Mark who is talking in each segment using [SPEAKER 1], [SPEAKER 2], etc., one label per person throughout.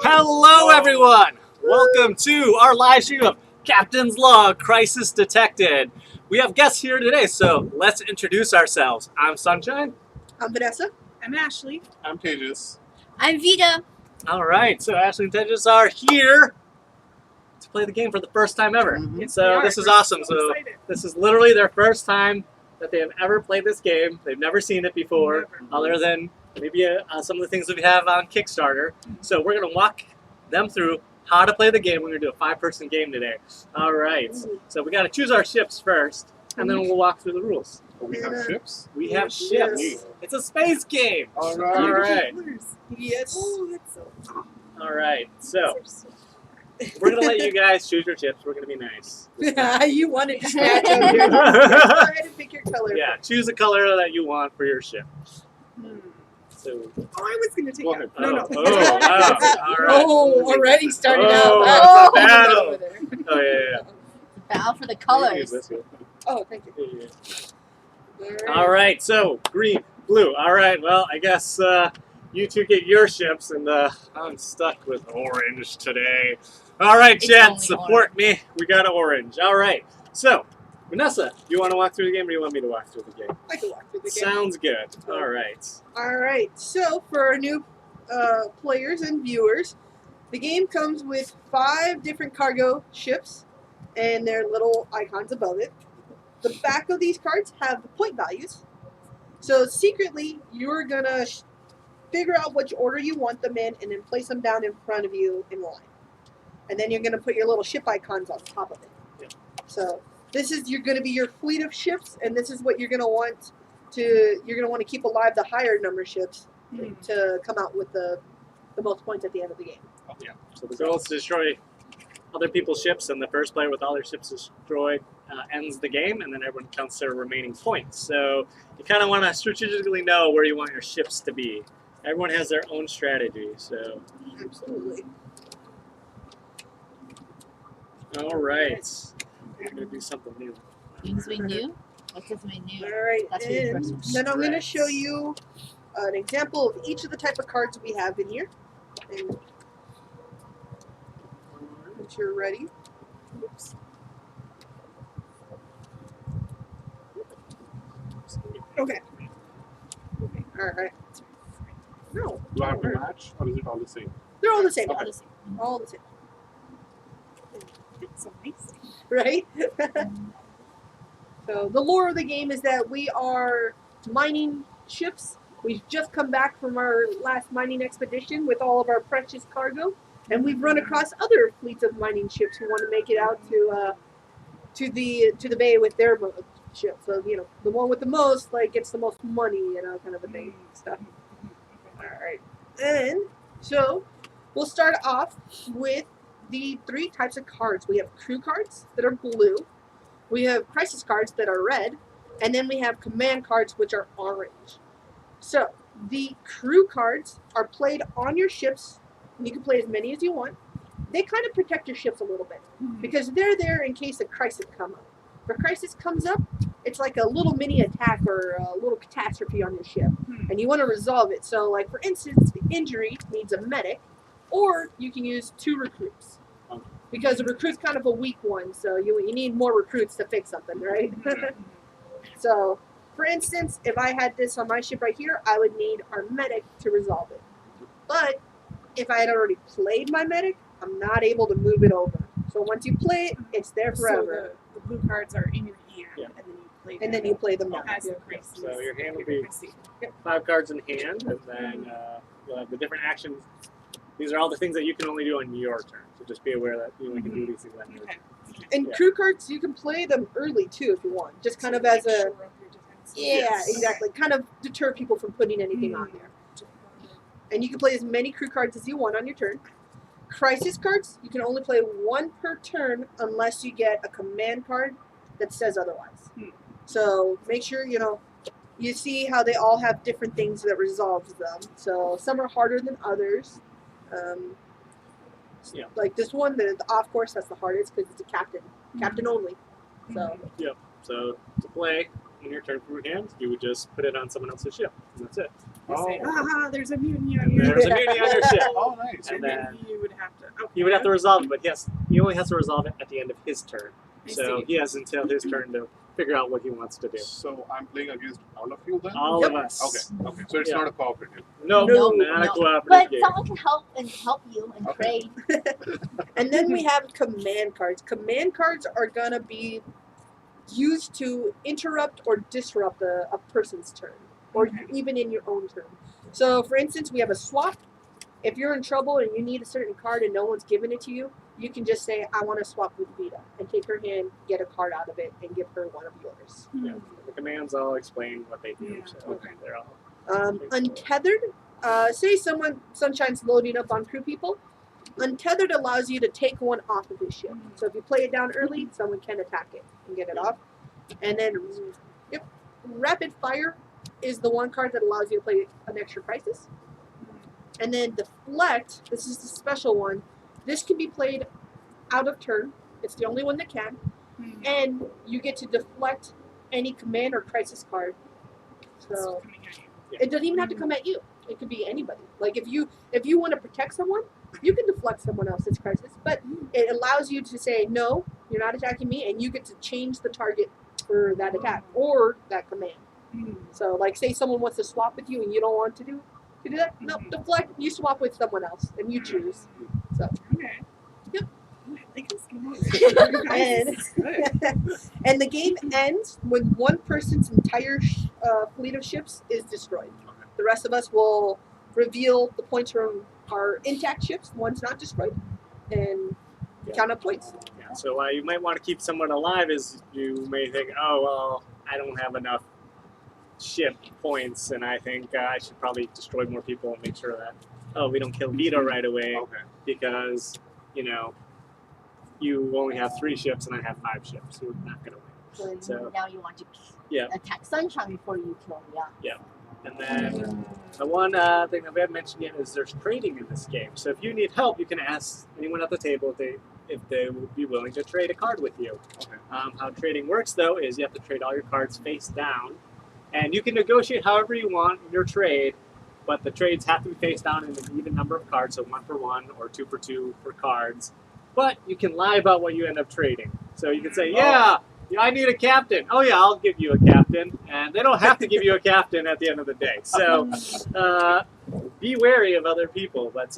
[SPEAKER 1] Hello, everyone! Welcome to our live stream of Captain's Log Crisis Detected. We have guests here today, so let's introduce ourselves. I'm Sunshine.
[SPEAKER 2] I'm Vanessa.
[SPEAKER 3] I'm Ashley.
[SPEAKER 4] I'm Tejas.
[SPEAKER 5] I'm Vita.
[SPEAKER 1] All right, so Ashley and Tejas are here to play the game for the first time ever. So this is awesome. So this is literally their first time that they have ever played this game. They've never seen it before, other than maybe some of the things that we have on Kickstarter. So we're going to walk them through how to play the game. We're going to do a 5-person game today. All right. So we got to choose our ships first, and then we'll walk through the rules.
[SPEAKER 4] Oh, we have ships?
[SPEAKER 1] We have ships. It's a space game.
[SPEAKER 4] All right.
[SPEAKER 1] All right.
[SPEAKER 2] Yes.
[SPEAKER 3] Oh, that's so
[SPEAKER 1] All right. So we're going to let you guys choose your ships. We're going to be nice.
[SPEAKER 2] You wanted to snatch up here. Go ahead and pick your color.
[SPEAKER 1] Yeah, choose a color that you want for your ship. So,
[SPEAKER 3] Oh, I was going to take
[SPEAKER 4] Go
[SPEAKER 3] that.
[SPEAKER 4] ahead.
[SPEAKER 3] No.
[SPEAKER 1] Oh, wow. All right.
[SPEAKER 2] Oh, already started
[SPEAKER 1] Oh,
[SPEAKER 2] out.
[SPEAKER 1] it's a battle.
[SPEAKER 2] Over there.
[SPEAKER 1] Oh, yeah.
[SPEAKER 5] Battle for the
[SPEAKER 1] Use
[SPEAKER 5] colors.
[SPEAKER 1] this one.
[SPEAKER 2] Oh, thank you.
[SPEAKER 1] Yeah. All right, so green, blue. All right, well, I guess you two get your ships, and I'm stuck with orange today. All right,
[SPEAKER 5] It's
[SPEAKER 1] chat,
[SPEAKER 5] only
[SPEAKER 1] support me. We got orange. All right, so Vanessa, you want to walk through the game, or you want me to walk through the game?
[SPEAKER 2] I can walk through the game.
[SPEAKER 1] Sounds good. All right.
[SPEAKER 2] All right. So for our new players and viewers, the game comes with 5 different cargo ships and their little icons above it. The back of these cards have the point values. So secretly, you're gonna figure out which order you want them in, and then place them down in front of you in line. And then you're gonna put your little ship icons on top of it.
[SPEAKER 1] Yeah.
[SPEAKER 2] So this is gonna be your fleet of ships, and this is what you're gonna want to keep alive the higher number ships to come out with the most points at the end of the game.
[SPEAKER 1] Yeah. So the goal is to destroy other people's ships, and the first player with all their ships destroyed ends the game, and then everyone counts their remaining points. So you kind of want to strategically know where you want your ships to be. Everyone has their own strategy. So
[SPEAKER 2] Absolutely.
[SPEAKER 1] all right, we're gonna do something new.
[SPEAKER 5] Things we knew? What does we knew?
[SPEAKER 2] All right,
[SPEAKER 5] That's what the
[SPEAKER 2] and
[SPEAKER 5] first one.
[SPEAKER 2] then I'm going to show you an example of each of the type of cards we have in here. And once you're ready. Oops. Okay. All right. No,
[SPEAKER 4] Do I have to match, or is it all the same?
[SPEAKER 2] they're all the same.
[SPEAKER 4] Okay.
[SPEAKER 2] All the same.
[SPEAKER 3] It's so nice.
[SPEAKER 2] Right? So the lore of the game is that we are mining ships. We've just come back from our last mining expedition with all of our precious cargo, and we've run across other fleets of mining ships who want to make it out to the bay with their ship. So the one with the most gets the most money, kind of a thing stuff. All right, and so we'll start off with the 3 types of cards. We have crew cards that are blue. We have crisis cards that are red, and then we have command cards which are orange. So the crew cards are played on your ships, and you can play as many as you want. They kind of protect your ships a little bit because they're there in case a crisis comes up. If a crisis comes up, it's like a little mini attack or a little catastrophe on your ship, and you want to resolve it. So, like for instance, the injury needs a medic, or you can use 2 recruits. Because a recruit's kind of a weak one, so you need more recruits to fix something, right? So, for instance, if I had this on my ship right here, I would need our medic to resolve it. But if I had already played my medic, I'm not able to move it over. So once you play it, it's there forever.
[SPEAKER 3] So the blue cards are in your hand,
[SPEAKER 1] Yeah.
[SPEAKER 3] and then you play them.
[SPEAKER 2] them down.
[SPEAKER 3] As the crisis.
[SPEAKER 1] So your hand will be
[SPEAKER 3] I see.
[SPEAKER 1] 5 cards in hand, and then you'll have the different actions. These are all the things that you can only do on your turn. So just be aware that you only can do these things on your turn.
[SPEAKER 3] Okay.
[SPEAKER 2] And
[SPEAKER 1] Yeah.
[SPEAKER 2] crew cards, you can play them early too if you want. Just kind of as a...
[SPEAKER 3] Shore up your defense.
[SPEAKER 2] Yeah,
[SPEAKER 1] Yes.
[SPEAKER 2] exactly. Kind of deter people from putting anything on there. And you can play as many crew cards as you want on your turn. Crisis cards, you can only play 1 per turn unless you get a command card that says otherwise. So make sure, you see how they all have different things that resolves them. So some are harder than others.
[SPEAKER 1] Yeah.
[SPEAKER 2] Like this one, the off course, that's the hardest because it's a captain only. So
[SPEAKER 1] So to play in your turn from your hand, you would just put it on someone else's ship, and that's it.
[SPEAKER 3] You say,
[SPEAKER 4] Oh.
[SPEAKER 3] haha, there's a mutiny on
[SPEAKER 1] And
[SPEAKER 3] your
[SPEAKER 1] there's a mutiny on your ship.
[SPEAKER 4] Oh, nice.
[SPEAKER 1] And
[SPEAKER 3] And
[SPEAKER 1] then
[SPEAKER 3] then he would have to. Okay.
[SPEAKER 1] he would have to resolve it, but yes, he only has to resolve it at the end of his turn.
[SPEAKER 3] I
[SPEAKER 1] So
[SPEAKER 3] see.
[SPEAKER 1] he has until his turn to figure out what he wants to do.
[SPEAKER 4] So I'm playing against all of you then?
[SPEAKER 1] All
[SPEAKER 2] Yep.
[SPEAKER 1] of us.
[SPEAKER 4] Okay, okay. So it's
[SPEAKER 1] Yeah.
[SPEAKER 4] not a cooperative.
[SPEAKER 1] No,
[SPEAKER 5] No,
[SPEAKER 1] not a
[SPEAKER 5] no.
[SPEAKER 1] cooperative
[SPEAKER 5] But
[SPEAKER 1] game.
[SPEAKER 5] someone can help you and
[SPEAKER 4] Okay.
[SPEAKER 5] trade.
[SPEAKER 2] And then we have command cards. Command cards are going to be used to interrupt or disrupt a person's turn, or
[SPEAKER 3] Okay.
[SPEAKER 2] even in your own turn. So, for instance, we have a swap. If you're in trouble and you need a certain card and no one's giving it to you, you can just say, I want to swap with Vita, and take her hand, get a card out of it, and give her one of yours.
[SPEAKER 1] Yeah. The commands all explain what they do.
[SPEAKER 3] Yeah,
[SPEAKER 1] So
[SPEAKER 3] okay.
[SPEAKER 1] they're all
[SPEAKER 2] Untethered, say Sunshine's loading up on crew people. Untethered allows you to take one off of his ship. So if you play it down early, someone can attack it and get it off. And then, Rapid Fire is the one card that allows you to play an extra crisis. And then Deflect, this is the special one. This can be played out of turn. It's the only one that can.
[SPEAKER 3] Hmm.
[SPEAKER 2] And you get to deflect any command or crisis card.
[SPEAKER 3] It's
[SPEAKER 2] So
[SPEAKER 3] coming at you.
[SPEAKER 2] it doesn't even have to come at you. It could be anybody. Like if you want to protect someone, you can deflect someone else's crisis. But it allows you to say, no, you're not attacking me, and you get to change the target for that attack or that command.
[SPEAKER 3] Hmm.
[SPEAKER 2] So like say someone wants to swap with you and you don't want to do that, no, deflect, you swap with someone else and you choose. So
[SPEAKER 3] Okay.
[SPEAKER 2] Yep.
[SPEAKER 3] I like this game.
[SPEAKER 2] And-
[SPEAKER 3] This is good.
[SPEAKER 2] and the game ends when one person's entire fleet of ships is destroyed. The rest of us will reveal the points from our intact ships, one's not destroyed, and count up points.
[SPEAKER 1] Yeah, so why you might want to keep someone alive is you may think, oh, well, I don't have enough ship points, and I think I should probably destroy more people and make sure that, oh, we don't kill Vito right away
[SPEAKER 4] Okay.
[SPEAKER 1] because, you only have 3 ships and I have 5 ships. You're not going to win.
[SPEAKER 5] So
[SPEAKER 1] So-
[SPEAKER 5] now you want to
[SPEAKER 1] Yeah.
[SPEAKER 5] attack Sunshine before you kill me.
[SPEAKER 1] And then the one thing that we haven't mentioned yet is there's trading in this game. So if you need help, you can ask anyone at the table if they would be willing to trade a card with you.
[SPEAKER 4] Okay.
[SPEAKER 1] How trading works, though, is you have to trade all your cards face down. And you can negotiate however you want in your trade, but the trades have to be face down in an even number of cards, so 1 for 1 or 2 for 2 for cards. But you can lie about what you end up trading. So you can say, yeah, I need a captain. Oh, yeah, I'll give you a captain. And they don't have to give you a captain at the end of the day. So be wary of other people, but,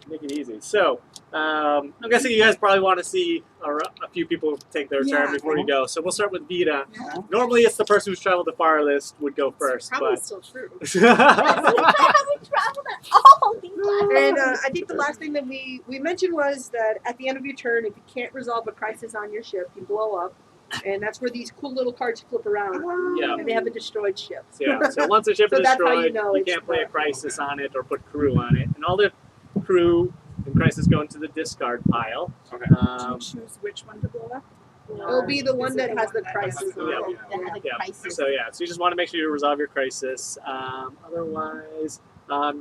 [SPEAKER 1] make it easy. So I'm guessing you guys probably want to see a few people take their turn
[SPEAKER 3] Yeah.
[SPEAKER 1] before you go. So we'll start with Vita.
[SPEAKER 3] Yeah.
[SPEAKER 1] Normally it's the person who's traveled the farthest would go first,
[SPEAKER 3] Probably
[SPEAKER 1] but
[SPEAKER 3] still true.
[SPEAKER 5] I haven't traveled at all these last
[SPEAKER 2] And I think the last thing that we mentioned was that at the end of your turn, if you can't resolve a crisis on your ship, you blow up. And that's where these cool little cards flip around.
[SPEAKER 1] Yeah.
[SPEAKER 2] And they have a destroyed ship.
[SPEAKER 1] yeah. So once a ship
[SPEAKER 2] So
[SPEAKER 1] is
[SPEAKER 2] that's how you
[SPEAKER 1] destroyed,
[SPEAKER 2] know
[SPEAKER 1] you
[SPEAKER 2] it's
[SPEAKER 1] can't play a
[SPEAKER 2] not-
[SPEAKER 1] crisis on it or put crew on it, and all the crew and crisis go into the discard pile.
[SPEAKER 4] Okay.
[SPEAKER 3] Do you choose which one to blow up?
[SPEAKER 2] It'll be the one
[SPEAKER 3] Is it
[SPEAKER 2] that
[SPEAKER 3] the
[SPEAKER 2] has
[SPEAKER 3] one
[SPEAKER 2] the
[SPEAKER 3] that
[SPEAKER 2] crisis
[SPEAKER 3] has the-
[SPEAKER 2] on
[SPEAKER 1] Yeah.
[SPEAKER 2] it.
[SPEAKER 5] that had a
[SPEAKER 1] Yeah.
[SPEAKER 5] crisis.
[SPEAKER 1] So you just want to make sure you resolve your crisis. Otherwise,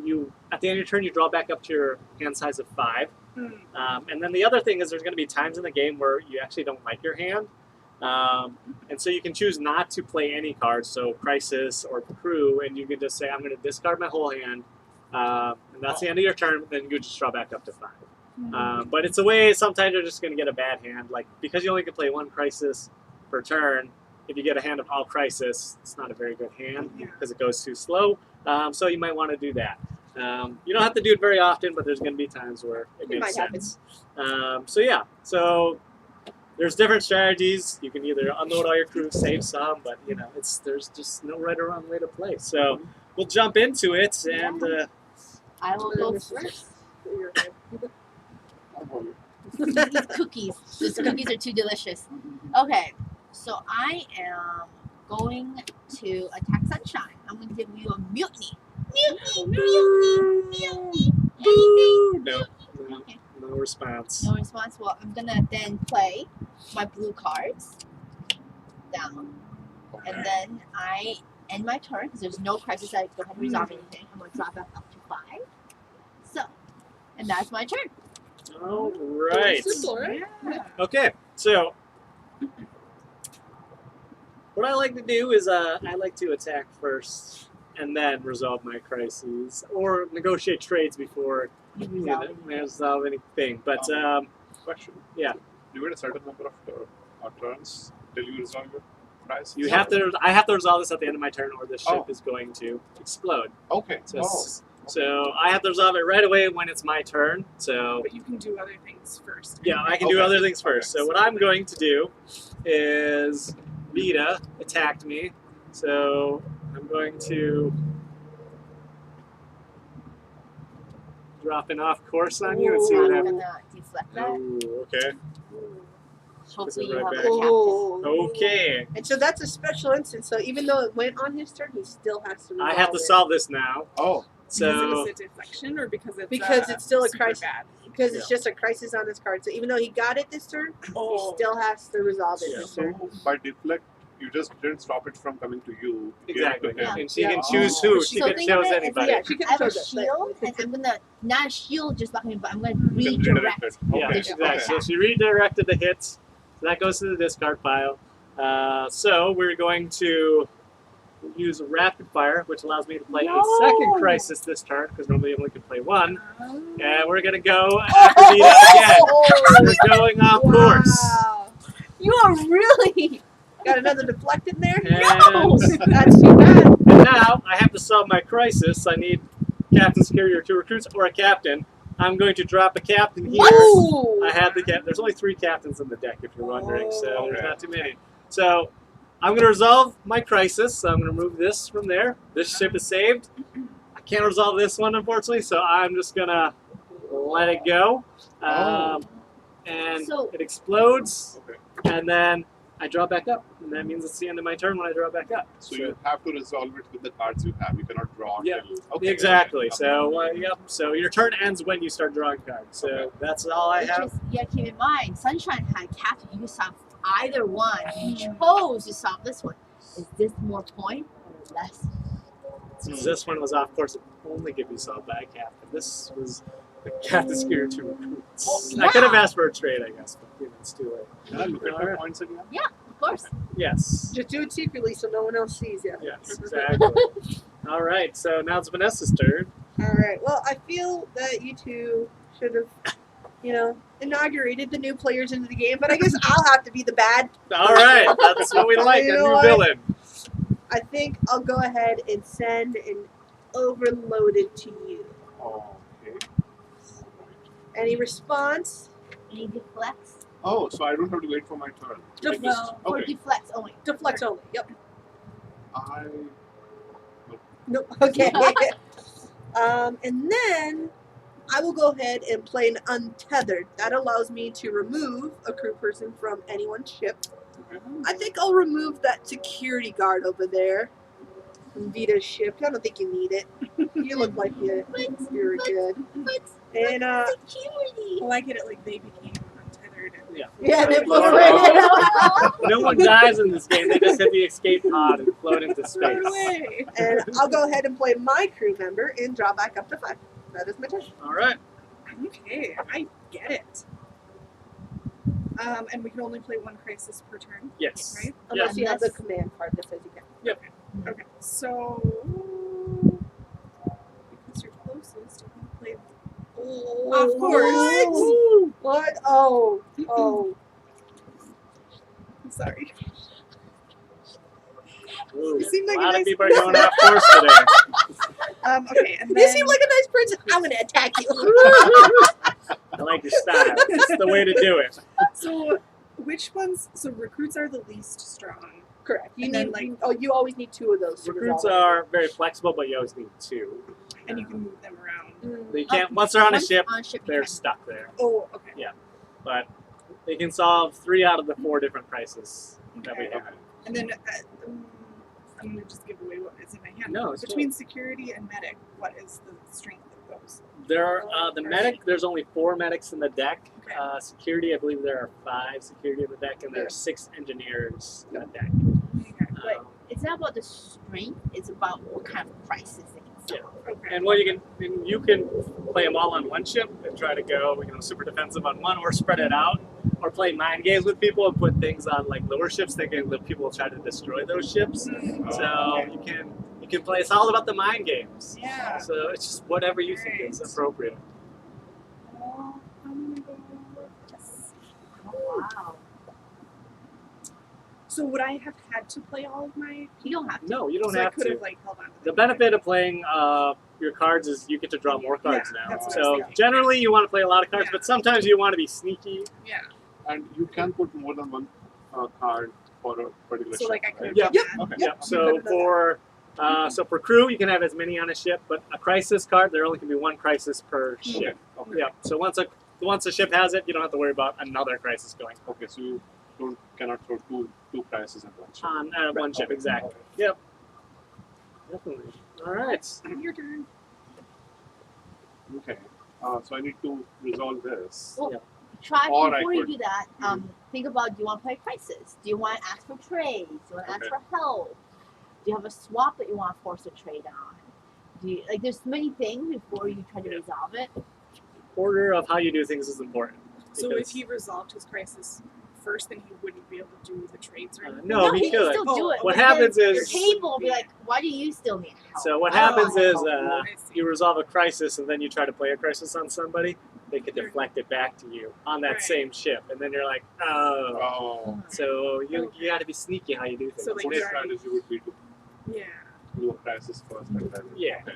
[SPEAKER 1] you at the end of your turn you draw back up to your hand size of 5.
[SPEAKER 3] Hmm.
[SPEAKER 1] And then the other thing is there's going to be times in the game where you actually don't like your hand. And so you can choose not to play any cards, so crisis or crew, and you can just say, I'm going to discard my whole hand. And that's the end of your turn, then you just draw back up to 5. But it's a way sometimes you're just going to get a bad hand. Like, because you only can play 1 crisis per turn, if you get a hand of all crisis, it's not a very good hand
[SPEAKER 3] Yeah.
[SPEAKER 1] because it goes too slow. So you might want to do that. You don't have to do it very often, but there's going to be times where it makes
[SPEAKER 2] might happen.
[SPEAKER 1] sense. So there's different strategies. You can either unload all your crew, save some, but there's just no right or wrong way to play. So we'll jump into it, and
[SPEAKER 5] I will go first. These cookies. These cookies are too delicious. Okay, so I am going to attack Sunshine. I'm going to give you a mutiny. Mutiny. Anything?
[SPEAKER 1] no
[SPEAKER 5] Okay.
[SPEAKER 1] response.
[SPEAKER 5] No response. Well, I'm going to then play my blue cards down. And then I end my turn because there's no crisis. I don't have to resolve anything. I'm going to drop back up to 5. So, and that's my turn.
[SPEAKER 1] All right.
[SPEAKER 2] Simple, right?
[SPEAKER 3] Yeah.
[SPEAKER 1] Okay, so what I like to do is I like to attack first and then resolve my crises, or negotiate trades before
[SPEAKER 5] You
[SPEAKER 1] you
[SPEAKER 5] resolve
[SPEAKER 1] know,
[SPEAKER 5] it.
[SPEAKER 1] resolve anything. But
[SPEAKER 4] Question.
[SPEAKER 1] Yeah.
[SPEAKER 4] You get a certain number of turns till you resolve your crisis.
[SPEAKER 1] you have to. I have to resolve this at the end of my turn, or the ship
[SPEAKER 4] Oh.
[SPEAKER 1] is going to explode.
[SPEAKER 4] Okay.
[SPEAKER 1] So,
[SPEAKER 4] Oh.
[SPEAKER 1] so I have to resolve it right away when it's my turn. So
[SPEAKER 3] But you can do other things first.
[SPEAKER 1] yeah, I can do
[SPEAKER 4] Okay.
[SPEAKER 1] other things first.
[SPEAKER 4] Okay.
[SPEAKER 1] So what I'm going to do is Vita attacked me. So I'm going to drop an off course on you and see what
[SPEAKER 5] I'm
[SPEAKER 1] happens.
[SPEAKER 5] gonna deflect that.
[SPEAKER 1] Oh, okay.
[SPEAKER 5] Hopefully
[SPEAKER 1] right
[SPEAKER 5] you have
[SPEAKER 1] back.
[SPEAKER 5] a captain.
[SPEAKER 2] Oh.
[SPEAKER 1] Okay.
[SPEAKER 2] And so that's a special instance. So even though it went on his turn, he still has to resolve
[SPEAKER 1] I have to
[SPEAKER 2] it.
[SPEAKER 1] solve this now.
[SPEAKER 4] Oh.
[SPEAKER 3] Because
[SPEAKER 1] So
[SPEAKER 3] it's a deflection or because
[SPEAKER 2] Because it's still a
[SPEAKER 3] super
[SPEAKER 2] crisis.
[SPEAKER 3] bad?
[SPEAKER 2] Because it's just a crisis on his card. So even though he got it this turn, he still has to resolve it
[SPEAKER 1] Yeah.
[SPEAKER 2] this turn.
[SPEAKER 4] So by deflect, you just didn't stop it from coming to you. You gave it
[SPEAKER 1] exactly.
[SPEAKER 4] to him.
[SPEAKER 1] And she
[SPEAKER 2] Yeah.
[SPEAKER 1] can choose
[SPEAKER 4] Oh.
[SPEAKER 1] who.
[SPEAKER 5] So
[SPEAKER 1] She can
[SPEAKER 5] think
[SPEAKER 1] choose
[SPEAKER 5] of it as
[SPEAKER 1] anybody.
[SPEAKER 2] Yeah, she can
[SPEAKER 5] I have a
[SPEAKER 2] choose it,
[SPEAKER 5] shield,
[SPEAKER 2] but-
[SPEAKER 5] and I'm gonna not shield just blocking, but I'm gonna
[SPEAKER 4] You can
[SPEAKER 5] redirect.
[SPEAKER 4] redirect it.
[SPEAKER 1] Yeah,
[SPEAKER 4] Okay.
[SPEAKER 1] exactly.
[SPEAKER 4] Okay.
[SPEAKER 1] So she redirected the hits. So that goes to the discard pile. So we're going to use rapid fire, which allows me to play a second crisis this turn, because normally I only can play one. And we're gonna go after Vita again. We're going off course.
[SPEAKER 2] Wow.
[SPEAKER 5] You are really
[SPEAKER 2] Got another deflect in there?
[SPEAKER 1] And,
[SPEAKER 2] That's too bad.
[SPEAKER 1] and now I have to solve my crisis. I need captain's carrier, 2 recruits, or a captain. I'm going to drop a captain here.
[SPEAKER 2] Ooh.
[SPEAKER 1] I have the there's only 3 captains in the deck, if you're wondering, so there's
[SPEAKER 4] Okay.
[SPEAKER 1] not too many. So I'm going to resolve my crisis. So I'm going to remove this from there. This ship is saved. I can't resolve this one, unfortunately, so I'm just going to let it go. And
[SPEAKER 5] So-
[SPEAKER 1] it explodes,
[SPEAKER 4] Okay.
[SPEAKER 1] and then I draw back up. And that means it's the end of my turn when I draw back up.
[SPEAKER 4] So you have to resolve it with the cards you have. You cannot draw.
[SPEAKER 1] Yeah.
[SPEAKER 4] till- Okay.
[SPEAKER 1] Exactly.
[SPEAKER 4] Okay.
[SPEAKER 1] So, yep. So your turn ends when you start drawing cards. So
[SPEAKER 4] Okay.
[SPEAKER 1] that's all I
[SPEAKER 5] Which
[SPEAKER 1] have.
[SPEAKER 5] is, yeah, keep in mind, Sunshine had captain. You can solve either one. You chose to solve this one. Is this more point or less?
[SPEAKER 1] Since this one was off course, it only give you solved by a captain. This was the captain's gear to recruits.
[SPEAKER 5] Oh,
[SPEAKER 1] I could have
[SPEAKER 5] yeah.
[SPEAKER 1] asked for a trade, I guess, but you know, it's too late.
[SPEAKER 4] Can I look at my
[SPEAKER 1] Alright.
[SPEAKER 4] points again?
[SPEAKER 5] Of course.
[SPEAKER 1] Yes.
[SPEAKER 2] Just do it secretly so no one else sees you.
[SPEAKER 1] Yes, exactly. All right, so now it's Vanessa's turn.
[SPEAKER 2] All right. Well, I feel that you two should have, inaugurated the new players into the game, but I guess I'll have to be the bad.
[SPEAKER 1] All right, that's what we like,
[SPEAKER 2] You
[SPEAKER 1] a
[SPEAKER 2] know
[SPEAKER 1] new
[SPEAKER 2] what?
[SPEAKER 1] villain.
[SPEAKER 2] I think I'll go ahead and send an overloaded to you.
[SPEAKER 4] Okay.
[SPEAKER 2] Any response?
[SPEAKER 5] Any deflects?
[SPEAKER 4] Oh, so I don't have to wait for my turn. You can just-
[SPEAKER 5] No, for
[SPEAKER 4] okay.
[SPEAKER 5] deflects only.
[SPEAKER 2] Deflects only. Yep.
[SPEAKER 4] I
[SPEAKER 2] Nope. Okay. And then I will go ahead and play an untethered. That allows me to remove a crew person from anyone's ship. I think I'll remove that security guard over there from Vita's ship. I don't think you need it. You look like you're good.
[SPEAKER 5] But
[SPEAKER 2] And
[SPEAKER 5] security.
[SPEAKER 3] I like it like they became untethered. And
[SPEAKER 1] Yeah.
[SPEAKER 2] yeah, they
[SPEAKER 1] All
[SPEAKER 2] float
[SPEAKER 1] right.
[SPEAKER 2] away.
[SPEAKER 1] No one dies in this game. They just hit the escape pod and float into
[SPEAKER 3] Run
[SPEAKER 1] space.
[SPEAKER 3] away.
[SPEAKER 2] And I'll go ahead and play my crew member and draw back up to 5. That is my turn.
[SPEAKER 1] All right.
[SPEAKER 3] Okay, I get it. And we can only play one crisis per turn,
[SPEAKER 1] Yes.
[SPEAKER 3] right?
[SPEAKER 2] Unless you have the
[SPEAKER 5] Unless-
[SPEAKER 2] command card that says you can.
[SPEAKER 3] Okay, so because you're closest, you can play.
[SPEAKER 2] Of
[SPEAKER 3] course.
[SPEAKER 2] What? Oh.
[SPEAKER 3] I'm sorry.
[SPEAKER 1] Ooh,
[SPEAKER 3] You seem like
[SPEAKER 1] a
[SPEAKER 3] a
[SPEAKER 1] lot
[SPEAKER 3] nice
[SPEAKER 1] of people are going off course today.
[SPEAKER 3] Okay, and
[SPEAKER 2] You
[SPEAKER 3] then
[SPEAKER 2] seem like a nice person. I'm gonna attack you.
[SPEAKER 1] I like your style. It's the way to do it.
[SPEAKER 3] so which ones? So recruits are the least strong.
[SPEAKER 2] Correct. You
[SPEAKER 3] And
[SPEAKER 2] need.
[SPEAKER 3] then, like-
[SPEAKER 2] you always need 2 of those. to
[SPEAKER 1] Recruits
[SPEAKER 2] resolve
[SPEAKER 1] are very flexible, but you always need 2.
[SPEAKER 3] And you can move them around.
[SPEAKER 2] it.
[SPEAKER 1] They can't. Once they're on a
[SPEAKER 5] Once
[SPEAKER 1] ship,
[SPEAKER 5] on ship, you
[SPEAKER 1] they're
[SPEAKER 5] can.
[SPEAKER 1] stuck there.
[SPEAKER 3] Oh, okay.
[SPEAKER 1] But they can solve 3 out of the 4 different crises that we
[SPEAKER 3] Okay.
[SPEAKER 1] have.
[SPEAKER 3] And then I'm gonna just give away what is in my hand.
[SPEAKER 1] No, it's
[SPEAKER 3] Between security and medic, what is the strength of those?
[SPEAKER 1] There are the medic. There's only 4 medics in the deck.
[SPEAKER 3] Okay.
[SPEAKER 1] Security, I believe there are 5 security in the deck, and there are 6 engineers in the deck.
[SPEAKER 3] Okay.
[SPEAKER 5] But
[SPEAKER 1] Um,
[SPEAKER 5] it's not about the strength, it's about what kind of crisis they can solve.
[SPEAKER 3] Okay.
[SPEAKER 1] and what you can play them all on one ship and try to go, super defensive on one, or spread it out, or play mind games with people and put things on like lower ships, thinking that people will try to destroy those ships. So you can, You can play. It's all about the mind games.
[SPEAKER 3] Yeah.
[SPEAKER 1] So it's just whatever you think is
[SPEAKER 3] Right.
[SPEAKER 1] appropriate.
[SPEAKER 3] I'm gonna go. Yes.
[SPEAKER 5] Oh, wow.
[SPEAKER 3] So would I have had to play all of my?
[SPEAKER 5] You don't have to.
[SPEAKER 1] No, you don't
[SPEAKER 3] so I
[SPEAKER 1] have
[SPEAKER 3] could
[SPEAKER 1] to.
[SPEAKER 3] have like held on to
[SPEAKER 1] The
[SPEAKER 3] them.
[SPEAKER 1] benefit of playing your cards is you get to draw more cards
[SPEAKER 3] Yeah,
[SPEAKER 1] now.
[SPEAKER 3] that's what I was
[SPEAKER 1] So
[SPEAKER 3] thinking.
[SPEAKER 1] generally you want to play a lot of cards,
[SPEAKER 3] Yeah.
[SPEAKER 1] but sometimes you want to be sneaky.
[SPEAKER 3] Yeah.
[SPEAKER 4] And you can put more than one card for a particular
[SPEAKER 3] So like I
[SPEAKER 4] ship,
[SPEAKER 3] could
[SPEAKER 4] right?
[SPEAKER 3] have
[SPEAKER 1] Yep.
[SPEAKER 3] done that.
[SPEAKER 4] Okay.
[SPEAKER 1] Yep.
[SPEAKER 3] You
[SPEAKER 1] So
[SPEAKER 3] could've done
[SPEAKER 1] for crew, you can have as many on a ship, but a crisis card, there only can be one crisis per ship.
[SPEAKER 4] Okay.
[SPEAKER 1] Yep. So once a ship has it, you don't have to worry about another crisis going
[SPEAKER 4] Okay. So you cannot throw two prices at once.
[SPEAKER 1] on one ship. Exactly. Yep. Definitely. All right.
[SPEAKER 3] Your turn.
[SPEAKER 4] Okay. So I need to resolve this.
[SPEAKER 5] Well,
[SPEAKER 1] Yeah.
[SPEAKER 5] try
[SPEAKER 4] Or I
[SPEAKER 5] before you
[SPEAKER 4] could-
[SPEAKER 5] do that. Think about: do you want to play crisis? Do you want to ask for trades? Do you want to ask
[SPEAKER 4] Okay.
[SPEAKER 5] for help? Do you have a swap that you want to force a trade on? Do you, like? There's many things before you try to
[SPEAKER 1] Yeah.
[SPEAKER 5] resolve it.
[SPEAKER 1] Order of how you do things is important.
[SPEAKER 3] So
[SPEAKER 1] because-
[SPEAKER 3] if he resolved his crisis first, then he wouldn't be able to do the trades or anything.
[SPEAKER 1] no, he
[SPEAKER 5] can
[SPEAKER 1] could.
[SPEAKER 5] still do it.
[SPEAKER 1] What
[SPEAKER 5] but then
[SPEAKER 1] happens
[SPEAKER 5] your
[SPEAKER 1] is-
[SPEAKER 5] table will be like, why do you still need help?
[SPEAKER 1] So what
[SPEAKER 5] I don't
[SPEAKER 1] happens
[SPEAKER 5] wanna
[SPEAKER 1] is
[SPEAKER 5] help you.
[SPEAKER 3] I see.
[SPEAKER 1] you resolve a crisis and then you try to play a crisis on somebody, they can
[SPEAKER 3] Sure.
[SPEAKER 1] deflect it back to you on that
[SPEAKER 3] Right.
[SPEAKER 1] same ship, and then you're like, oh.
[SPEAKER 4] Oh.
[SPEAKER 1] So you got to be sneaky how you do things.
[SPEAKER 3] So, like,
[SPEAKER 4] My
[SPEAKER 3] you're-
[SPEAKER 4] strategy would be to
[SPEAKER 3] Yeah.
[SPEAKER 4] do a crisis first and then.
[SPEAKER 1] Yeah.
[SPEAKER 4] Okay.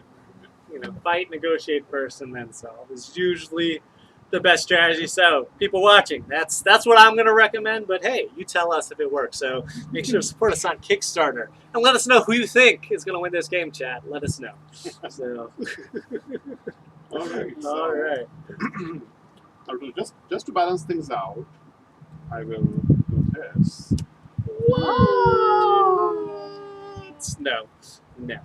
[SPEAKER 1] You know, fight, negotiate first, and then solve is usually the best strategy. So people watching, that's what I'm going to recommend. But hey, you tell us if it works. So make sure to support us on Kickstarter and let us know who you think is going to win this game. Chat, let us know. So
[SPEAKER 4] All right. So,
[SPEAKER 1] all right.
[SPEAKER 4] just to balance things out, I will do this.
[SPEAKER 1] No.
[SPEAKER 5] No.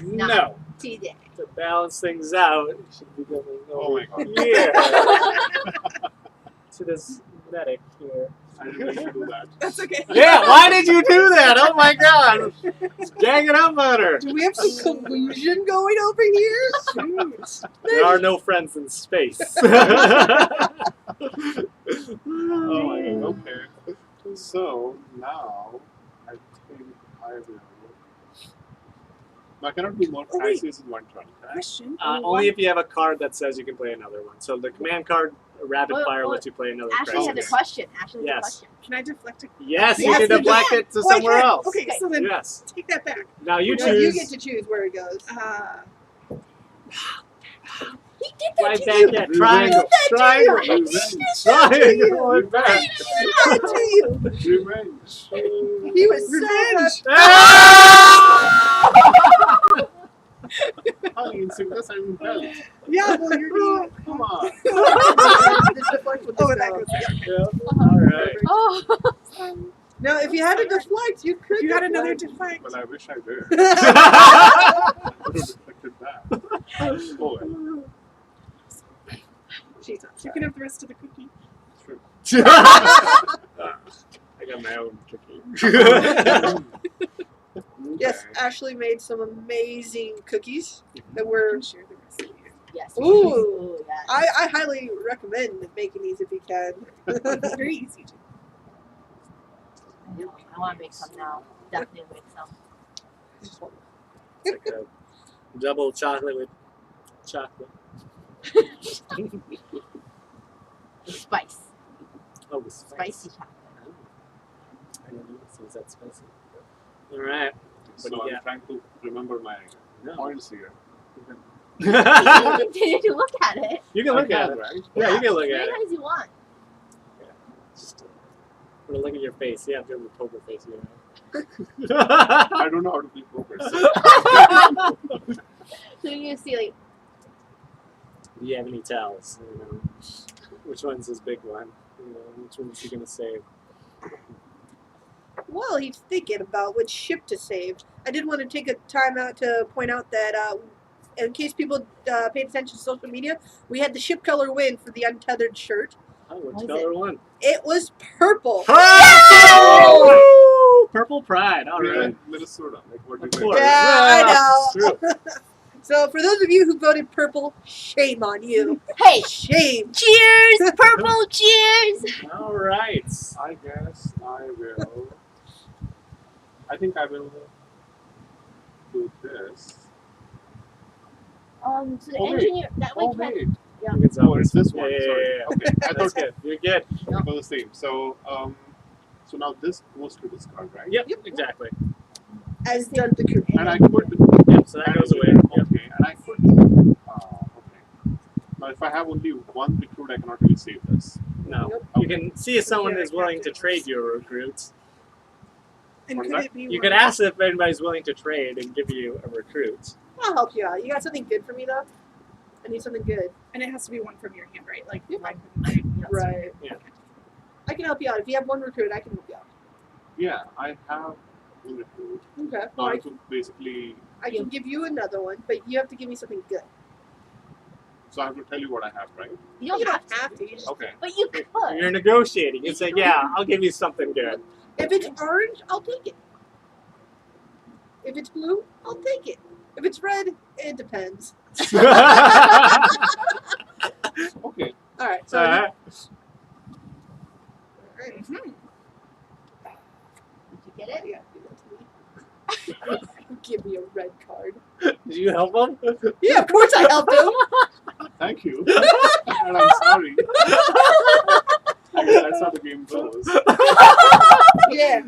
[SPEAKER 1] No.
[SPEAKER 5] TJ.
[SPEAKER 1] To balance things out, you should be going
[SPEAKER 4] Oh my god.
[SPEAKER 1] here to this medic here.
[SPEAKER 4] I didn't mean to do that.
[SPEAKER 3] That's okay.
[SPEAKER 1] Yeah, why did you do that? Oh my god! It's ganging up on her.
[SPEAKER 2] Do we have some collusion going over here?
[SPEAKER 1] There are no friends in space.
[SPEAKER 4] Oh my god. Okay. So now I think I will. I cannot do more
[SPEAKER 3] Oh, wait.
[SPEAKER 4] crises in one turn. Correct?
[SPEAKER 3] Question.
[SPEAKER 1] Only if you have a card that says you can play another one. So the command card, rapid
[SPEAKER 5] Oh,
[SPEAKER 1] fire,
[SPEAKER 5] oh,
[SPEAKER 1] lets you play another
[SPEAKER 5] Ashley
[SPEAKER 1] crisis.
[SPEAKER 5] has a question. Ashley has
[SPEAKER 1] Yes.
[SPEAKER 5] a question.
[SPEAKER 3] Can I deflect a?
[SPEAKER 1] Yes, you
[SPEAKER 5] Yes,
[SPEAKER 1] can
[SPEAKER 5] you
[SPEAKER 1] deflect
[SPEAKER 5] can.
[SPEAKER 1] it to
[SPEAKER 3] Oh, I
[SPEAKER 1] somewhere
[SPEAKER 3] can.
[SPEAKER 1] else.
[SPEAKER 3] Okay, so then
[SPEAKER 1] Yes.
[SPEAKER 3] take that back.
[SPEAKER 1] Now you
[SPEAKER 2] No, you get
[SPEAKER 1] choose.
[SPEAKER 2] to choose where it goes.
[SPEAKER 5] He did that
[SPEAKER 1] Right
[SPEAKER 5] to
[SPEAKER 1] back
[SPEAKER 5] you.
[SPEAKER 1] at triangle. Triangle. Triangle. Right back.
[SPEAKER 2] That to you.
[SPEAKER 4] Revenge.
[SPEAKER 2] He was so
[SPEAKER 3] Revenge.
[SPEAKER 2] happy.
[SPEAKER 1] Ah!
[SPEAKER 4] How insidious I'm impelled.
[SPEAKER 3] Yeah, well, you're.
[SPEAKER 4] Come on.
[SPEAKER 2] This deflect with
[SPEAKER 3] Oh,
[SPEAKER 2] this
[SPEAKER 3] that
[SPEAKER 2] go.
[SPEAKER 3] goes.
[SPEAKER 1] Yeah. All right.
[SPEAKER 5] Oh.
[SPEAKER 2] Now, if you had to deflect, you could.
[SPEAKER 3] You had another
[SPEAKER 2] deflect.
[SPEAKER 3] deflect.
[SPEAKER 4] Well, I wish I did. I would have deflected that. Oh, well.
[SPEAKER 3] Jesus. You can have the rest of the cookie.
[SPEAKER 4] True.
[SPEAKER 1] I got my own cookie.
[SPEAKER 2] Yes,
[SPEAKER 4] Okay.
[SPEAKER 2] Ashley made some amazing cookies that
[SPEAKER 3] You
[SPEAKER 2] were.
[SPEAKER 3] can share the recipe.
[SPEAKER 5] Yes.
[SPEAKER 2] Ooh.
[SPEAKER 5] Yes.
[SPEAKER 2] I highly recommend making these if you can.
[SPEAKER 3] Very easy to.
[SPEAKER 5] I know. I want to make some now. Definitely make some.
[SPEAKER 1] It's like a double chocolate with chocolate.
[SPEAKER 5] Spice.
[SPEAKER 1] Oh, with
[SPEAKER 5] Spicy chocolate.
[SPEAKER 1] I don't know. So is that spicy? All right.
[SPEAKER 4] So
[SPEAKER 1] What do you
[SPEAKER 4] I'm
[SPEAKER 1] got?
[SPEAKER 4] trying to remember my
[SPEAKER 1] No.
[SPEAKER 4] points here.
[SPEAKER 5] You can continue to look at it.
[SPEAKER 1] You can look
[SPEAKER 4] I
[SPEAKER 1] at
[SPEAKER 4] can,
[SPEAKER 1] it.
[SPEAKER 4] right?
[SPEAKER 1] Yeah, you can look
[SPEAKER 5] as
[SPEAKER 1] at
[SPEAKER 5] many
[SPEAKER 1] it.
[SPEAKER 5] times you want.
[SPEAKER 1] Just I'm gonna look at your face. Yeah, I'm doing the poker face. You
[SPEAKER 4] I don't know how to play poker. So
[SPEAKER 5] So you're gonna see like
[SPEAKER 1] Do you have any tells? You know, which one's his big one? You know, which one's he gonna save?
[SPEAKER 2] Well, he's thinking about which ship to save. I did want to take a time out to point out that, in case people paid attention to social media, we had the ship color win for the untethered shirt.
[SPEAKER 1] Oh,
[SPEAKER 5] What
[SPEAKER 1] which
[SPEAKER 5] is
[SPEAKER 1] color one?
[SPEAKER 2] It was purple.
[SPEAKER 1] Purple! Purple Pride. All
[SPEAKER 4] we're
[SPEAKER 1] right.
[SPEAKER 4] in Minnesota. Like what
[SPEAKER 1] Of
[SPEAKER 4] do
[SPEAKER 1] course.
[SPEAKER 2] Yeah, I know.
[SPEAKER 1] True.
[SPEAKER 2] So for those of you who voted purple, shame on you.
[SPEAKER 5] hey,
[SPEAKER 2] Shame.
[SPEAKER 5] cheers! Purple cheers!
[SPEAKER 1] All right.
[SPEAKER 4] I guess I will. I think I will do this.
[SPEAKER 5] So the
[SPEAKER 4] Oh, wait.
[SPEAKER 5] engineer that way
[SPEAKER 4] Oh,
[SPEAKER 5] can.
[SPEAKER 4] wait.
[SPEAKER 5] Yeah.
[SPEAKER 1] It's
[SPEAKER 4] Oh, it's this one.
[SPEAKER 1] Yeah, yeah,
[SPEAKER 4] Sorry.
[SPEAKER 1] yeah.
[SPEAKER 4] Okay. I
[SPEAKER 1] That's
[SPEAKER 4] thought
[SPEAKER 1] good. You're good.
[SPEAKER 4] it was the same. So, so now this goes to this card, right?
[SPEAKER 1] Yep, exactly.
[SPEAKER 2] As done the crew.
[SPEAKER 4] And I could.
[SPEAKER 1] Yep, so that goes away. Yep.
[SPEAKER 4] Okay. And I could. Okay. Now, if I have only one recruit, I cannot really save this.
[SPEAKER 1] No.
[SPEAKER 2] Nope.
[SPEAKER 1] You can see if someone is willing to trade your recruits.
[SPEAKER 3] And
[SPEAKER 4] What
[SPEAKER 3] could
[SPEAKER 4] is
[SPEAKER 3] it be
[SPEAKER 1] You
[SPEAKER 3] one-
[SPEAKER 1] could ask if anybody's willing to trade and give you a recruit.
[SPEAKER 2] I'll help you out. You got something good for me though? I need something good.
[SPEAKER 3] And it has to be one from your hand, right? Like
[SPEAKER 2] Yep.
[SPEAKER 3] I couldn't trade that's
[SPEAKER 2] Right.
[SPEAKER 1] Yeah.
[SPEAKER 2] I can help you out. If you have one recruit, I can help you out.
[SPEAKER 4] Yeah, I have one recruit.
[SPEAKER 2] Okay.
[SPEAKER 4] Now
[SPEAKER 2] Well,
[SPEAKER 4] I could basically.
[SPEAKER 2] I can give you another one, but you have to give me something good.
[SPEAKER 4] So I have to tell you what I have, right?
[SPEAKER 5] You don't
[SPEAKER 2] You
[SPEAKER 5] have
[SPEAKER 2] don't have to. You just-
[SPEAKER 4] Okay.
[SPEAKER 5] But you could.
[SPEAKER 1] You're negotiating. You say, yeah, I'll give you something good.
[SPEAKER 2] If it's orange, I'll take it. If it's blue, I'll take it. If it's red, it depends.
[SPEAKER 4] Okay.
[SPEAKER 2] All right. So.
[SPEAKER 1] Alright.
[SPEAKER 2] Alright.
[SPEAKER 3] Mhm.
[SPEAKER 5] Did you get it?
[SPEAKER 2] Yeah, give that to me. Give me a red card.
[SPEAKER 1] Did you help him?
[SPEAKER 2] Yeah, of course I helped him.
[SPEAKER 4] Thank you. And I'm sorry. That's how the game goes.
[SPEAKER 2] Yeah.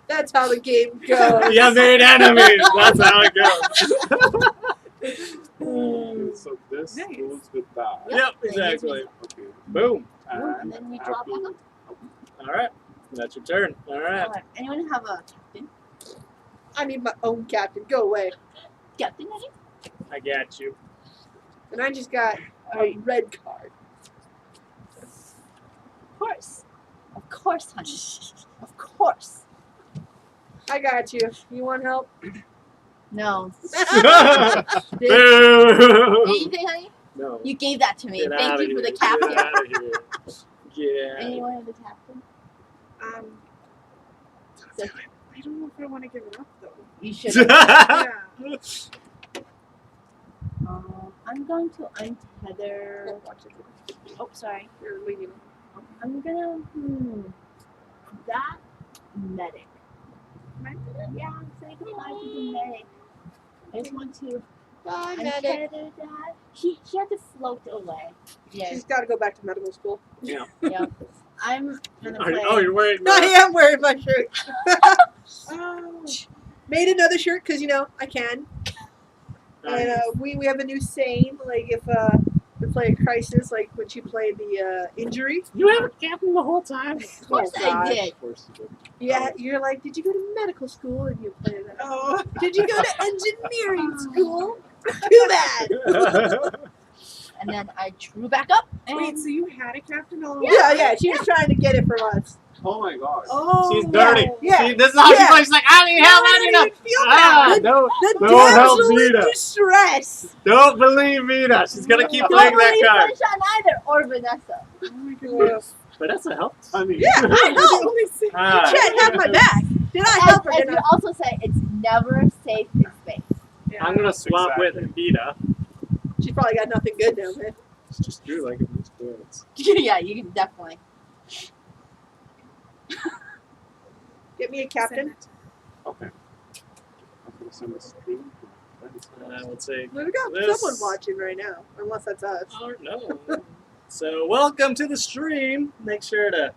[SPEAKER 2] That's how the game goes.
[SPEAKER 1] You made enemies. That's how it goes.
[SPEAKER 4] Okay, so this
[SPEAKER 3] Nice.
[SPEAKER 4] goes with that.
[SPEAKER 1] Yep, exactly.
[SPEAKER 4] Okay.
[SPEAKER 1] Boom.
[SPEAKER 5] And then you
[SPEAKER 4] I
[SPEAKER 5] draw
[SPEAKER 4] have
[SPEAKER 5] back
[SPEAKER 4] to-
[SPEAKER 5] up.
[SPEAKER 1] Alright. That's your turn. Alright.
[SPEAKER 5] Alright. Anyone have a captain?
[SPEAKER 2] I need my own captain. Go away.
[SPEAKER 5] Captain, I think?
[SPEAKER 1] I got you.
[SPEAKER 2] And I just got a red card.
[SPEAKER 5] Of course. Of course, honey. Of course.
[SPEAKER 2] I got you. You want help?
[SPEAKER 5] No.
[SPEAKER 1] Boo!
[SPEAKER 5] Anything, honey?
[SPEAKER 1] No.
[SPEAKER 5] You gave that to me.
[SPEAKER 1] Get
[SPEAKER 5] Thank
[SPEAKER 1] outta
[SPEAKER 5] you for
[SPEAKER 1] here.
[SPEAKER 5] the captain.
[SPEAKER 1] Get out of here. Get out.
[SPEAKER 5] Anyone have the captain? So,
[SPEAKER 3] I don't know if I want to give it up though.
[SPEAKER 5] you should.
[SPEAKER 3] Yeah.
[SPEAKER 5] I'm going to untether.
[SPEAKER 2] Watch it.
[SPEAKER 5] Oh, sorry.
[SPEAKER 2] You're leaving.
[SPEAKER 5] I'm gonna. That medic. Yeah, say goodbye to the medic. I just want to
[SPEAKER 2] Bye, medic.
[SPEAKER 5] untether that. She had to float away. Yeah,
[SPEAKER 2] She's got to go back to medical school.
[SPEAKER 1] Yeah.
[SPEAKER 5] yeah. I'm gonna play.
[SPEAKER 1] Oh, you're wearing
[SPEAKER 2] I
[SPEAKER 1] the...
[SPEAKER 2] am wearing my shirt.
[SPEAKER 3] Oh.
[SPEAKER 2] Made another shirt because, you know, I can. And we have a new saying, like if we play a crisis, like when she played the injury.
[SPEAKER 1] You have a captain the whole time?
[SPEAKER 5] Of course
[SPEAKER 2] Oh,
[SPEAKER 5] I
[SPEAKER 2] God.
[SPEAKER 5] did.
[SPEAKER 1] Of course you did.
[SPEAKER 2] Yeah, you're like, did you go to medical school? And you play that.
[SPEAKER 3] Oh.
[SPEAKER 2] Did you go to engineering school? Too bad.
[SPEAKER 5] And then I drew back up. And
[SPEAKER 3] Wait, so you had a captain all along?
[SPEAKER 2] Yeah, she was trying to get it from us.
[SPEAKER 4] Oh my god.
[SPEAKER 3] Oh.
[SPEAKER 1] She's dirty.
[SPEAKER 2] Yeah.
[SPEAKER 1] See, this is how she
[SPEAKER 2] Yeah.
[SPEAKER 1] plays. She's like, I need help, I need help.
[SPEAKER 2] Feel
[SPEAKER 1] Ah,
[SPEAKER 2] bad.
[SPEAKER 1] don't,
[SPEAKER 2] The
[SPEAKER 1] don't help
[SPEAKER 2] damsel in
[SPEAKER 1] Vita.
[SPEAKER 2] distress.
[SPEAKER 1] Don't believe Vita. She's going to keep
[SPEAKER 5] don't
[SPEAKER 1] playing that
[SPEAKER 5] believe
[SPEAKER 1] card.
[SPEAKER 5] Sunshine either, or Vanessa.
[SPEAKER 3] Oh my goodness.
[SPEAKER 1] But that's a help.
[SPEAKER 4] Honey.
[SPEAKER 2] Yeah, I helped.
[SPEAKER 3] Only six.
[SPEAKER 1] Ah.
[SPEAKER 2] Chet had my back. Did I
[SPEAKER 5] As,
[SPEAKER 2] help her?
[SPEAKER 5] as
[SPEAKER 2] Did
[SPEAKER 5] you
[SPEAKER 2] I?
[SPEAKER 5] also say, it's never safe in space.
[SPEAKER 3] Yeah.
[SPEAKER 1] I'm going to swap
[SPEAKER 4] Exactly.
[SPEAKER 1] with Vita.
[SPEAKER 2] She's probably got nothing good down there.
[SPEAKER 1] It's just drew like a bunch of words.
[SPEAKER 5] Yeah, you can definitely.
[SPEAKER 2] Get me a captain.
[SPEAKER 4] Okay. I'm gonna send this stream.
[SPEAKER 1] And I would say,
[SPEAKER 2] We've got
[SPEAKER 1] This-
[SPEAKER 2] someone watching right now, unless that's us.
[SPEAKER 1] oh, no. So, welcome to the stream. Make sure to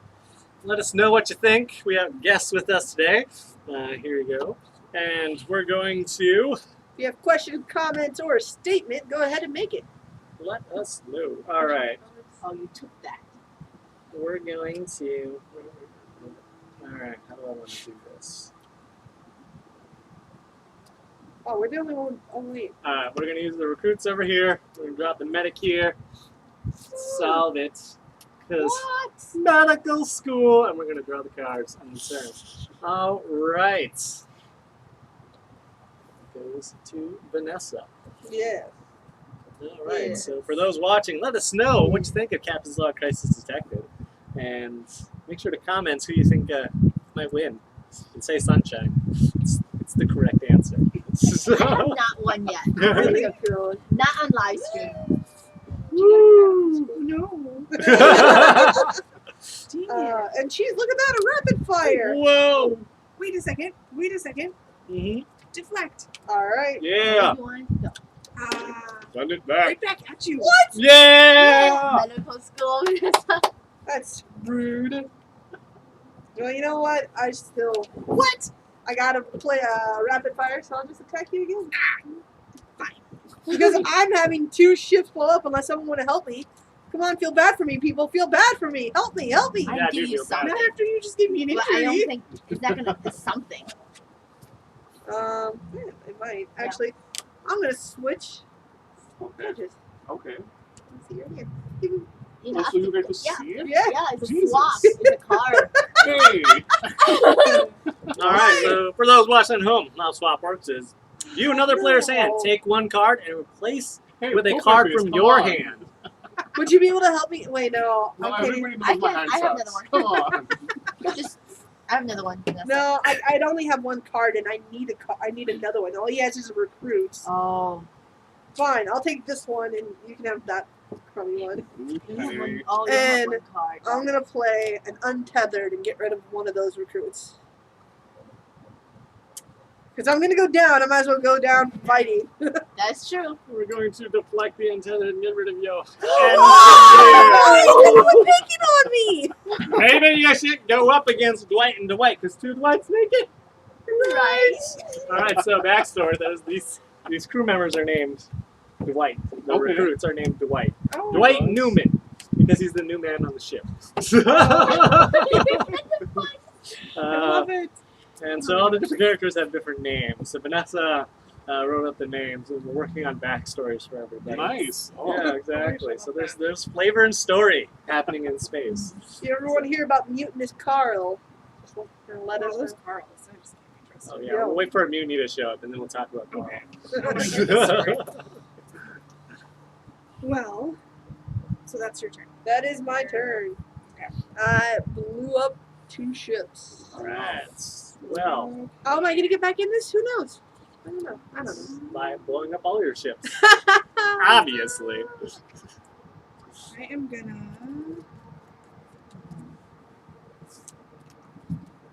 [SPEAKER 1] let us know what you think. We have guests with us today. Here you go. And we're going to
[SPEAKER 2] If you have questions, comments, or a statement, go ahead and make it.
[SPEAKER 1] let us know. All right.
[SPEAKER 5] Oh, you took that.
[SPEAKER 1] We're going to. Alright, how do I want to do this?
[SPEAKER 2] Oh, we're the only one. Oh, wait.
[SPEAKER 1] Alright, we're going to use the recruits over here. We're going to drop the medic here. Solve it. Because
[SPEAKER 5] What?
[SPEAKER 1] medical school. And we're going to draw the cards on the turn. Alright. Goes to Vanessa.
[SPEAKER 2] Yeah.
[SPEAKER 1] Alright,
[SPEAKER 2] Yeah.
[SPEAKER 1] so for those watching, let us know what you think of Captain's Log Crisis Detected. And make sure to comment who you think might win. And say Sunshine. It's the correct answer.
[SPEAKER 5] I have not won yet.
[SPEAKER 2] Really good.
[SPEAKER 5] Not on live stream.
[SPEAKER 1] Woo!
[SPEAKER 3] No. Dang
[SPEAKER 2] And she's, look at that, a rapid fire.
[SPEAKER 1] Whoa!
[SPEAKER 3] Wait a second. Wait a second.
[SPEAKER 1] Mm-hmm.
[SPEAKER 3] Deflect.
[SPEAKER 2] All right.
[SPEAKER 1] Yeah.
[SPEAKER 5] You want to go?
[SPEAKER 4] Send it back.
[SPEAKER 3] Right back at you.
[SPEAKER 1] Yeah.
[SPEAKER 5] Medical school.
[SPEAKER 2] That's rude. Well, you know what? I still. What? I gotta play rapid fire, so I'll just attack you again.
[SPEAKER 3] Fine.
[SPEAKER 2] Because I'm having 2 ships blow up unless someone want to help me. Come on, feel bad for me, people. Feel bad for me. Help me, help me.
[SPEAKER 5] I
[SPEAKER 1] Yeah, I
[SPEAKER 5] give
[SPEAKER 1] do
[SPEAKER 5] you
[SPEAKER 1] feel bad.
[SPEAKER 5] something.
[SPEAKER 2] Not after you just give me an
[SPEAKER 5] But I
[SPEAKER 2] injury.
[SPEAKER 5] don't think it's not gonna. It's something.
[SPEAKER 2] Yeah, it might. Actually, I'm gonna switch
[SPEAKER 4] Okay.
[SPEAKER 2] judges.
[SPEAKER 4] Okay.
[SPEAKER 2] Let's see right here. Give me-
[SPEAKER 5] You
[SPEAKER 4] Oh,
[SPEAKER 5] have
[SPEAKER 4] so you
[SPEAKER 5] to-
[SPEAKER 4] get to
[SPEAKER 5] yeah.
[SPEAKER 4] see it?
[SPEAKER 2] Yeah.
[SPEAKER 5] Yeah, it's a
[SPEAKER 4] Jesus.
[SPEAKER 5] swap. It's a card.
[SPEAKER 4] Hey.
[SPEAKER 1] All right. So for those watching at home, how swap works is view another player's hand,
[SPEAKER 2] No.
[SPEAKER 1] take 1 card, and replace
[SPEAKER 4] Hey,
[SPEAKER 1] with a
[SPEAKER 4] poker
[SPEAKER 1] card
[SPEAKER 4] face,
[SPEAKER 1] from
[SPEAKER 4] come
[SPEAKER 1] your
[SPEAKER 4] on.
[SPEAKER 1] hand.
[SPEAKER 2] Would you be able to help me? Wait, no.
[SPEAKER 4] No,
[SPEAKER 2] Okay.
[SPEAKER 4] everybody knows
[SPEAKER 5] I
[SPEAKER 4] my
[SPEAKER 5] can-
[SPEAKER 4] hand
[SPEAKER 5] I have
[SPEAKER 4] sucks.
[SPEAKER 5] another
[SPEAKER 4] Come on.
[SPEAKER 5] Just, I have another one. Vanessa.
[SPEAKER 2] No, I'd only have 1 card, and I need I need another one. All he has is a recruit.
[SPEAKER 5] Oh.
[SPEAKER 2] Fine, I'll take this one, and you can have that crummy one.
[SPEAKER 5] You have
[SPEAKER 4] Okay.
[SPEAKER 5] one, oh, you have
[SPEAKER 2] And
[SPEAKER 5] one card.
[SPEAKER 2] I'm gonna play an untethered and get rid of one of those recruits. Because I'm gonna go down, I might as well go down fighting.
[SPEAKER 5] That's true.
[SPEAKER 1] We're going to deflect the antenna and get rid of Yo.
[SPEAKER 2] Oh, you're picking on me!
[SPEAKER 1] Maybe you should go up against Dwight and Dwight, because 2 Dwights make it.
[SPEAKER 5] Right.
[SPEAKER 1] All right. So backstory: these crew members are named Dwight. The
[SPEAKER 4] Okay.
[SPEAKER 1] recruits are named Dwight.
[SPEAKER 2] Oh,
[SPEAKER 1] Dwight
[SPEAKER 4] nice.
[SPEAKER 1] Newman, because he's the new man on the ship.
[SPEAKER 2] I love it.
[SPEAKER 1] And so all the different characters have different names. So Vanessa wrote up the names, and we're working on backstories for everybody.
[SPEAKER 4] Nice. Oh.
[SPEAKER 1] Yeah, exactly. So there's flavor and story happening in space.
[SPEAKER 2] You ever want to hear about mutinous Carl? Just let us
[SPEAKER 3] Well, those
[SPEAKER 2] know.
[SPEAKER 3] Carls. I just can't be trusted.
[SPEAKER 1] Oh yeah, we'll wait for a mutiny to show up, and then we'll talk about Carl.
[SPEAKER 3] Okay. Well, so that's your turn.
[SPEAKER 2] That is my turn.
[SPEAKER 3] Okay.
[SPEAKER 2] I blew up 2 ships.
[SPEAKER 1] All right. Well,
[SPEAKER 2] How am I gonna get back in this? Who knows? I don't know. I don't know.
[SPEAKER 1] by blowing up all your ships, obviously.
[SPEAKER 3] I am gonna.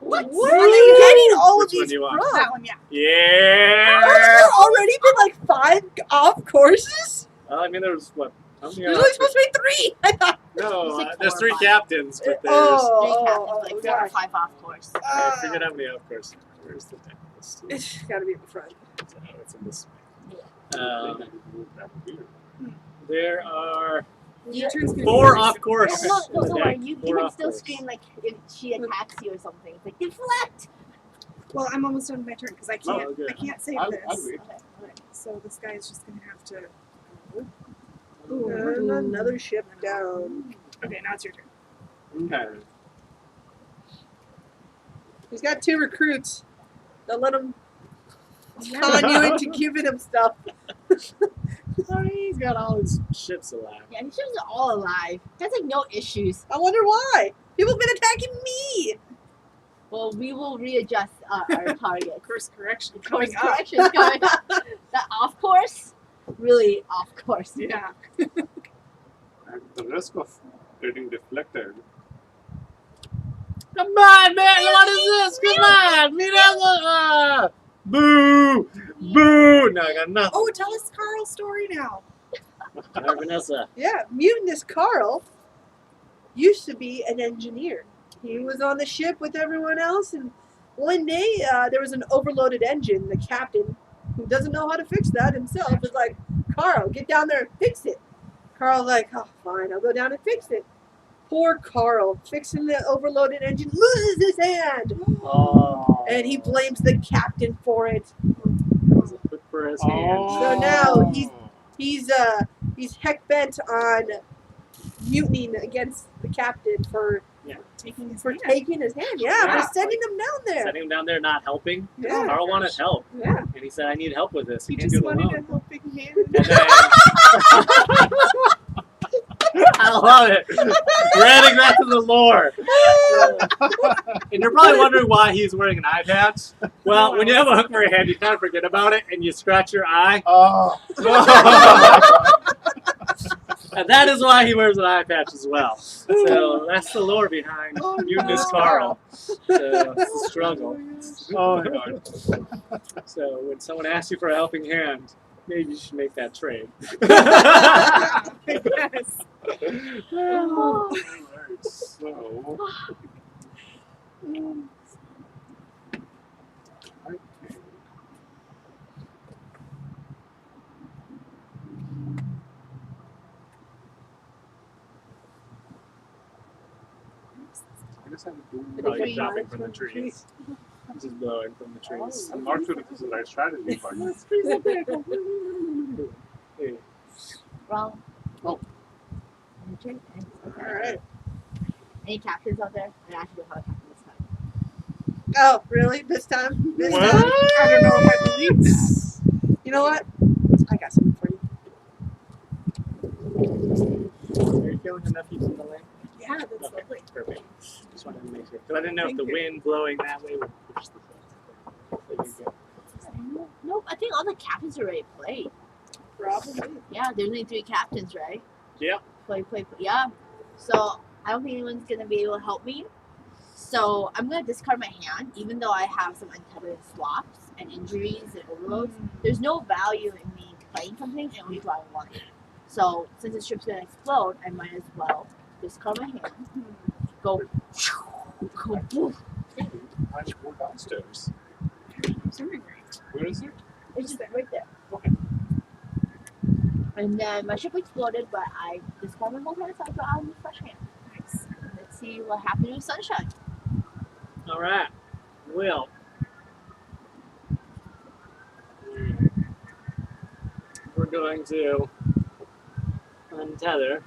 [SPEAKER 2] What? Where are they getting all of
[SPEAKER 1] Which one
[SPEAKER 2] these
[SPEAKER 1] do you want?
[SPEAKER 2] from?
[SPEAKER 3] That one, yeah.
[SPEAKER 1] Yeah.
[SPEAKER 2] Haven't there already been like 5 off courses?
[SPEAKER 1] Well, I mean, there's what? How many
[SPEAKER 2] There's
[SPEAKER 1] are
[SPEAKER 2] only supposed to be 3. I thought.
[SPEAKER 1] No,
[SPEAKER 5] It's like
[SPEAKER 1] there's
[SPEAKER 5] 4 or
[SPEAKER 1] 3
[SPEAKER 5] 5.
[SPEAKER 1] captains, but there's.
[SPEAKER 5] Three captains, like 4 or
[SPEAKER 2] gosh.
[SPEAKER 5] 5 off course.
[SPEAKER 1] I figured out how many, of course. Where's the thing? Let's see.
[SPEAKER 2] It's gotta be at the front.
[SPEAKER 1] Oh, it's in this.
[SPEAKER 4] Um,
[SPEAKER 1] There are
[SPEAKER 3] Your turn's gonna be
[SPEAKER 1] 4
[SPEAKER 3] very
[SPEAKER 1] off
[SPEAKER 3] simple.
[SPEAKER 1] course.
[SPEAKER 5] No, don't
[SPEAKER 1] Yeah,
[SPEAKER 5] worry. You
[SPEAKER 1] 4
[SPEAKER 5] can
[SPEAKER 1] off
[SPEAKER 5] still
[SPEAKER 1] course.
[SPEAKER 5] scream like if she attacks you or something. It's like deflect.
[SPEAKER 3] Well, I'm almost done with my turn because I can't.
[SPEAKER 1] Oh, okay.
[SPEAKER 3] I can't save
[SPEAKER 4] I'll
[SPEAKER 3] this.
[SPEAKER 4] wait.
[SPEAKER 5] Okay.
[SPEAKER 3] So this guy is just gonna have to.
[SPEAKER 2] And another ship down.
[SPEAKER 3] Okay, now it's your turn.
[SPEAKER 1] Okay.
[SPEAKER 2] He's got 2 recruits. Don't let him con you into giving him stuff.
[SPEAKER 1] Oh, he's got all his ships alive.
[SPEAKER 5] Yeah, these ships are all alive. That's like no issues.
[SPEAKER 2] I wonder why. People have been attacking me.
[SPEAKER 5] Well, we will readjust our target.
[SPEAKER 3] Course correction
[SPEAKER 5] Course
[SPEAKER 3] coming up.
[SPEAKER 5] corrections going up. The off course, really off course.
[SPEAKER 3] Yeah.
[SPEAKER 4] At the risk of getting deflected,
[SPEAKER 1] Come on, man! What is this? Come on! Miranda! Boo! Boo! No, I got nothing.
[SPEAKER 3] Oh, tell us Carl's story now.
[SPEAKER 1] All right, Vanessa.
[SPEAKER 2] Yeah, mutinous Carl used to be an engineer. He was on the ship with everyone else, and one day there was an overloaded engine. The captain, who doesn't know how to fix that himself, was like, Carl, get down there and fix it. Carl's like, oh, fine, I'll go down and fix it. Poor Carl, fixing the overloaded engine, loses his hand.
[SPEAKER 1] Oh.
[SPEAKER 2] And he blames the captain for it.
[SPEAKER 1] Look for his hand.
[SPEAKER 2] So now he's heck bent on mutinying against the captain for
[SPEAKER 3] Taking his
[SPEAKER 2] for
[SPEAKER 3] hand.
[SPEAKER 2] taking his hand. Yeah,
[SPEAKER 1] Yeah.
[SPEAKER 2] for sending him down there.
[SPEAKER 1] Setting him down there, not helping.
[SPEAKER 2] Yeah.
[SPEAKER 1] Carl wanted help,
[SPEAKER 2] Yeah.
[SPEAKER 1] and he said, "I need help with this.
[SPEAKER 3] He
[SPEAKER 1] I can't
[SPEAKER 3] just
[SPEAKER 1] do it
[SPEAKER 3] wanted
[SPEAKER 1] alone."
[SPEAKER 3] a helping hand.
[SPEAKER 1] And then, I love it. We're adding that to the lore. And you're probably wondering why he's wearing an eye patch. Well, when you have a hook for your hand, you kind of forget about it, and you scratch your eye.
[SPEAKER 4] Oh.
[SPEAKER 1] And that is why he wears an eye patch as well. So that's the lore behind Mutinous Carl. So it's a struggle.
[SPEAKER 4] Oh my god.
[SPEAKER 1] So when someone asks you for a helping hand, maybe you should make that trade.
[SPEAKER 3] Yes.
[SPEAKER 4] Alright, so. I guess I would do.
[SPEAKER 1] Probably dropping from the trees. Just blowing from the trees.
[SPEAKER 4] I'm not sure if this is the right strategy, but.
[SPEAKER 1] Hey.
[SPEAKER 5] Wrong.
[SPEAKER 4] Oh.
[SPEAKER 2] Alright.
[SPEAKER 5] Any captains out there? I actually don't have a captain this time.
[SPEAKER 2] Oh, really? This time? This
[SPEAKER 1] What?
[SPEAKER 2] time?
[SPEAKER 3] I don't know if I believe this.
[SPEAKER 2] You know what? I got something for you.
[SPEAKER 1] Are you feeling enough heat in the lane?
[SPEAKER 3] Yeah, that's
[SPEAKER 1] Okay,
[SPEAKER 3] lovely.
[SPEAKER 1] perfect. Just wanted to make sure. Because I didn't know if
[SPEAKER 3] Thank
[SPEAKER 1] the
[SPEAKER 3] you.
[SPEAKER 1] wind blowing that way would push the foot. So you're good.
[SPEAKER 5] Nope, I think all the captains are already played.
[SPEAKER 2] Probably.
[SPEAKER 5] Yeah, there's only 3 captains, right?
[SPEAKER 1] Yep.
[SPEAKER 5] Play. Yeah. So I don't think anyone's gonna be able to help me. So I'm gonna discard my hand, even though I have some untethered swaps and injuries and overloads. There's no value in me playing something and only drawing 1. So since the ship's gonna explode, I might as well discard my hand. Go boof.
[SPEAKER 4] I'm go downstairs.
[SPEAKER 3] Very great.
[SPEAKER 4] Where is it?
[SPEAKER 5] It's just right there.
[SPEAKER 4] Okay.
[SPEAKER 5] And then my ship exploded, but I discard my whole hand, so I draw out a new fresh hand.
[SPEAKER 3] Nice.
[SPEAKER 5] Let's see what happened with Sunshine.
[SPEAKER 1] All right. Will. We're going to untether.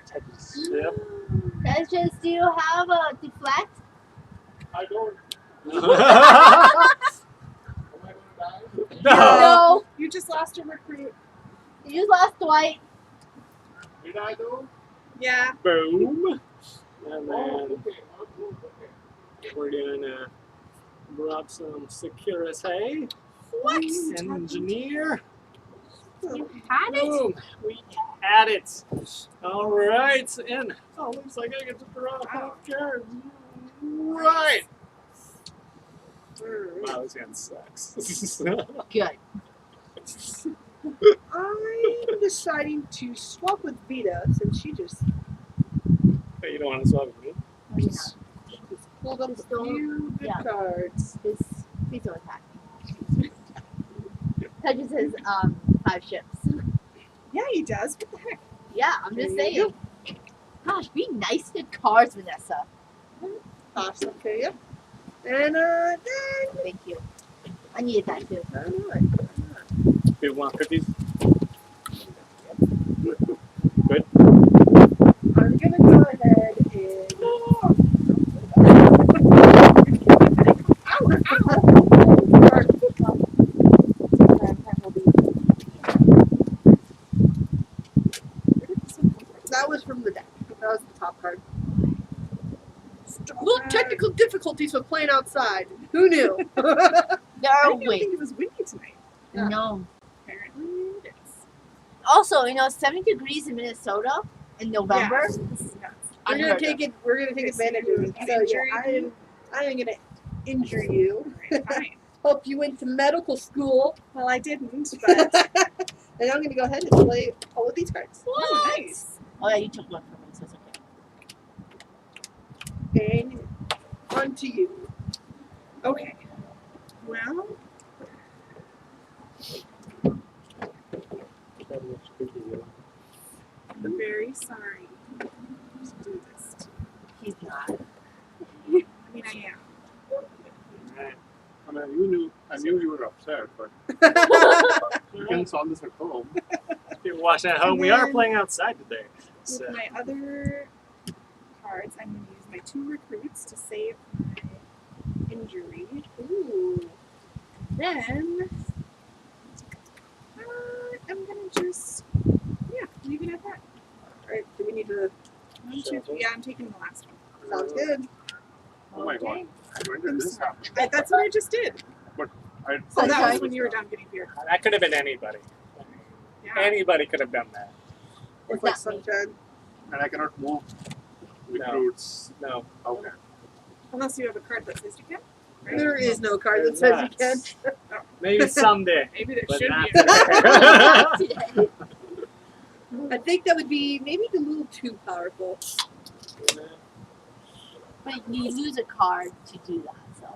[SPEAKER 1] Take the ship.
[SPEAKER 5] Precious, do you have a deflect?
[SPEAKER 4] I don't.
[SPEAKER 1] No.
[SPEAKER 4] Am I gonna die?
[SPEAKER 5] No.
[SPEAKER 3] You just lost a recruit.
[SPEAKER 5] You just lost Dwight.
[SPEAKER 4] Did I do?
[SPEAKER 3] Yeah.
[SPEAKER 1] Boom. And
[SPEAKER 4] Oh,
[SPEAKER 1] then
[SPEAKER 4] okay. Okay.
[SPEAKER 1] we're gonna drop some security.
[SPEAKER 3] What?
[SPEAKER 1] Engineer.
[SPEAKER 5] You had it?
[SPEAKER 1] Boom. We had it. All right. And looks like I get to draw half cards. Right. Wow, this hand sucks.
[SPEAKER 5] Good.
[SPEAKER 2] I'm deciding to swap with Vita since she just
[SPEAKER 1] You don't want to swap with me?
[SPEAKER 5] No, you're not.
[SPEAKER 2] pulled up a
[SPEAKER 5] Still-
[SPEAKER 2] few good
[SPEAKER 5] yeah.
[SPEAKER 2] cards.
[SPEAKER 5] Please don't attack me. Precious has 5 ships.
[SPEAKER 3] Yeah, he does. What the heck?
[SPEAKER 5] Yeah, I'm just
[SPEAKER 2] There you
[SPEAKER 5] saying. Gosh, be nice to cards, Vanessa.
[SPEAKER 2] Toss them to you. And then
[SPEAKER 5] Thank you. I needed that too.
[SPEAKER 1] Do you want cookies?
[SPEAKER 2] I'm gonna go ahead and that was from the deck. That was the top card. Little technical difficulties with playing outside. Who knew?
[SPEAKER 5] There
[SPEAKER 3] I
[SPEAKER 5] are
[SPEAKER 3] didn't even
[SPEAKER 5] ways.
[SPEAKER 3] think it was windy tonight.
[SPEAKER 2] Yeah.
[SPEAKER 5] No.
[SPEAKER 3] Apparently it is.
[SPEAKER 5] Also, 70 degrees in Minnesota in November.
[SPEAKER 3] Yeah, this is nuts.
[SPEAKER 2] We're gonna take it. We're gonna take advantage of it. So yeah, I am gonna injure you.
[SPEAKER 3] Alright, fine.
[SPEAKER 2] Hope you went to medical school.
[SPEAKER 3] Well, I didn't, but
[SPEAKER 2] And I'm gonna go ahead and play all of these cards.
[SPEAKER 3] oh, nice.
[SPEAKER 5] Oh yeah, you took one from me, so it's okay.
[SPEAKER 2] And on to you.
[SPEAKER 3] Okay. Well, I'm very sorry to do this to
[SPEAKER 5] He's not.
[SPEAKER 3] you. I mean, I am.
[SPEAKER 4] I mean, I knew you were upset, but you can solve this at home.
[SPEAKER 1] If you're watching at home,
[SPEAKER 3] And
[SPEAKER 1] we are
[SPEAKER 3] then-
[SPEAKER 1] playing outside today.
[SPEAKER 3] With
[SPEAKER 1] So,
[SPEAKER 3] my other cards, I'm going to use my 2 recruits to save my injury.
[SPEAKER 2] Ooh.
[SPEAKER 3] Then I'm going to just, leave it at that.
[SPEAKER 2] Alright, do we need to
[SPEAKER 3] 1, 2, 3. Yeah, I'm taking the last one.
[SPEAKER 2] sounds good.
[SPEAKER 4] Oh my god. When did this happen?
[SPEAKER 3] That's what I just did.
[SPEAKER 4] I
[SPEAKER 3] So that was
[SPEAKER 5] Sunshine.
[SPEAKER 3] when you were done getting beer.
[SPEAKER 1] That could have been anybody.
[SPEAKER 3] Yeah.
[SPEAKER 1] Anybody could have done that.
[SPEAKER 2] It's
[SPEAKER 5] Not
[SPEAKER 2] like sunshine.
[SPEAKER 4] and I cannot move recruits.
[SPEAKER 1] No.
[SPEAKER 4] Okay.
[SPEAKER 3] Unless you have a card that says you can. Right?
[SPEAKER 2] There is no card that
[SPEAKER 1] There's
[SPEAKER 2] says
[SPEAKER 1] not.
[SPEAKER 2] you can't.
[SPEAKER 1] Maybe someday.
[SPEAKER 3] Maybe there
[SPEAKER 1] But
[SPEAKER 3] should
[SPEAKER 1] not
[SPEAKER 3] be.
[SPEAKER 1] today.
[SPEAKER 2] I think that would be maybe a little too powerful.
[SPEAKER 5] But you lose a card to do that, so.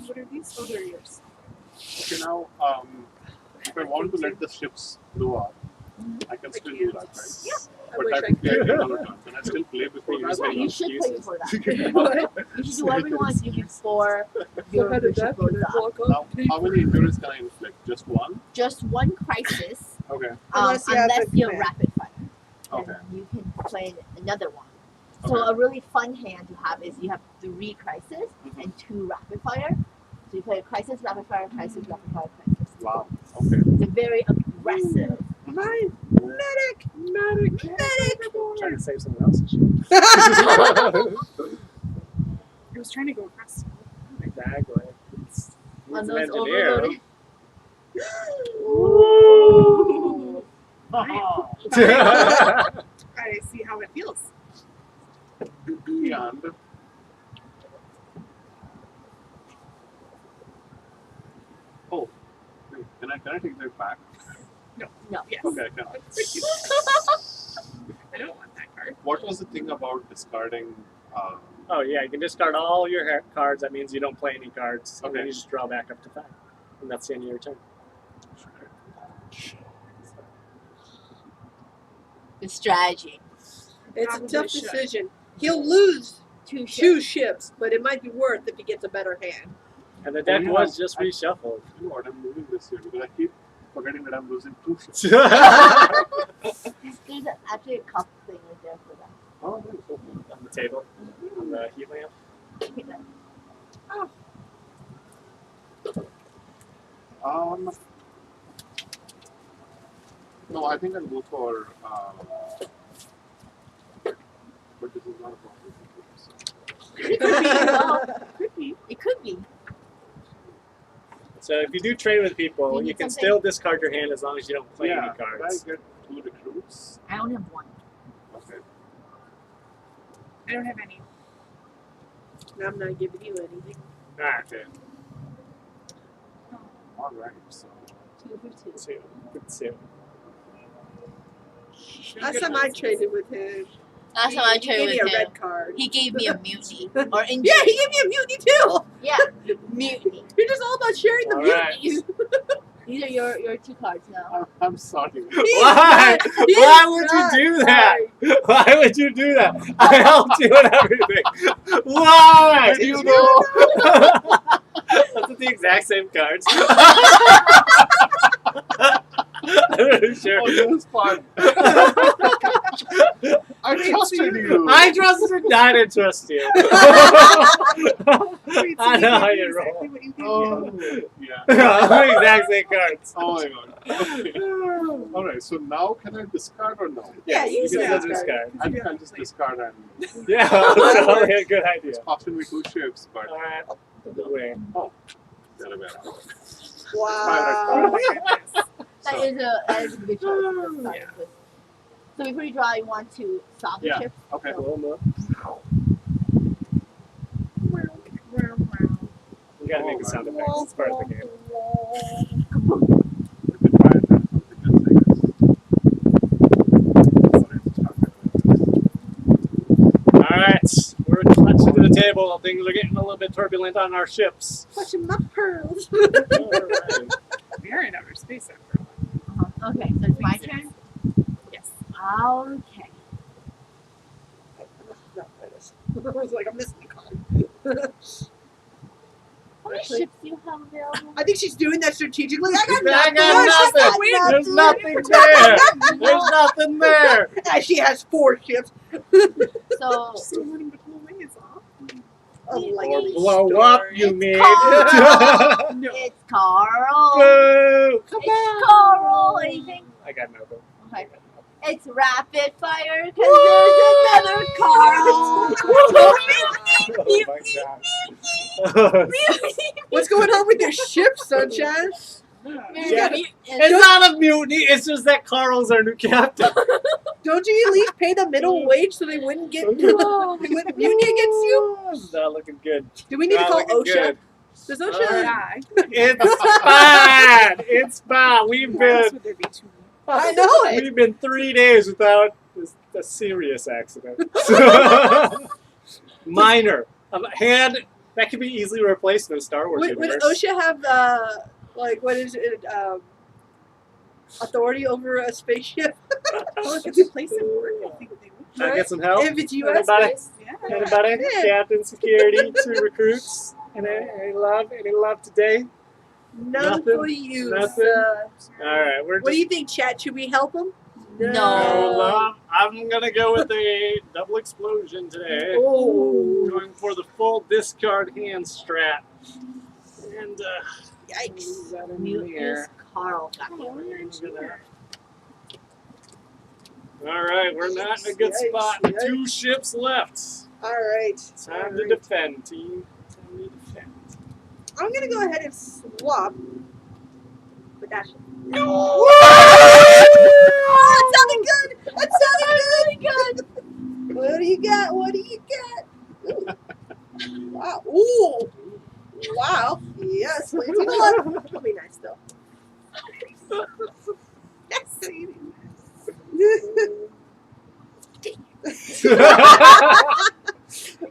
[SPEAKER 3] What are these? Oh, they're yours.
[SPEAKER 4] Okay, now, if I want to let the ships blow up, I can still do that, right?
[SPEAKER 3] Yeah.
[SPEAKER 2] I
[SPEAKER 4] But
[SPEAKER 2] wish
[SPEAKER 4] I
[SPEAKER 2] I
[SPEAKER 4] can play
[SPEAKER 2] could.
[SPEAKER 4] another turn. Can I still play before
[SPEAKER 1] Yeah,
[SPEAKER 4] that?
[SPEAKER 5] Yeah, you should play before that. You should do whatever you want to do before
[SPEAKER 2] So
[SPEAKER 5] your
[SPEAKER 2] how did
[SPEAKER 5] ship
[SPEAKER 2] that
[SPEAKER 5] blows
[SPEAKER 2] gonna
[SPEAKER 5] up.
[SPEAKER 2] block
[SPEAKER 4] Now,
[SPEAKER 2] off?
[SPEAKER 4] how many endurance can I inflict? Just one?
[SPEAKER 5] Just one crisis,
[SPEAKER 4] Okay.
[SPEAKER 2] Unless you have
[SPEAKER 5] unless
[SPEAKER 2] a
[SPEAKER 5] you're
[SPEAKER 2] command.
[SPEAKER 5] rapid fire.
[SPEAKER 4] Okay.
[SPEAKER 5] And you can play another one. So
[SPEAKER 4] Okay.
[SPEAKER 5] a really fun hand to have is you have 3 crisis
[SPEAKER 4] Mhm.
[SPEAKER 5] and 2 rapid fire. So you play a crisis, rapid fire, crisis, rapid fire, crisis.
[SPEAKER 4] Wow. Okay.
[SPEAKER 5] It's a very aggressive.
[SPEAKER 2] My medic! Medic!
[SPEAKER 1] Trying to save someone else's shit.
[SPEAKER 3] It was trying to go across.
[SPEAKER 1] Exactly. It's
[SPEAKER 5] On
[SPEAKER 1] an
[SPEAKER 5] those
[SPEAKER 1] engineer.
[SPEAKER 5] overloaded.
[SPEAKER 3] Ooh.
[SPEAKER 1] Oh.
[SPEAKER 3] I see how it feels.
[SPEAKER 4] And oh, wait, can I take that back?
[SPEAKER 5] No.
[SPEAKER 3] Yes.
[SPEAKER 4] Okay, I cannot.
[SPEAKER 3] I don't want that card.
[SPEAKER 4] What was the thing about discarding?
[SPEAKER 1] Oh yeah, you can discard all your cards. That means you don't play any cards. And then
[SPEAKER 4] Okay.
[SPEAKER 1] you just draw back up to 5. And that's the end of your turn.
[SPEAKER 5] The strategy.
[SPEAKER 2] It's a
[SPEAKER 3] Probably
[SPEAKER 2] tough
[SPEAKER 3] should.
[SPEAKER 2] decision. He'll lose
[SPEAKER 5] 2
[SPEAKER 2] 2 ships, but it might be worth if he gets a better hand.
[SPEAKER 1] And the deck
[SPEAKER 4] yeah,
[SPEAKER 1] was just
[SPEAKER 4] I-
[SPEAKER 1] reshuffled.
[SPEAKER 4] You know what? I'm moving this here because I keep forgetting that I'm losing 2 ships.
[SPEAKER 5] There's actually a cup thing right there for that.
[SPEAKER 4] Oh, nice. Okay.
[SPEAKER 1] On the table. On the heat lamp.
[SPEAKER 4] No, I think I'll go for. But this is not a problem.
[SPEAKER 5] It could be. Well, it could be.
[SPEAKER 1] So if you do trade with people,
[SPEAKER 5] You
[SPEAKER 1] you
[SPEAKER 5] need
[SPEAKER 1] can
[SPEAKER 5] something?
[SPEAKER 1] still discard your hand as long as you don't play
[SPEAKER 4] Yeah,
[SPEAKER 1] any cards.
[SPEAKER 4] Did I get 2 recruits?
[SPEAKER 5] I only have 1.
[SPEAKER 4] Okay.
[SPEAKER 3] I don't have any.
[SPEAKER 2] I'm not giving you anything.
[SPEAKER 1] Ah, okay.
[SPEAKER 4] Alright, so.
[SPEAKER 5] 2 for 2.
[SPEAKER 1] So, good to see.
[SPEAKER 2] Last time I traded with him,
[SPEAKER 5] Last time I
[SPEAKER 2] he
[SPEAKER 5] traded
[SPEAKER 2] gave me
[SPEAKER 5] with
[SPEAKER 2] a
[SPEAKER 5] him,
[SPEAKER 2] red card.
[SPEAKER 5] he gave me a mutiny. Or injury.
[SPEAKER 2] Yeah, he gave me a mutiny too.
[SPEAKER 5] Yeah, mutiny.
[SPEAKER 2] You're just all about sharing the
[SPEAKER 1] All right.
[SPEAKER 2] mutinies.
[SPEAKER 5] These are your 2 cards now.
[SPEAKER 4] I'm sorry.
[SPEAKER 1] Why?
[SPEAKER 2] He
[SPEAKER 1] Why
[SPEAKER 2] is
[SPEAKER 1] would
[SPEAKER 2] not
[SPEAKER 1] you do that?
[SPEAKER 2] sorry.
[SPEAKER 1] Why would you do that? I helped you and everything. Why?
[SPEAKER 4] Did you know?
[SPEAKER 1] Those are the exact same cards. I'm really sure.
[SPEAKER 4] Oh, this was fun. I trusted you.
[SPEAKER 1] I trusted, I didn't trust you.
[SPEAKER 3] Wait, so
[SPEAKER 1] I
[SPEAKER 3] you
[SPEAKER 1] know
[SPEAKER 3] gave
[SPEAKER 1] how
[SPEAKER 3] me
[SPEAKER 1] you
[SPEAKER 3] exactly
[SPEAKER 1] roll.
[SPEAKER 3] what you gave me.
[SPEAKER 4] Oh, yeah.
[SPEAKER 1] The exact same cards.
[SPEAKER 4] Oh my god. Okay. Alright, so now can I discard or no?
[SPEAKER 2] Yeah, you
[SPEAKER 1] You
[SPEAKER 2] can
[SPEAKER 1] can
[SPEAKER 2] discard.
[SPEAKER 1] discard.
[SPEAKER 4] I think I'll just discard and
[SPEAKER 1] Yeah, that's probably a good idea.
[SPEAKER 4] it's costing me 2 ships, but
[SPEAKER 1] Alright. Wait.
[SPEAKER 4] the other way around.
[SPEAKER 2] Wow.
[SPEAKER 3] Oh my goodness.
[SPEAKER 5] That is a good choice.
[SPEAKER 3] Yeah.
[SPEAKER 5] So before you draw, you want to stop the
[SPEAKER 4] Yeah.
[SPEAKER 5] chip.
[SPEAKER 4] Okay.
[SPEAKER 1] Roll more. You gotta make a sound effect. It's part of the game.
[SPEAKER 4] We could try and have something else, I guess.
[SPEAKER 1] Alright. We're clutching to the table. Things are getting a little bit turbulent on our ships.
[SPEAKER 2] Clutching my pearls.
[SPEAKER 1] Alright.
[SPEAKER 3] We are in outer space after all.
[SPEAKER 5] Okay, so it's my turn.
[SPEAKER 3] Yes.
[SPEAKER 5] Okay.
[SPEAKER 2] I was like, I'm missing a card.
[SPEAKER 5] How many
[SPEAKER 2] Actually-
[SPEAKER 5] ships do you have available?
[SPEAKER 2] I think she's doing that strategically. I got
[SPEAKER 1] I
[SPEAKER 2] nothing.
[SPEAKER 1] got nothing. There's nothing there. There's nothing there.
[SPEAKER 2] And she has 4 ships.
[SPEAKER 5] So
[SPEAKER 3] Still wanting to pull wings off.
[SPEAKER 2] Oh, like
[SPEAKER 1] Blow up, you mean?
[SPEAKER 5] Carl.
[SPEAKER 3] No.
[SPEAKER 5] It's Carl.
[SPEAKER 1] Boo! Come
[SPEAKER 5] It's
[SPEAKER 1] on.
[SPEAKER 5] Carl. Anything?
[SPEAKER 1] I got nothing.
[SPEAKER 5] Okay. It's rapid fire because there's another Carl.
[SPEAKER 4] Oh my gosh.
[SPEAKER 2] What's going on with your ship, Sunshine?
[SPEAKER 1] Yeah, it's not a mutiny. It's just that Carl's our new captain.
[SPEAKER 2] Don't you at least pay the minimum wage so they wouldn't get they wouldn't mutiny against you?
[SPEAKER 1] It's not looking good.
[SPEAKER 2] Do we need to
[SPEAKER 1] Not
[SPEAKER 2] call
[SPEAKER 1] looking
[SPEAKER 2] OSHA?
[SPEAKER 1] good.
[SPEAKER 2] Does OSHA?
[SPEAKER 3] Yeah.
[SPEAKER 1] It's bad. It's bad. We've
[SPEAKER 3] Why else
[SPEAKER 1] been
[SPEAKER 3] would there be two?
[SPEAKER 2] I know it.
[SPEAKER 1] we've been 3 days without a serious accident. Minor. A hand that can be easily replaced in the Star Wars
[SPEAKER 2] Would
[SPEAKER 1] universe.
[SPEAKER 2] OSHA have like what is it? Authority over a spaceship?
[SPEAKER 3] Well, if it's a place of work, I think they would.
[SPEAKER 1] Can I get some help?
[SPEAKER 2] If it's U.S.
[SPEAKER 1] Anybody?
[SPEAKER 2] based,
[SPEAKER 3] Yeah.
[SPEAKER 1] Anybody?
[SPEAKER 2] Yeah.
[SPEAKER 1] Captain, security, 2 recruits. Any love today?
[SPEAKER 2] none
[SPEAKER 1] Nothing?
[SPEAKER 2] for you.
[SPEAKER 1] Nothing? All right, we're
[SPEAKER 2] What do
[SPEAKER 1] just
[SPEAKER 2] you think, chat? Should we help him?
[SPEAKER 1] no love. I'm gonna go with a double explosion today.
[SPEAKER 2] Oh,
[SPEAKER 1] Going for the full discard hand strat. And
[SPEAKER 2] yikes!
[SPEAKER 1] move that in
[SPEAKER 5] Mute
[SPEAKER 1] here.
[SPEAKER 5] is Carl.
[SPEAKER 1] I'm gonna- All right, we're not in a good
[SPEAKER 2] Yikes,
[SPEAKER 1] spot.
[SPEAKER 2] yikes.
[SPEAKER 1] 2 ships left.
[SPEAKER 2] All right.
[SPEAKER 1] Time to defend, team. Time to defend.
[SPEAKER 2] I'm gonna go ahead and swap. But that's
[SPEAKER 1] No!
[SPEAKER 2] oh, it sounded good. That sounded good. What do you got? What do you got? Ooh. Wow. Ooh. Wow. Yes. Please. That'll be nice though.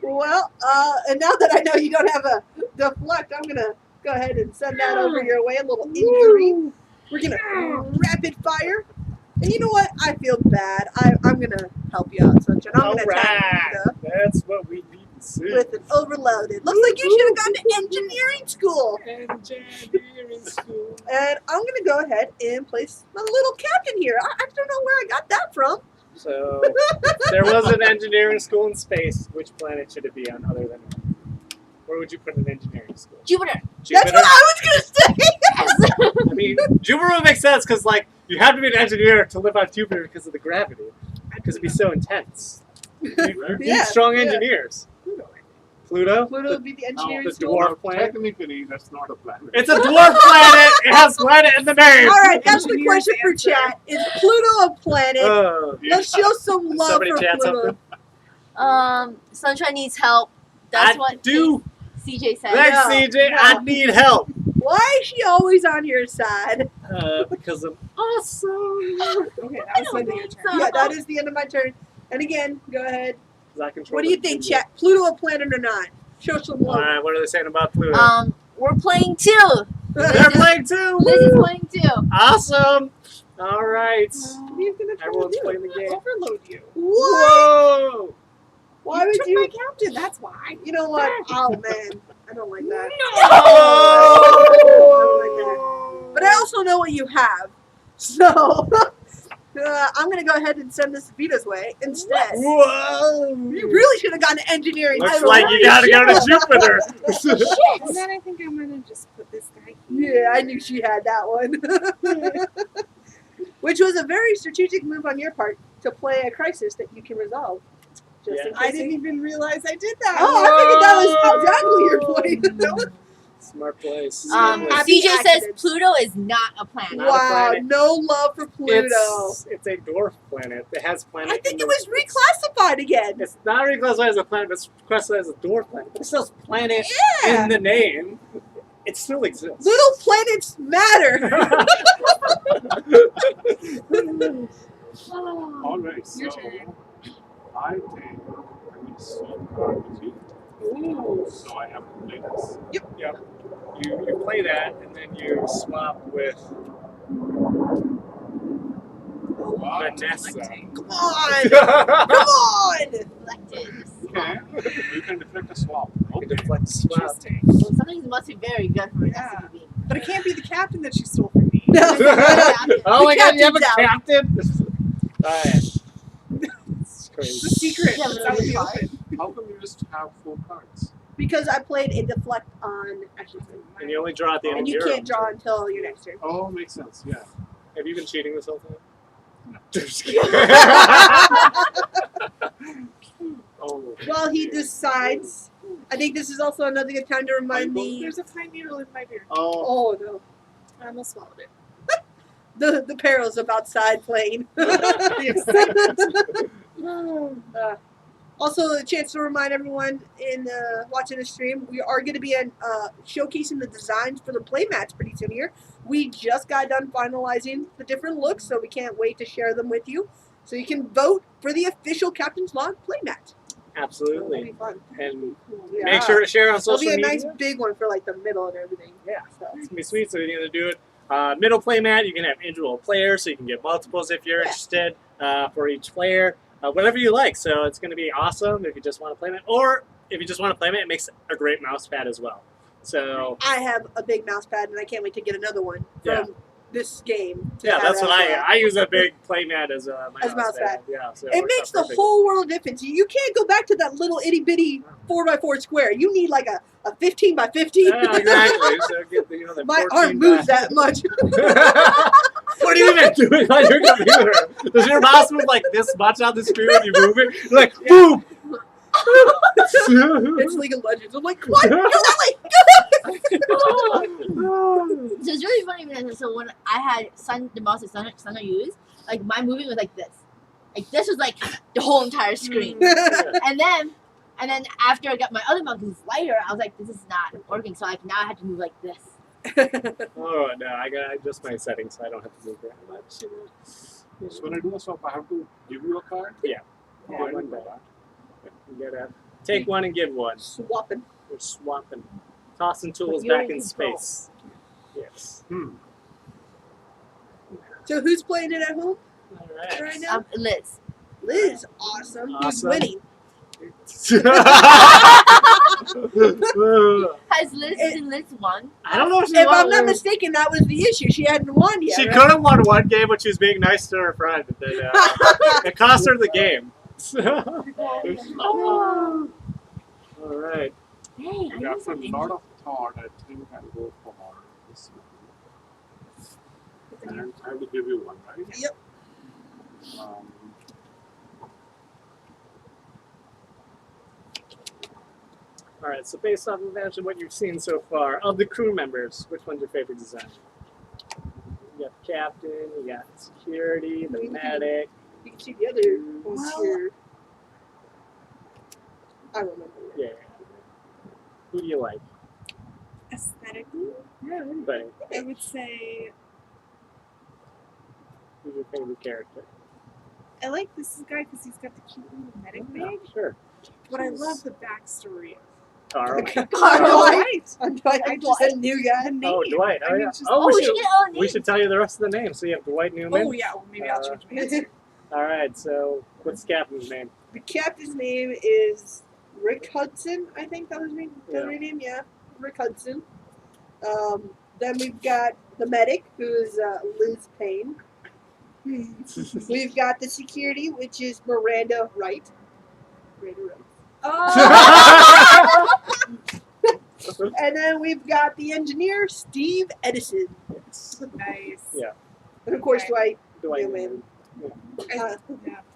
[SPEAKER 2] Well, and now that I know you don't have a deflect, I'm gonna go ahead and send that over your way. A little injury. We're gonna rapid fire. And you know what? I feel bad. I'm gonna help you out, Sunshine. I'm gonna attack you
[SPEAKER 1] That's what we need to see.
[SPEAKER 2] with an overloaded. Looks like you should have gone to engineering school.
[SPEAKER 1] Engineering school.
[SPEAKER 2] And I'm gonna go ahead and place my little captain here. I don't know where I got that from.
[SPEAKER 1] So, there was an engineering school in space. Which planet should it be on other than Earth? Where would you put an engineering school?
[SPEAKER 5] Jupiter.
[SPEAKER 2] That's what I was gonna say.
[SPEAKER 1] I mean, Jupiter would make sense because, like, you have to be an engineer to live on Jupiter because of the gravity. Because it'd be so intense. You need
[SPEAKER 2] Yeah,
[SPEAKER 1] strong
[SPEAKER 2] yeah.
[SPEAKER 1] engineers. Pluto?
[SPEAKER 2] Pluto would be the engineering
[SPEAKER 1] the
[SPEAKER 2] school.
[SPEAKER 1] dwarf planet?
[SPEAKER 4] Technically, that's not a planet.
[SPEAKER 1] It's a dwarf planet! It has planet in the name!
[SPEAKER 2] All right, that's the
[SPEAKER 3] Engineer's
[SPEAKER 2] question for
[SPEAKER 3] answer.
[SPEAKER 2] chat. Is Pluto a planet? Let's show some love
[SPEAKER 1] Somebody
[SPEAKER 2] for
[SPEAKER 1] chat
[SPEAKER 2] Pluto.
[SPEAKER 1] something?
[SPEAKER 5] Sunshine needs help. That's
[SPEAKER 1] I
[SPEAKER 5] what
[SPEAKER 1] do.
[SPEAKER 5] CJ said.
[SPEAKER 1] Thanks,
[SPEAKER 2] No,
[SPEAKER 1] CJ.
[SPEAKER 2] no.
[SPEAKER 1] I need help.
[SPEAKER 2] Why is she always on your side?
[SPEAKER 1] Because I'm awesome.
[SPEAKER 3] Okay, that was like your turn.
[SPEAKER 2] Yeah, that is the end of my turn. And again, go ahead.
[SPEAKER 1] 'Cause I control
[SPEAKER 2] What do you
[SPEAKER 1] the
[SPEAKER 2] think,
[SPEAKER 1] Pluto.
[SPEAKER 2] chat? Pluto a planet or not? Show some love.
[SPEAKER 1] Alright, what are they saying about Pluto?
[SPEAKER 5] We're playing too.
[SPEAKER 1] They're playing too!
[SPEAKER 5] Liz is
[SPEAKER 1] Woo!
[SPEAKER 5] playing too.
[SPEAKER 1] Awesome! Alright.
[SPEAKER 2] What are you gonna try
[SPEAKER 1] Everyone's
[SPEAKER 2] to do?
[SPEAKER 1] playing the game.
[SPEAKER 3] Overload you.
[SPEAKER 2] What?
[SPEAKER 1] Whoa!
[SPEAKER 2] Why
[SPEAKER 3] you
[SPEAKER 2] would
[SPEAKER 3] took
[SPEAKER 2] you?
[SPEAKER 3] my captain, that's why.
[SPEAKER 2] You know what? Oh man, I don't like that.
[SPEAKER 1] Oh!
[SPEAKER 2] But I also know what you have, so I'm gonna go ahead and send this Vita's way instead.
[SPEAKER 1] Whoa!
[SPEAKER 2] You really should have gone to engineering.
[SPEAKER 1] Looks
[SPEAKER 2] I
[SPEAKER 1] like
[SPEAKER 2] really
[SPEAKER 1] you gotta go to Jupiter.
[SPEAKER 3] And then I think I'm gonna just put this guy
[SPEAKER 2] Yeah, I knew she had that one. Which was a very strategic move on your part to play a crisis that you can resolve. Just in
[SPEAKER 1] Yeah.
[SPEAKER 2] case
[SPEAKER 3] I didn't even realize I did that.
[SPEAKER 2] Oh, I figured that was exactly your point.
[SPEAKER 1] Smart place.
[SPEAKER 2] Happy
[SPEAKER 5] CJ says
[SPEAKER 2] accidents.
[SPEAKER 5] Pluto is not a planet.
[SPEAKER 1] Not a
[SPEAKER 2] Wow,
[SPEAKER 1] planet.
[SPEAKER 2] no love for Pluto.
[SPEAKER 1] It's a dwarf planet. It has planet.
[SPEAKER 2] I think
[SPEAKER 1] in
[SPEAKER 2] it was
[SPEAKER 1] the-
[SPEAKER 2] reclassified again.
[SPEAKER 1] It's not reclassified as a planet, but it's classified as a dwarf planet. But it still has planet
[SPEAKER 2] Yeah.
[SPEAKER 1] in the name. It still exists.
[SPEAKER 2] Little planets matter.
[SPEAKER 4] All right, so
[SPEAKER 3] Your turn.
[SPEAKER 4] I take a swap card with you. So I have to play this.
[SPEAKER 1] Yep. You play that, and then you swap with Vanessa.
[SPEAKER 2] Come on. Come on.
[SPEAKER 5] Deflected.
[SPEAKER 4] Okay, you can deflect a swap.
[SPEAKER 1] You
[SPEAKER 4] Okay.
[SPEAKER 1] can deflect swap.
[SPEAKER 3] Interesting.
[SPEAKER 5] Well, something must be very good for Vanessa
[SPEAKER 3] Yeah.
[SPEAKER 5] to be.
[SPEAKER 3] But it can't be the captain that she stole from me.
[SPEAKER 2] No.
[SPEAKER 1] Oh my god, you have a
[SPEAKER 2] captain's out.
[SPEAKER 1] captain? Alright. It's
[SPEAKER 3] The
[SPEAKER 1] crazy.
[SPEAKER 3] secret.
[SPEAKER 5] Yeah,
[SPEAKER 3] It's
[SPEAKER 5] but
[SPEAKER 3] out in the
[SPEAKER 5] it's
[SPEAKER 3] open.
[SPEAKER 4] How come you just have 4 cards?
[SPEAKER 2] Because I played a deflect on action turn.
[SPEAKER 1] And you only draw at the end
[SPEAKER 2] And
[SPEAKER 1] of
[SPEAKER 2] you
[SPEAKER 1] your
[SPEAKER 2] can't
[SPEAKER 1] own
[SPEAKER 2] draw
[SPEAKER 1] turn.
[SPEAKER 2] until your next turn.
[SPEAKER 4] Oh, makes sense, yeah.
[SPEAKER 1] Have you been cheating this whole time?
[SPEAKER 4] No.
[SPEAKER 1] Just kidding.
[SPEAKER 4] Oh,
[SPEAKER 2] Well, he decides I think this is also another good time to remind me.
[SPEAKER 3] There's a pine needle in my beer.
[SPEAKER 4] Oh,
[SPEAKER 2] Oh no,
[SPEAKER 3] I almost swallowed it.
[SPEAKER 2] the perils of outside playing.
[SPEAKER 3] The excitement.
[SPEAKER 2] Also, a chance to remind everyone in watching the stream, we are going to be showcasing the designs for the playmats pretty soon here. We just got done finalizing the different looks, so we can't wait to share them with you. So you can vote for the official Captain's Log playmat.
[SPEAKER 1] Absolutely.
[SPEAKER 2] It'll be fun.
[SPEAKER 1] And
[SPEAKER 2] Yeah.
[SPEAKER 1] make sure to share on
[SPEAKER 2] It'll
[SPEAKER 1] social
[SPEAKER 2] be a
[SPEAKER 1] media.
[SPEAKER 2] nice big one for like the middle and everything.
[SPEAKER 1] Yeah,
[SPEAKER 2] So.
[SPEAKER 1] it's gonna be sweet. So you're gonna do it middle playmat. You can have individual players, so you can get multiples if you're interested for each player. Whatever you like. So it's gonna be awesome if you just want to play it, or if you just want to play it, it makes a great mouse pad as well. So
[SPEAKER 2] I have a big mouse pad, and I can't wait to get another one from this game. To
[SPEAKER 1] yeah,
[SPEAKER 2] have
[SPEAKER 1] that's
[SPEAKER 2] as
[SPEAKER 1] what
[SPEAKER 2] well.
[SPEAKER 1] I use a big playmat as my
[SPEAKER 2] As mouse pad.
[SPEAKER 1] Yeah, so
[SPEAKER 2] It
[SPEAKER 1] works
[SPEAKER 2] makes
[SPEAKER 1] out
[SPEAKER 2] the
[SPEAKER 1] perfect.
[SPEAKER 2] whole world of difference. You can't go back to that little itty bitty 4x4 square. You need like a 15 by 15.
[SPEAKER 1] Yeah, exactly. So get the, the
[SPEAKER 2] My
[SPEAKER 1] 14
[SPEAKER 2] arm moves
[SPEAKER 1] by-
[SPEAKER 2] that much.
[SPEAKER 1] What are you even doing on your computer? Does your mouse move like this much on the screen when you move it? You're like, boom!
[SPEAKER 2] It's League of Legends. I'm like, what? Go that way!
[SPEAKER 5] So it's really funny because so when I had the mouse that Sana used, like my moving was like this. Like this was like the whole entire screen. And then after I got my other mouse, because it's lighter, I was like, this is not working. So like now I had to move like this.
[SPEAKER 1] Oh no, I gotta adjust my settings so I don't have to move that much.
[SPEAKER 4] so when I do the swap, I have to give you a card?
[SPEAKER 1] Yeah.
[SPEAKER 4] Oh,
[SPEAKER 1] Yeah,
[SPEAKER 4] I
[SPEAKER 1] like
[SPEAKER 4] didn't know
[SPEAKER 1] that.
[SPEAKER 4] that.
[SPEAKER 1] You gotta take one and give one.
[SPEAKER 2] Swapping.
[SPEAKER 1] We're swapping. Tossing tools
[SPEAKER 5] you're
[SPEAKER 1] back
[SPEAKER 5] in
[SPEAKER 1] in
[SPEAKER 5] control.
[SPEAKER 1] space. Yes.
[SPEAKER 2] So who's playing it at home
[SPEAKER 1] Alright.
[SPEAKER 2] right now?
[SPEAKER 5] Liz.
[SPEAKER 2] Liz. Awesome. Who's
[SPEAKER 1] Awesome.
[SPEAKER 2] winning?
[SPEAKER 5] Has Liz won?
[SPEAKER 1] I don't know if she
[SPEAKER 2] If
[SPEAKER 1] won.
[SPEAKER 2] I'm not mistaken, that was the issue. She hadn't won yet.
[SPEAKER 1] She
[SPEAKER 2] right?
[SPEAKER 1] could have won one game, but she was being nice to her friend. But, it cost her the game. All right.
[SPEAKER 5] Hey, I
[SPEAKER 4] Yeah,
[SPEAKER 5] know
[SPEAKER 4] after a
[SPEAKER 5] something.
[SPEAKER 4] lot of thought, I think I'll go for this one. And I have to give you one, right?
[SPEAKER 2] Yep.
[SPEAKER 1] All right. So based off of imagine what you've seen so far of the crew members, which one's your favorite design? You got the captain. You got security, the medic.
[SPEAKER 2] You can see the other ones
[SPEAKER 5] Well-
[SPEAKER 2] here. I remember.
[SPEAKER 1] Yeah. Who do you like?
[SPEAKER 3] Aesthetically,
[SPEAKER 1] Yeah, anybody.
[SPEAKER 3] I would say
[SPEAKER 1] Who's your favorite character?
[SPEAKER 3] I like this guy because he's got the cute little medic bag,
[SPEAKER 1] Sure.
[SPEAKER 3] but I love the backstory.
[SPEAKER 1] Carl.
[SPEAKER 2] Carl.
[SPEAKER 3] Right.
[SPEAKER 2] I'm Dwight.
[SPEAKER 3] I
[SPEAKER 2] I'm
[SPEAKER 3] just-
[SPEAKER 2] a new guy.
[SPEAKER 3] The name.
[SPEAKER 1] Oh, Dwight. Oh,
[SPEAKER 3] I mean,
[SPEAKER 1] yeah.
[SPEAKER 3] it's just-
[SPEAKER 1] Oh,
[SPEAKER 5] we
[SPEAKER 1] we
[SPEAKER 5] should
[SPEAKER 1] should,
[SPEAKER 5] get all
[SPEAKER 1] we
[SPEAKER 5] names.
[SPEAKER 1] should tell you the rest of the names. So you have Dwight Newman.
[SPEAKER 3] Oh yeah, well, maybe I'll change my answer.
[SPEAKER 1] All right. So what's the captain's name?
[SPEAKER 2] The captain's name is Rick Hudson. I think that was his name.
[SPEAKER 1] Yeah.
[SPEAKER 2] Name, yeah, Rick Hudson. Then we've got the medic, who's Liz Payne. We've got the security, which is Miranda Wright. Miranda Wright.
[SPEAKER 3] Oh,
[SPEAKER 2] And then we've got the engineer, Steve Edison.
[SPEAKER 3] nice.
[SPEAKER 1] Yeah.
[SPEAKER 2] And of course,
[SPEAKER 3] Okay.
[SPEAKER 2] Dwight
[SPEAKER 1] Dwight
[SPEAKER 2] Newman.
[SPEAKER 3] Yeah.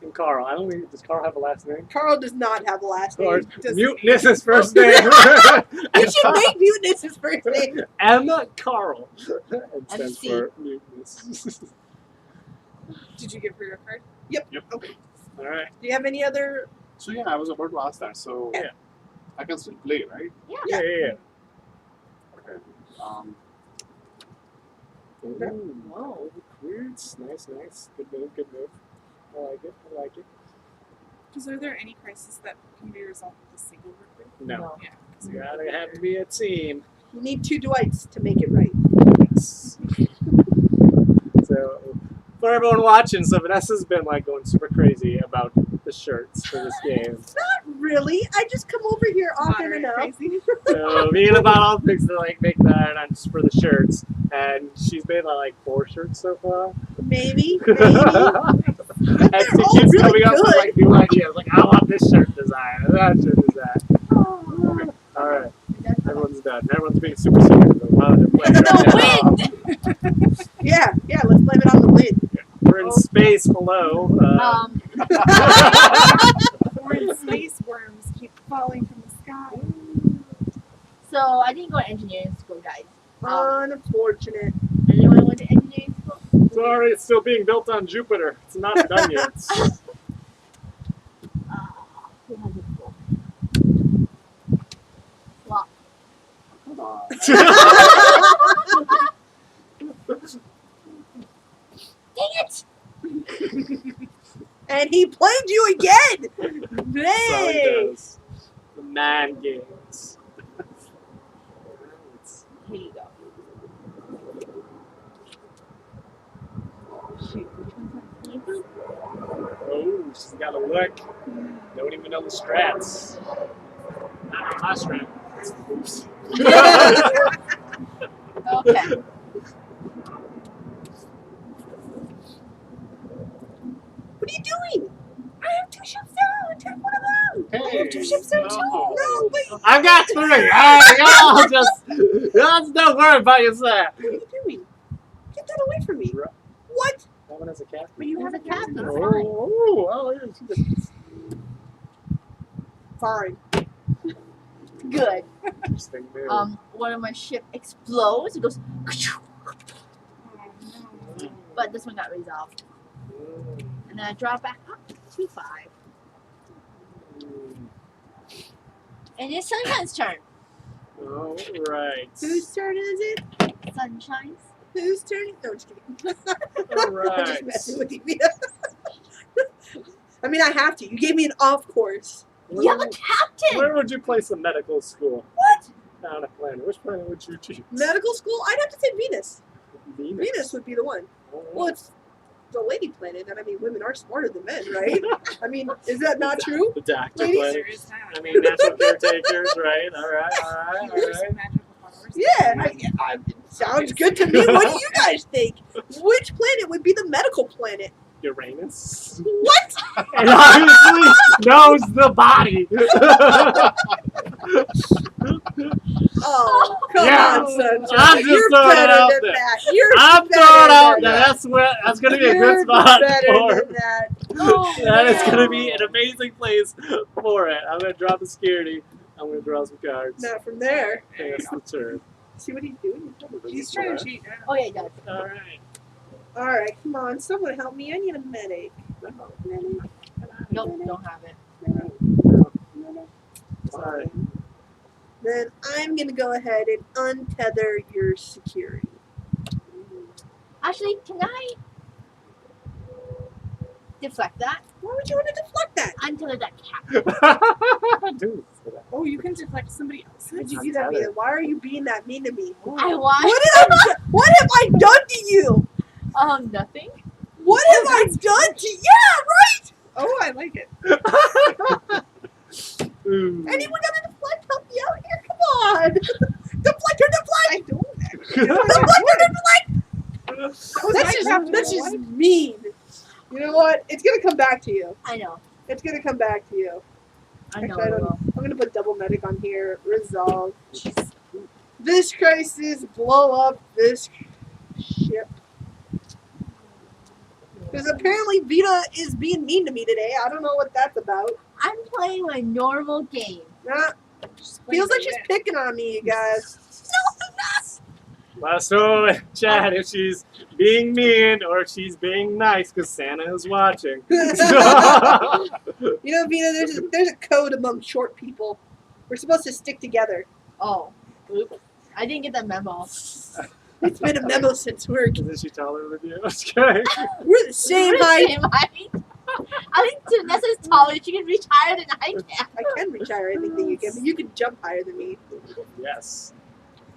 [SPEAKER 1] and Carl. I don't think does Carl have a last name?
[SPEAKER 2] Carl does not have a last
[SPEAKER 1] Of course.
[SPEAKER 2] name.
[SPEAKER 1] Mutant is his first name.
[SPEAKER 2] You should make Mutant his first name.
[SPEAKER 1] Emma Carl. It stands
[SPEAKER 5] MC.
[SPEAKER 1] for Mutinous.
[SPEAKER 3] Did you give her your card?
[SPEAKER 4] Yep.
[SPEAKER 3] Okay.
[SPEAKER 1] All right.
[SPEAKER 2] Do you have any other?
[SPEAKER 4] So yeah, I was about to ask that. So
[SPEAKER 1] Yeah.
[SPEAKER 4] I can still play, right?
[SPEAKER 1] Yeah.
[SPEAKER 4] Okay.
[SPEAKER 1] Ooh, wow. Weirds. Nice. Good move. I like it.
[SPEAKER 3] Because are there any crises that can be resolved with a single recruit?
[SPEAKER 1] No.
[SPEAKER 3] Yeah. 'cause
[SPEAKER 1] You
[SPEAKER 3] you're-
[SPEAKER 1] gotta have to be a team.
[SPEAKER 2] You need 2 Dwights to make it right.
[SPEAKER 1] Yes. So, for everyone watching, so Vanessa's been like going super crazy about the shirts for this game.
[SPEAKER 2] Not really. I just come over here often
[SPEAKER 3] Moderate
[SPEAKER 2] enough.
[SPEAKER 3] crazy.
[SPEAKER 1] So, being about all things to like make that on just for the shirts, and she's made like 4 shirts so far.
[SPEAKER 2] Maybe.
[SPEAKER 1] And
[SPEAKER 2] they're
[SPEAKER 1] she
[SPEAKER 2] all
[SPEAKER 1] keeps
[SPEAKER 2] really
[SPEAKER 1] coming up with
[SPEAKER 2] good.
[SPEAKER 1] like new ideas, like I want this shirt design, and that shirt design. All right, everyone's done. Everyone's being super serious about how they're playing right now.
[SPEAKER 5] The wind!
[SPEAKER 2] Yeah, let's blame it on the wind.
[SPEAKER 1] We're in space below.
[SPEAKER 3] Foreign space worms keep falling from the sky.
[SPEAKER 5] So I didn't go to engineering school, guys.
[SPEAKER 2] Unfortunate.
[SPEAKER 5] Anyone went to engineering school?
[SPEAKER 1] Sorry, it's still being built on Jupiter. It's not done yet.
[SPEAKER 5] Who has a school? Well,
[SPEAKER 4] Come on.
[SPEAKER 5] dang it!
[SPEAKER 2] And he played you again.
[SPEAKER 1] That's how he
[SPEAKER 2] Hey.
[SPEAKER 1] does. The man games.
[SPEAKER 5] Here you go. Shoot, which one's that?
[SPEAKER 1] Oh, she's got a look. Don't even know the strats. Not my strat. Oops.
[SPEAKER 5] Okay.
[SPEAKER 2] What are you doing? I have 2 ships down. Take one of them.
[SPEAKER 4] Hey,
[SPEAKER 2] I have 2 ships down too.
[SPEAKER 4] no.
[SPEAKER 2] No, wait.
[SPEAKER 1] I've got 3. Y'all just don't worry about yourself.
[SPEAKER 2] What are you doing? Get that away from me. What?
[SPEAKER 1] That one has a captain.
[SPEAKER 5] But you have a captain. It's fine.
[SPEAKER 1] Oh, yeah, she just
[SPEAKER 2] Fine.
[SPEAKER 5] Good.
[SPEAKER 1] interesting. Dude.
[SPEAKER 5] One of my ship explodes. It goes,
[SPEAKER 3] Oh, no.
[SPEAKER 5] but this one got resolved. And then I draw back up to 5. And it's Sunshine's turn.
[SPEAKER 1] All right.
[SPEAKER 2] Whose turn is it?
[SPEAKER 5] Sunshine's.
[SPEAKER 2] Whose turn? No, just kidding.
[SPEAKER 1] All
[SPEAKER 2] I'm
[SPEAKER 1] right.
[SPEAKER 2] just messing with you. I mean, I have to. You gave me an off course.
[SPEAKER 5] You have a captain!
[SPEAKER 1] Where would you place a medical school?
[SPEAKER 2] What?
[SPEAKER 1] On a planet. Which planet would you choose?
[SPEAKER 2] Medical school? I'd have to say Venus.
[SPEAKER 1] Venus.
[SPEAKER 2] Venus would be the one. Well, it's the lady planet, and I mean, women are smarter than men, right? I mean, is that not true?
[SPEAKER 1] The doctor
[SPEAKER 2] Ladies?
[SPEAKER 1] planet.
[SPEAKER 3] There is that.
[SPEAKER 1] I mean, natural caretakers, right? All right.
[SPEAKER 3] Yours, magical powers.
[SPEAKER 2] Yeah, sounds good to me. What do you guys think? Which planet would be the medical planet?
[SPEAKER 1] Uranus.
[SPEAKER 2] What?
[SPEAKER 1] It obviously knows the body.
[SPEAKER 2] Oh, come
[SPEAKER 1] Yeah.
[SPEAKER 2] on, Sunshine.
[SPEAKER 1] I'm just
[SPEAKER 2] You're
[SPEAKER 1] throwing it
[SPEAKER 2] better
[SPEAKER 1] out
[SPEAKER 2] than
[SPEAKER 1] there.
[SPEAKER 2] that. You're
[SPEAKER 1] I'm
[SPEAKER 2] better
[SPEAKER 1] throwing out
[SPEAKER 2] than
[SPEAKER 1] that that's going to be a
[SPEAKER 2] You're
[SPEAKER 1] good spot
[SPEAKER 2] better
[SPEAKER 1] for
[SPEAKER 2] than that.
[SPEAKER 5] Oh,
[SPEAKER 1] that is going to
[SPEAKER 5] man.
[SPEAKER 1] be an amazing place for it. I'm going to drop the security. I'm going to draw some cards.
[SPEAKER 2] Not from there.
[SPEAKER 1] Okay, that's the turn.
[SPEAKER 2] See what he's doing?
[SPEAKER 3] He's trying to cheat now.
[SPEAKER 5] Oh, yeah, he does.
[SPEAKER 1] All right.
[SPEAKER 2] All right, come on. Someone help me. I need a medic. Medic.
[SPEAKER 5] Nope, don't have it.
[SPEAKER 1] Sorry.
[SPEAKER 2] Then I'm going to go ahead and untether your security.
[SPEAKER 5] Actually, can I deflect that?
[SPEAKER 2] Why would you want to deflect that?
[SPEAKER 5] Until that cat.
[SPEAKER 1] Dude.
[SPEAKER 3] Oh, you can deflect somebody else.
[SPEAKER 2] Why did you do that, Mia? Why are you being that mean to me?
[SPEAKER 5] I want
[SPEAKER 2] What have I done to you?
[SPEAKER 5] nothing.
[SPEAKER 2] What have I done to you? Yeah, right?
[SPEAKER 3] Oh, I like it.
[SPEAKER 2] Anyone got a deflect? Help me out here. Come on. Deflect or deflect.
[SPEAKER 3] I don't.
[SPEAKER 2] Deflect or deflect.
[SPEAKER 3] That's
[SPEAKER 2] That's just mean. You know what? It's going to come back to you.
[SPEAKER 5] I know.
[SPEAKER 2] It's going to come back to you.
[SPEAKER 5] I know.
[SPEAKER 2] Actually, I don't know. I'm going to put double medic on here. Resolve. This crisis. Blow up this ship. Because apparently Vita is being mean to me today. I don't know what that's about.
[SPEAKER 5] I'm playing my normal game.
[SPEAKER 2] Nah, feels like she's picking on me, you guys.
[SPEAKER 1] Let us know in chat if she's being mean or if she's being nice because Santa is watching.
[SPEAKER 2] You know, Vita, there's a code among short people. We're supposed to stick together.
[SPEAKER 5] Oh, oops. I didn't get that memo.
[SPEAKER 2] It's been a memo since work.
[SPEAKER 1] Isn't she taller than you? Okay.
[SPEAKER 2] We're the same height.
[SPEAKER 5] Same height. I think Vanessa's taller. She can reach higher than I can.
[SPEAKER 2] I can reach higher, I think, than you can, but you can jump higher than me.
[SPEAKER 1] Yes.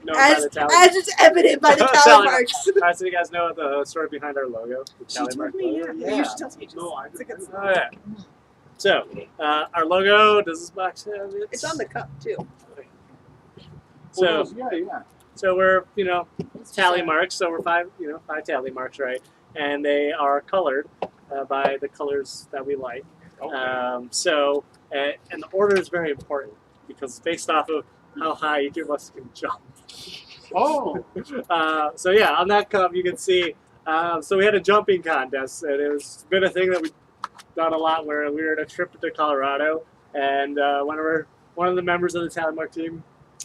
[SPEAKER 1] No,
[SPEAKER 2] As is evident by the tally
[SPEAKER 1] Tally
[SPEAKER 2] marks.
[SPEAKER 1] Alright, so you guys know the story behind our logo? The
[SPEAKER 3] She
[SPEAKER 1] tally
[SPEAKER 3] told
[SPEAKER 1] mark
[SPEAKER 3] me,
[SPEAKER 1] logo?
[SPEAKER 3] yeah. You should tell me.
[SPEAKER 4] No, I
[SPEAKER 3] It's a good
[SPEAKER 1] Oh,
[SPEAKER 3] song.
[SPEAKER 1] yeah. So, our logo, does this box have it?
[SPEAKER 2] It's on the cup, too.
[SPEAKER 1] So,
[SPEAKER 4] yeah.
[SPEAKER 1] so we're, tally marks, so we're five tally marks, right? And they are colored by the colors that we like.
[SPEAKER 4] Okay.
[SPEAKER 1] And the order is very important because based off of how high each of us can jump.
[SPEAKER 4] Oh.
[SPEAKER 1] So yeah, on that cup you can see. So we had a jumping contest, and it's been a thing that we've done a lot. Where we were on a trip to Colorado, and one of the members of the Tally Mark team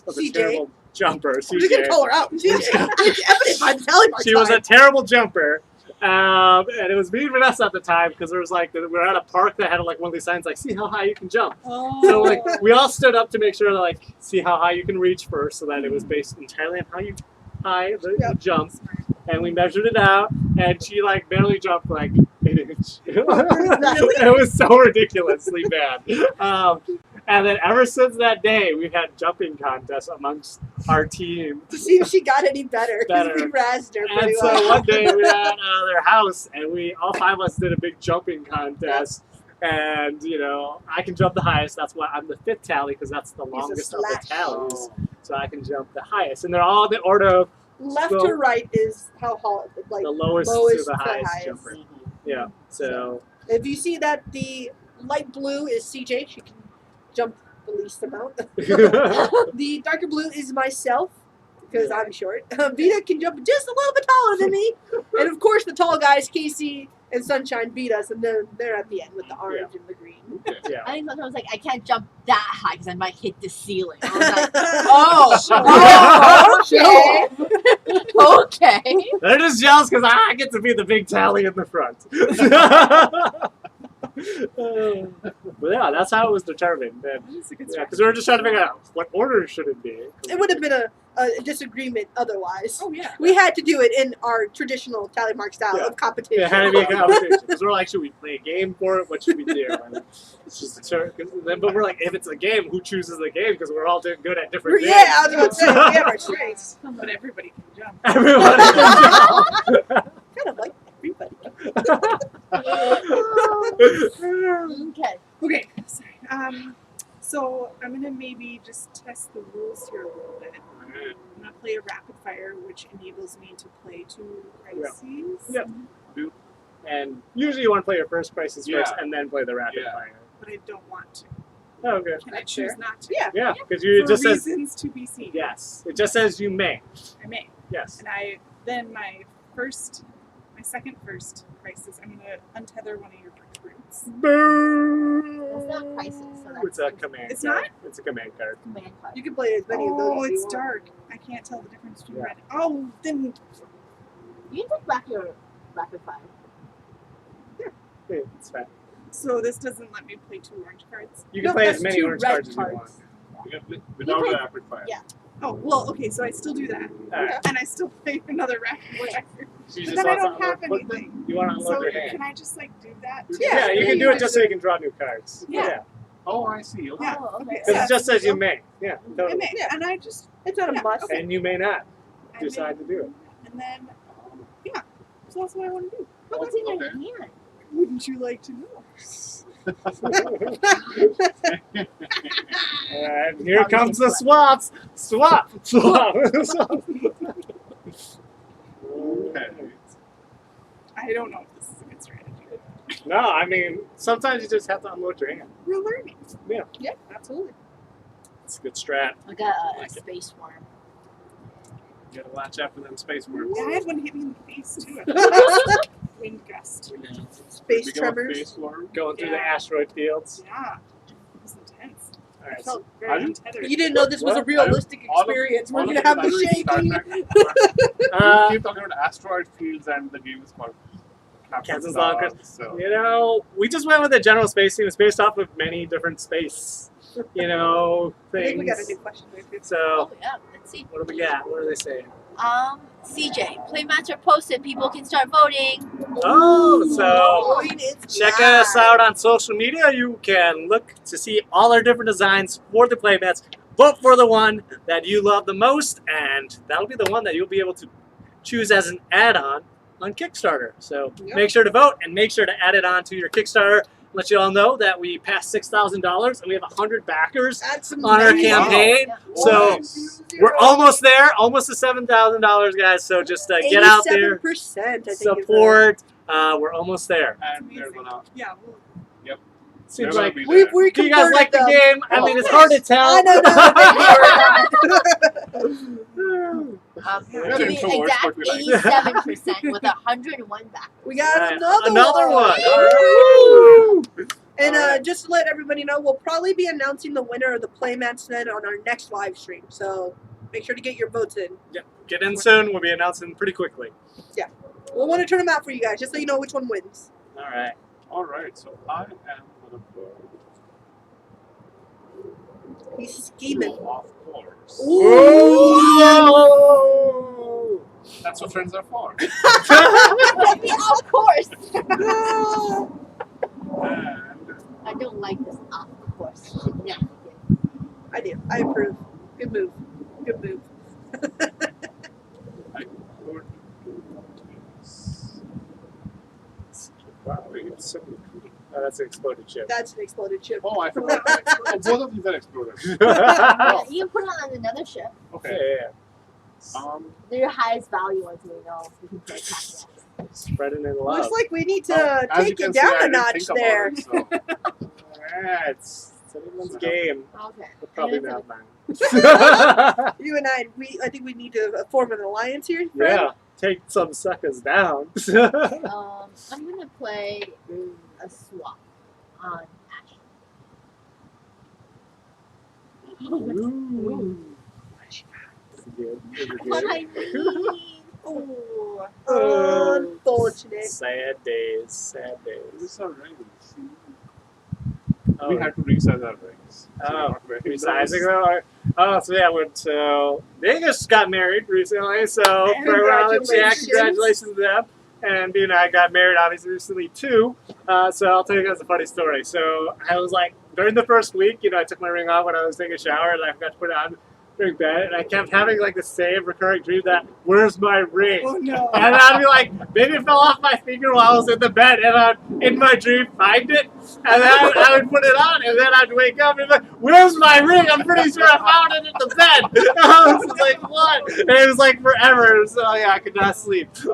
[SPEAKER 1] was a
[SPEAKER 2] CJ.
[SPEAKER 1] terrible jumper.
[SPEAKER 2] We're just gonna
[SPEAKER 1] CJ.
[SPEAKER 2] call her out. It's evident by the tally mark
[SPEAKER 1] She was a
[SPEAKER 2] sign.
[SPEAKER 1] terrible jumper. And it was me and Vanessa at the time because there was like we were at a park that had like one of these signs like see how high you can jump.
[SPEAKER 2] Oh.
[SPEAKER 1] So like we all stood up to make sure to like see how high you can reach first, so that it was based entirely on how high the
[SPEAKER 2] Yep.
[SPEAKER 1] jump. And we measured it out, and she like barely jumped like 8 inch. It was so ridiculously bad. And then ever since that day, we've had jumping contests amongst our team.
[SPEAKER 2] to see if she got any better. Because
[SPEAKER 1] Better.
[SPEAKER 2] we razzed her
[SPEAKER 1] And
[SPEAKER 2] pretty
[SPEAKER 1] so
[SPEAKER 2] well.
[SPEAKER 1] one day we were at their house, and we all 5 of us did a big jumping contest. And you know, I can jump the highest. That's why I'm the 5th tally, because that's the longest of the
[SPEAKER 2] slash.
[SPEAKER 1] tallies. So I can jump the highest, and they're all in the order of
[SPEAKER 2] Left
[SPEAKER 1] So-
[SPEAKER 2] to right is how like
[SPEAKER 1] the lowest
[SPEAKER 2] lowest
[SPEAKER 1] to the
[SPEAKER 2] to
[SPEAKER 1] highest
[SPEAKER 2] highest.
[SPEAKER 1] jumper. Yeah. So
[SPEAKER 2] If you see that the light blue is CJ, she can jump the least amount. The darker blue is myself, because I'm short. Vita can jump just a little bit taller than me. And of course the tall guys, Casey and Sunshine, beat us, and then they're at the end with the orange and the green.
[SPEAKER 1] yeah.
[SPEAKER 5] I think sometimes like I can't jump that high because I might hit the ceiling. I was like, oh, okay.
[SPEAKER 1] They're just jealous because I get to be the big tally in the front. But yeah, that's how it was determined.
[SPEAKER 3] That's a good
[SPEAKER 1] Because we were just trying to figure out what order should it be.
[SPEAKER 2] It would have been a disagreement otherwise.
[SPEAKER 3] Oh yeah.
[SPEAKER 2] We had to do it in our traditional tally mark style
[SPEAKER 1] Yeah.
[SPEAKER 2] of competition.
[SPEAKER 1] It had to be a conversation. Because we're like, should we play a game for it? What should we do? And it's just but we're like, if it's a game, who chooses the game? Because we're all doing good at different
[SPEAKER 2] Yeah,
[SPEAKER 1] things.
[SPEAKER 2] I was about to say, we have our strengths.
[SPEAKER 3] But everybody can jump.
[SPEAKER 1] Everyone can jump.
[SPEAKER 2] Kind of like everybody.
[SPEAKER 5] Okay.
[SPEAKER 3] Okay, sorry. So I'm gonna maybe just test the rules here a little bit. I'm gonna play a rapid fire, which enables me to play 2 crises.
[SPEAKER 1] Yeah. And usually you want to play your first crisis first
[SPEAKER 4] Yeah.
[SPEAKER 1] and then play the rapid
[SPEAKER 4] Yeah.
[SPEAKER 1] fire.
[SPEAKER 3] But I don't want to.
[SPEAKER 1] Oh, okay.
[SPEAKER 3] Can I
[SPEAKER 2] That's
[SPEAKER 3] choose
[SPEAKER 2] fair.
[SPEAKER 3] not to?
[SPEAKER 2] Yeah.
[SPEAKER 1] Yeah, because you
[SPEAKER 3] For
[SPEAKER 1] just says
[SPEAKER 3] reasons to be seen.
[SPEAKER 1] yes. It just says you may.
[SPEAKER 3] I may.
[SPEAKER 1] Yes.
[SPEAKER 3] And my second first crisis, I'm gonna untether one of your recruits.
[SPEAKER 1] Boo!
[SPEAKER 5] That's not crisis, so that's
[SPEAKER 1] It's a command
[SPEAKER 3] It's
[SPEAKER 1] card.
[SPEAKER 3] not?
[SPEAKER 1] It's a command card.
[SPEAKER 5] command card.
[SPEAKER 2] You can play as many of those
[SPEAKER 3] Oh,
[SPEAKER 2] as you
[SPEAKER 3] it's
[SPEAKER 2] want.
[SPEAKER 3] dark. I can't tell the difference between
[SPEAKER 1] Yeah.
[SPEAKER 3] red. Oh, then
[SPEAKER 5] You can take back your rapid fire.
[SPEAKER 1] Yeah, it's fine.
[SPEAKER 3] so this doesn't let me play 2 orange cards.
[SPEAKER 1] You can
[SPEAKER 2] No,
[SPEAKER 1] play as
[SPEAKER 2] that's
[SPEAKER 1] many
[SPEAKER 2] 2
[SPEAKER 1] orange
[SPEAKER 2] red
[SPEAKER 1] cards as you want.
[SPEAKER 2] cards.
[SPEAKER 4] Without
[SPEAKER 5] play-
[SPEAKER 4] rapid fire.
[SPEAKER 5] yeah.
[SPEAKER 3] Oh well, okay, so I still do that,
[SPEAKER 1] Alright.
[SPEAKER 3] and I still play another rapid fire.
[SPEAKER 1] So you
[SPEAKER 3] But
[SPEAKER 1] just
[SPEAKER 3] then I
[SPEAKER 1] want
[SPEAKER 3] don't
[SPEAKER 1] to
[SPEAKER 3] have
[SPEAKER 1] unload-
[SPEAKER 3] anything.
[SPEAKER 1] You want to unload
[SPEAKER 3] So
[SPEAKER 1] your hand.
[SPEAKER 3] can I just like do that?
[SPEAKER 1] Yeah, you can do it just so you can draw new cards.
[SPEAKER 3] Yeah.
[SPEAKER 4] Oh, I see. Okay.
[SPEAKER 3] Yeah.
[SPEAKER 5] Oh, okay.
[SPEAKER 3] Okay.
[SPEAKER 1] Because it just says you may. Yeah,
[SPEAKER 3] I
[SPEAKER 1] totally.
[SPEAKER 3] may,
[SPEAKER 2] Yeah.
[SPEAKER 3] and I just
[SPEAKER 2] It's not a
[SPEAKER 3] Yeah,
[SPEAKER 2] must.
[SPEAKER 3] okay.
[SPEAKER 1] And you may not
[SPEAKER 3] I
[SPEAKER 1] decide to do it.
[SPEAKER 3] and then yeah, so that's what I want to do.
[SPEAKER 5] What's in your
[SPEAKER 4] Okay.
[SPEAKER 5] hand?
[SPEAKER 3] Wouldn't you like to know?
[SPEAKER 1] And here comes the swaps. Swap. Swap. Swap.
[SPEAKER 4] Okay.
[SPEAKER 3] I don't know if this is a good strategy.
[SPEAKER 1] No, I mean, sometimes you just have to unload your hand.
[SPEAKER 3] We're learning.
[SPEAKER 2] Yeah, absolutely.
[SPEAKER 1] It's a good strat.
[SPEAKER 5] I got a space worm.
[SPEAKER 1] You gotta watch out for them space worms.
[SPEAKER 3] Yeah, I had one hit me in the face too. Wind gust.
[SPEAKER 2] Space
[SPEAKER 4] We go
[SPEAKER 2] tremors.
[SPEAKER 4] face forward.
[SPEAKER 1] Going through the
[SPEAKER 3] Yeah.
[SPEAKER 1] asteroid fields.
[SPEAKER 3] Yeah, it was intense.
[SPEAKER 1] All
[SPEAKER 3] I
[SPEAKER 1] right.
[SPEAKER 3] felt
[SPEAKER 4] I
[SPEAKER 3] very
[SPEAKER 4] didn't-
[SPEAKER 3] untethered.
[SPEAKER 2] You didn't know this was a
[SPEAKER 1] What?
[SPEAKER 2] realistic
[SPEAKER 4] All of-
[SPEAKER 2] experience. We're
[SPEAKER 4] all of
[SPEAKER 2] gonna
[SPEAKER 4] you
[SPEAKER 2] have the
[SPEAKER 4] literally Star
[SPEAKER 2] shaking.
[SPEAKER 4] Trek-
[SPEAKER 1] Uh,
[SPEAKER 4] We keep talking about asteroid fields, and the game is called
[SPEAKER 1] Captain's
[SPEAKER 4] Log.
[SPEAKER 1] Log.
[SPEAKER 4] So
[SPEAKER 1] You know, we just went with the general space theme. It's based off of many different space,
[SPEAKER 2] I think we got a
[SPEAKER 1] things.
[SPEAKER 2] new question there too.
[SPEAKER 1] So,
[SPEAKER 5] Oh yeah, let's see.
[SPEAKER 1] what do we got? What are they saying?
[SPEAKER 5] CJ, play mats are posted. People can start voting.
[SPEAKER 1] Oh, so
[SPEAKER 2] Voting is
[SPEAKER 1] check
[SPEAKER 2] live.
[SPEAKER 1] us out on social media. You can look to see all our different designs for the playmats. Vote for the one that you love the most, and that'll be the one that you'll be able to choose as an add-on on Kickstarter. So
[SPEAKER 2] Yep.
[SPEAKER 1] make sure to vote and make sure to add it on to your Kickstarter. Let you all know that we passed $6,000 and we have 100 backers
[SPEAKER 2] That's
[SPEAKER 1] on our
[SPEAKER 2] amazing.
[SPEAKER 1] campaign.
[SPEAKER 5] Yeah.
[SPEAKER 1] So
[SPEAKER 4] Nice.
[SPEAKER 1] we're almost there, almost to $7,000, guys. So just get out there,
[SPEAKER 2] 87%, I think.
[SPEAKER 1] support. We're almost there.
[SPEAKER 4] and they're gonna.
[SPEAKER 3] Yeah, well,
[SPEAKER 1] Seems
[SPEAKER 4] they're
[SPEAKER 1] like.
[SPEAKER 4] gonna be
[SPEAKER 2] We've
[SPEAKER 4] there.
[SPEAKER 1] Do you guys like the game? I mean, it's hard to tell.
[SPEAKER 2] I know.
[SPEAKER 4] We're
[SPEAKER 5] Give me
[SPEAKER 4] introverts,
[SPEAKER 5] exact
[SPEAKER 4] but we like
[SPEAKER 5] 87% with 101 back.
[SPEAKER 2] We got
[SPEAKER 1] Alright,
[SPEAKER 2] another
[SPEAKER 1] one.
[SPEAKER 2] one.
[SPEAKER 1] Woo!
[SPEAKER 2] And
[SPEAKER 1] Alright.
[SPEAKER 2] just to let everybody know, we'll probably be announcing the winner of the Playmats then on our next live stream. So make sure to get your votes in.
[SPEAKER 1] Yeah, get in soon. We'll be announcing pretty quickly.
[SPEAKER 2] We'll want to turn them out for you guys, just so you know which one wins.
[SPEAKER 1] All right.
[SPEAKER 4] All right, so I am gonna put.
[SPEAKER 2] He's scheming.
[SPEAKER 4] Of course.
[SPEAKER 1] Ooh!
[SPEAKER 4] That's what friends are for.
[SPEAKER 5] Of course.
[SPEAKER 4] And
[SPEAKER 5] I don't like this. Of course. Yeah.
[SPEAKER 2] I do. I approve. Good move. Good move.
[SPEAKER 4] I put this.
[SPEAKER 1] Wow, it's so cool. Oh, that's an exploded chip.
[SPEAKER 2] That's an exploded chip.
[SPEAKER 4] Oh, I forgot. Oh, both of these are exploded.
[SPEAKER 5] Yeah, you can put it on another ship.
[SPEAKER 4] Okay.
[SPEAKER 1] Yeah.
[SPEAKER 5] They're your highest value ones, we know. You can play Pac-Man.
[SPEAKER 1] Spreading in love.
[SPEAKER 2] Looks like we need to
[SPEAKER 4] As you
[SPEAKER 2] take
[SPEAKER 4] can
[SPEAKER 2] it
[SPEAKER 4] see,
[SPEAKER 2] down
[SPEAKER 4] I
[SPEAKER 2] a
[SPEAKER 4] didn't
[SPEAKER 2] notch
[SPEAKER 4] think about
[SPEAKER 2] there.
[SPEAKER 4] it, so.
[SPEAKER 1] Yeah, it's anyone's game.
[SPEAKER 5] Okay.
[SPEAKER 1] But probably
[SPEAKER 5] And
[SPEAKER 1] not mine.
[SPEAKER 2] You and I think we need to form an alliance here. Fred.
[SPEAKER 1] Yeah, take some suckers down.
[SPEAKER 5] I'm gonna play a swap on Ash.
[SPEAKER 1] Ooh. Good.
[SPEAKER 5] What I need.
[SPEAKER 2] Oh, unfortunate.
[SPEAKER 1] Sad days. Sad days.
[SPEAKER 4] These are rings.
[SPEAKER 1] Oh,
[SPEAKER 4] We had to resize our rings. So
[SPEAKER 1] Oh,
[SPEAKER 4] we're not wearing
[SPEAKER 1] resizing
[SPEAKER 4] those.
[SPEAKER 1] them? Oh, so yeah, so they just got married recently, so for around the chat, congratulations to them. And you and I got married obviously recently too. So I'll tell you guys a funny story. So I was like, during the first week, I took my ring off when I was taking a shower and I forgot to put it on during bed, and I kept having like the same recurring dream that, where's my ring?
[SPEAKER 2] Oh no.
[SPEAKER 1] And I'd be like, maybe it fell off my finger while I was in the bed, and I'd, in my dream, find it, and then I would put it on, and then I'd wake up and be like, where's my ring? I'm pretty sure I found it in the bed. I was like, what? And it was like forever, so yeah, I could not sleep. So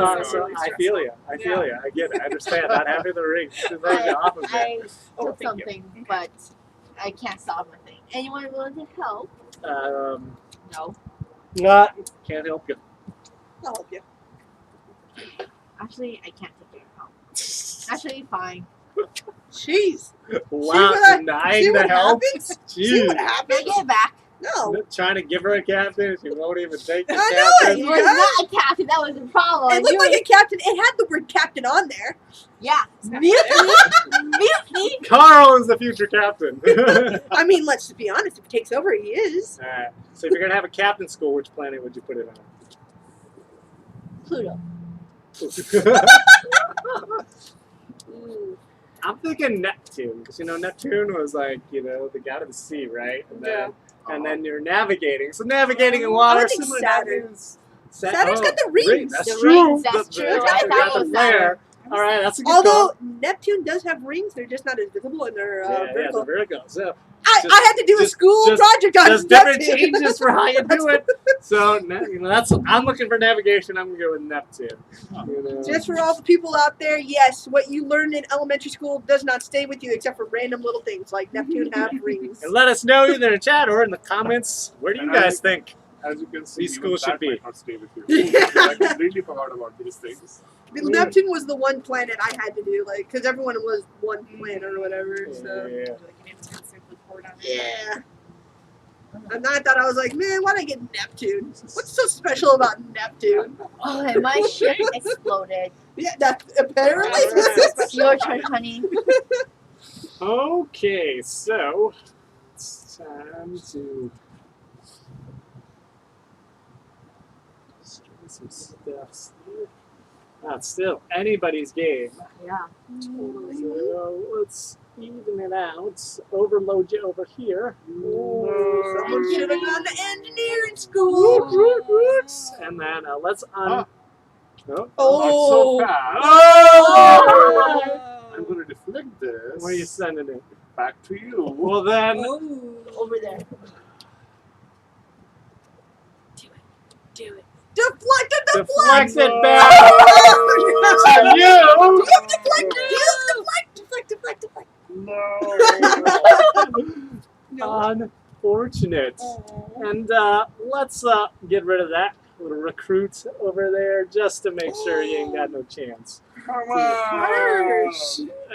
[SPEAKER 1] I feel you. I feel you. I get it. I understand. Not having the ring to take it off of it.
[SPEAKER 5] I
[SPEAKER 2] Oh,
[SPEAKER 5] took
[SPEAKER 2] thank you.
[SPEAKER 5] something, but I can't solve my thing. Anyone willing to help? No.
[SPEAKER 1] Not, can't help you.
[SPEAKER 2] I'll help you.
[SPEAKER 5] Actually, I can't take your help. Actually, fine.
[SPEAKER 2] Jeez.
[SPEAKER 1] Wow,
[SPEAKER 2] See
[SPEAKER 1] denying
[SPEAKER 2] what
[SPEAKER 1] the help.
[SPEAKER 2] happens? See
[SPEAKER 1] Jeez.
[SPEAKER 2] what
[SPEAKER 5] Can I
[SPEAKER 2] happens?
[SPEAKER 5] get it back?
[SPEAKER 2] No.
[SPEAKER 1] Trying to give her a captain, she won't even take the
[SPEAKER 2] I know
[SPEAKER 1] captain.
[SPEAKER 5] It
[SPEAKER 2] You
[SPEAKER 5] was
[SPEAKER 2] got
[SPEAKER 5] not a captain. That was the problem.
[SPEAKER 2] It looked like a captain. It had the word captain on there.
[SPEAKER 5] Yeah. Mutiny.
[SPEAKER 1] Carl is the future captain.
[SPEAKER 2] I mean, let's just be honest. If he takes over, he is.
[SPEAKER 1] Alright, so if you're gonna have a captain school, which planet would you put it
[SPEAKER 5] Pluto.
[SPEAKER 1] on? I'm thinking Neptune, because Neptune was like, the god of the sea, right? And then you're navigating. So navigating in water,
[SPEAKER 2] I would think
[SPEAKER 1] similar to
[SPEAKER 2] Saturn.
[SPEAKER 1] Neptune's-
[SPEAKER 2] Saturn's got the rings.
[SPEAKER 1] That's
[SPEAKER 5] The
[SPEAKER 1] true.
[SPEAKER 5] rings, that's true.
[SPEAKER 1] That's
[SPEAKER 5] I
[SPEAKER 1] true.
[SPEAKER 5] thought
[SPEAKER 1] Got
[SPEAKER 5] it
[SPEAKER 1] the
[SPEAKER 5] was
[SPEAKER 1] flare. All right, that's a good
[SPEAKER 2] Although
[SPEAKER 1] call.
[SPEAKER 2] Neptune does have rings, they're just not as visible and they're
[SPEAKER 1] Yeah,
[SPEAKER 2] vertical.
[SPEAKER 1] the vertical. So
[SPEAKER 2] I had to do a school project on
[SPEAKER 1] there's different
[SPEAKER 2] Neptune.
[SPEAKER 1] changes for how you do it. So that's I'm looking for navigation. I'm gonna go with Neptune.
[SPEAKER 2] Just for all the people out there, yes, what you learned in elementary school does not stay with you except for random little things like Neptune have rings.
[SPEAKER 1] And let us know either in the chat or in the comments. Where do you guys think?
[SPEAKER 4] As you can see,
[SPEAKER 1] These
[SPEAKER 4] even
[SPEAKER 1] schools should
[SPEAKER 4] that
[SPEAKER 1] be.
[SPEAKER 4] might not stay with you.
[SPEAKER 2] Yeah.
[SPEAKER 4] I completely forgot about these things.
[SPEAKER 2] Neptune was the one planet I had to do, because everyone was one planet or whatever. So
[SPEAKER 1] Yeah.
[SPEAKER 3] Like an intensive report on it.
[SPEAKER 2] yeah. And I thought, I was like, man, why'd I get Neptune? What's so special about Neptune?
[SPEAKER 5] Oh, and my ship exploded.
[SPEAKER 2] Yeah, that apparently.
[SPEAKER 5] Your turn, honey.
[SPEAKER 1] Okay, so it's time to string some stuff. Not still anybody's game.
[SPEAKER 5] Yeah.
[SPEAKER 1] So let's even it out. Overload you over here.
[SPEAKER 2] Someone should have gone to engineering school.
[SPEAKER 1] And then let's
[SPEAKER 4] Not
[SPEAKER 2] Oh.
[SPEAKER 4] so fast.
[SPEAKER 1] Oh!
[SPEAKER 4] I'm going to deflect this.
[SPEAKER 1] Where are you sending it?
[SPEAKER 4] Back to you.
[SPEAKER 1] Well then,
[SPEAKER 5] Over there.
[SPEAKER 2] Do it. Deflect it,
[SPEAKER 1] deflect
[SPEAKER 2] deflect.
[SPEAKER 1] it back to you.
[SPEAKER 2] Deflect, deflect, deflect, deflect.
[SPEAKER 4] No.
[SPEAKER 1] Unfortunate. And let's get rid of that little recruit over there just to make sure you ain't got no chance.
[SPEAKER 4] Come on!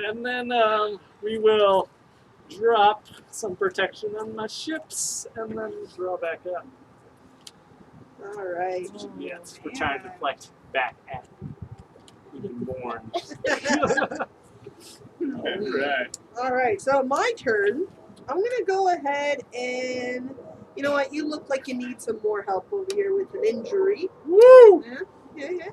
[SPEAKER 1] And then we will drop some protection on my ships and then draw back up.
[SPEAKER 2] All right.
[SPEAKER 1] Yes, we're trying to deflect back at even more.
[SPEAKER 4] Alright.
[SPEAKER 2] All right. So my turn. I'm gonna go ahead and, you know what? You look like you need some more help over here with an injury.
[SPEAKER 1] Woo!
[SPEAKER 2] Yeah.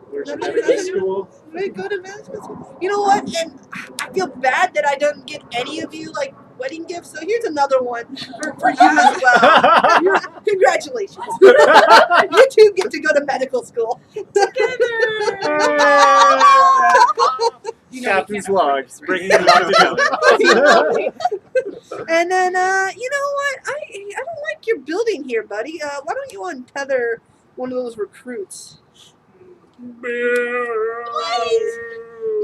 [SPEAKER 1] Where's
[SPEAKER 2] No,
[SPEAKER 1] your
[SPEAKER 2] no,
[SPEAKER 1] medical
[SPEAKER 2] no, no.
[SPEAKER 1] school?
[SPEAKER 2] Let me go to medical school. You know what? And I feel bad that I don't get any of you like wedding gifts. So here's another one for you as well. Congratulations. You two get to go to medical school
[SPEAKER 1] Captain's log, bringing them all together.
[SPEAKER 2] And then, you know what? I don't like your building here, buddy. Why don't you untether one of those recruits? You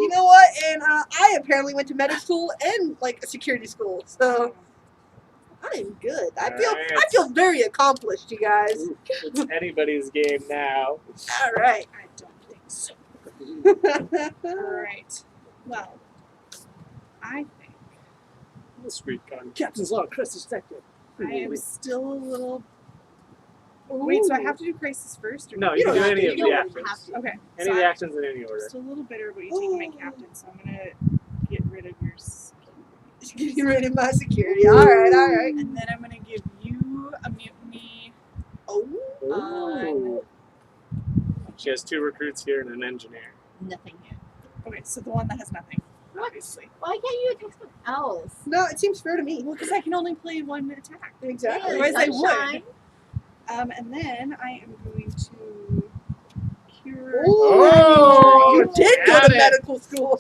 [SPEAKER 2] know what? And I apparently went to medical school and like a security school, so I am good. I feel very accomplished, you guys.
[SPEAKER 1] Ooh, it's anybody's game now.
[SPEAKER 2] All right.
[SPEAKER 3] I don't think so. Alright. Well, I think
[SPEAKER 1] Sweet gun. Captain's log, crisis detected.
[SPEAKER 3] I am still a little. Wait, so I have to do crisis first? Or
[SPEAKER 1] No,
[SPEAKER 2] You
[SPEAKER 1] you can
[SPEAKER 2] don't
[SPEAKER 1] do
[SPEAKER 2] have
[SPEAKER 1] any
[SPEAKER 2] to,
[SPEAKER 1] of
[SPEAKER 2] you
[SPEAKER 1] the
[SPEAKER 2] don't
[SPEAKER 1] actions.
[SPEAKER 5] have to.
[SPEAKER 3] Okay.
[SPEAKER 1] Any of the actions in any order.
[SPEAKER 3] Still a little bitter about you taking my captain, so I'm gonna get rid of your.
[SPEAKER 2] Get rid of my security. All right.
[SPEAKER 3] And then I'm gonna give you a mutiny.
[SPEAKER 2] Oh.
[SPEAKER 1] Ooh. She has 2 recruits here and an engineer.
[SPEAKER 5] Nothing here.
[SPEAKER 3] Okay, so the one that has nothing,
[SPEAKER 5] What?
[SPEAKER 3] obviously.
[SPEAKER 5] Why can't you attack someone else?
[SPEAKER 2] No, it seems fair to me.
[SPEAKER 3] Well, because I can only play 1 attack.
[SPEAKER 2] Exactly.
[SPEAKER 3] Otherwise I would.
[SPEAKER 5] Sunshine.
[SPEAKER 3] And then I am going to cure.
[SPEAKER 1] Oh,
[SPEAKER 2] you did go
[SPEAKER 1] got
[SPEAKER 2] to
[SPEAKER 1] it.
[SPEAKER 2] medical school.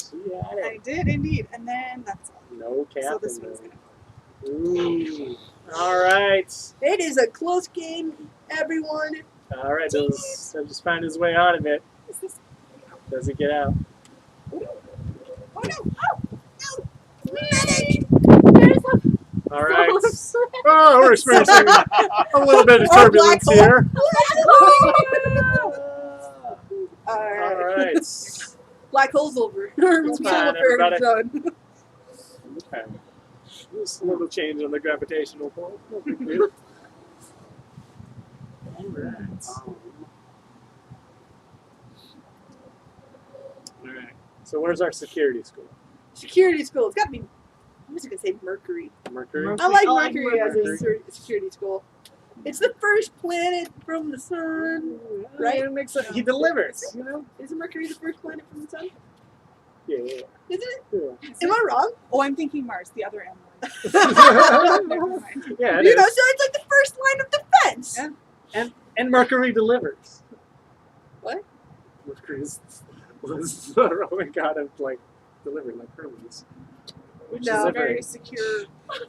[SPEAKER 3] I did indeed, and then that's all.
[SPEAKER 1] No captain.
[SPEAKER 3] So this one's gonna.
[SPEAKER 1] Ooh. All right.
[SPEAKER 2] It is a close game, everyone.
[SPEAKER 1] All right. He'll just find his way out of it.
[SPEAKER 3] What's this?
[SPEAKER 1] Does he get out?
[SPEAKER 2] Oh no! No! Medic!
[SPEAKER 5] There's a
[SPEAKER 1] All right. Oh, we're experiencing a little bit of
[SPEAKER 2] Or black
[SPEAKER 1] turbulence
[SPEAKER 2] hole.
[SPEAKER 1] here.
[SPEAKER 2] All
[SPEAKER 1] All
[SPEAKER 2] right.
[SPEAKER 1] right.
[SPEAKER 2] Black hole's over.
[SPEAKER 1] It's fine, everybody.
[SPEAKER 2] Done.
[SPEAKER 4] Okay.
[SPEAKER 1] Just a little change on the gravitational pull. No big deal. All right. All right. So where's our security school?
[SPEAKER 2] Security school. It's got to be. I was gonna say Mercury.
[SPEAKER 1] Mercury.
[SPEAKER 2] I like
[SPEAKER 5] I like
[SPEAKER 2] Mercury as a
[SPEAKER 1] Mercury.
[SPEAKER 2] security school. It's the first planet from the sun. Right?
[SPEAKER 1] It makes sense. He delivers. You know.
[SPEAKER 2] Isn't Mercury the first planet from the sun?
[SPEAKER 1] Yeah.
[SPEAKER 2] Isn't it?
[SPEAKER 1] Yeah.
[SPEAKER 2] Am I wrong?
[SPEAKER 3] Oh, I'm thinking Mars, the other M one. Never mind.
[SPEAKER 1] Yeah.
[SPEAKER 2] You
[SPEAKER 1] It
[SPEAKER 2] know,
[SPEAKER 1] is.
[SPEAKER 2] so it's like the first line of defense.
[SPEAKER 3] Yeah.
[SPEAKER 1] And Mercury delivers.
[SPEAKER 2] What?
[SPEAKER 1] Mercury was the Roman god of like delivering, like Hermes.
[SPEAKER 3] Which
[SPEAKER 2] No.
[SPEAKER 3] is a very secure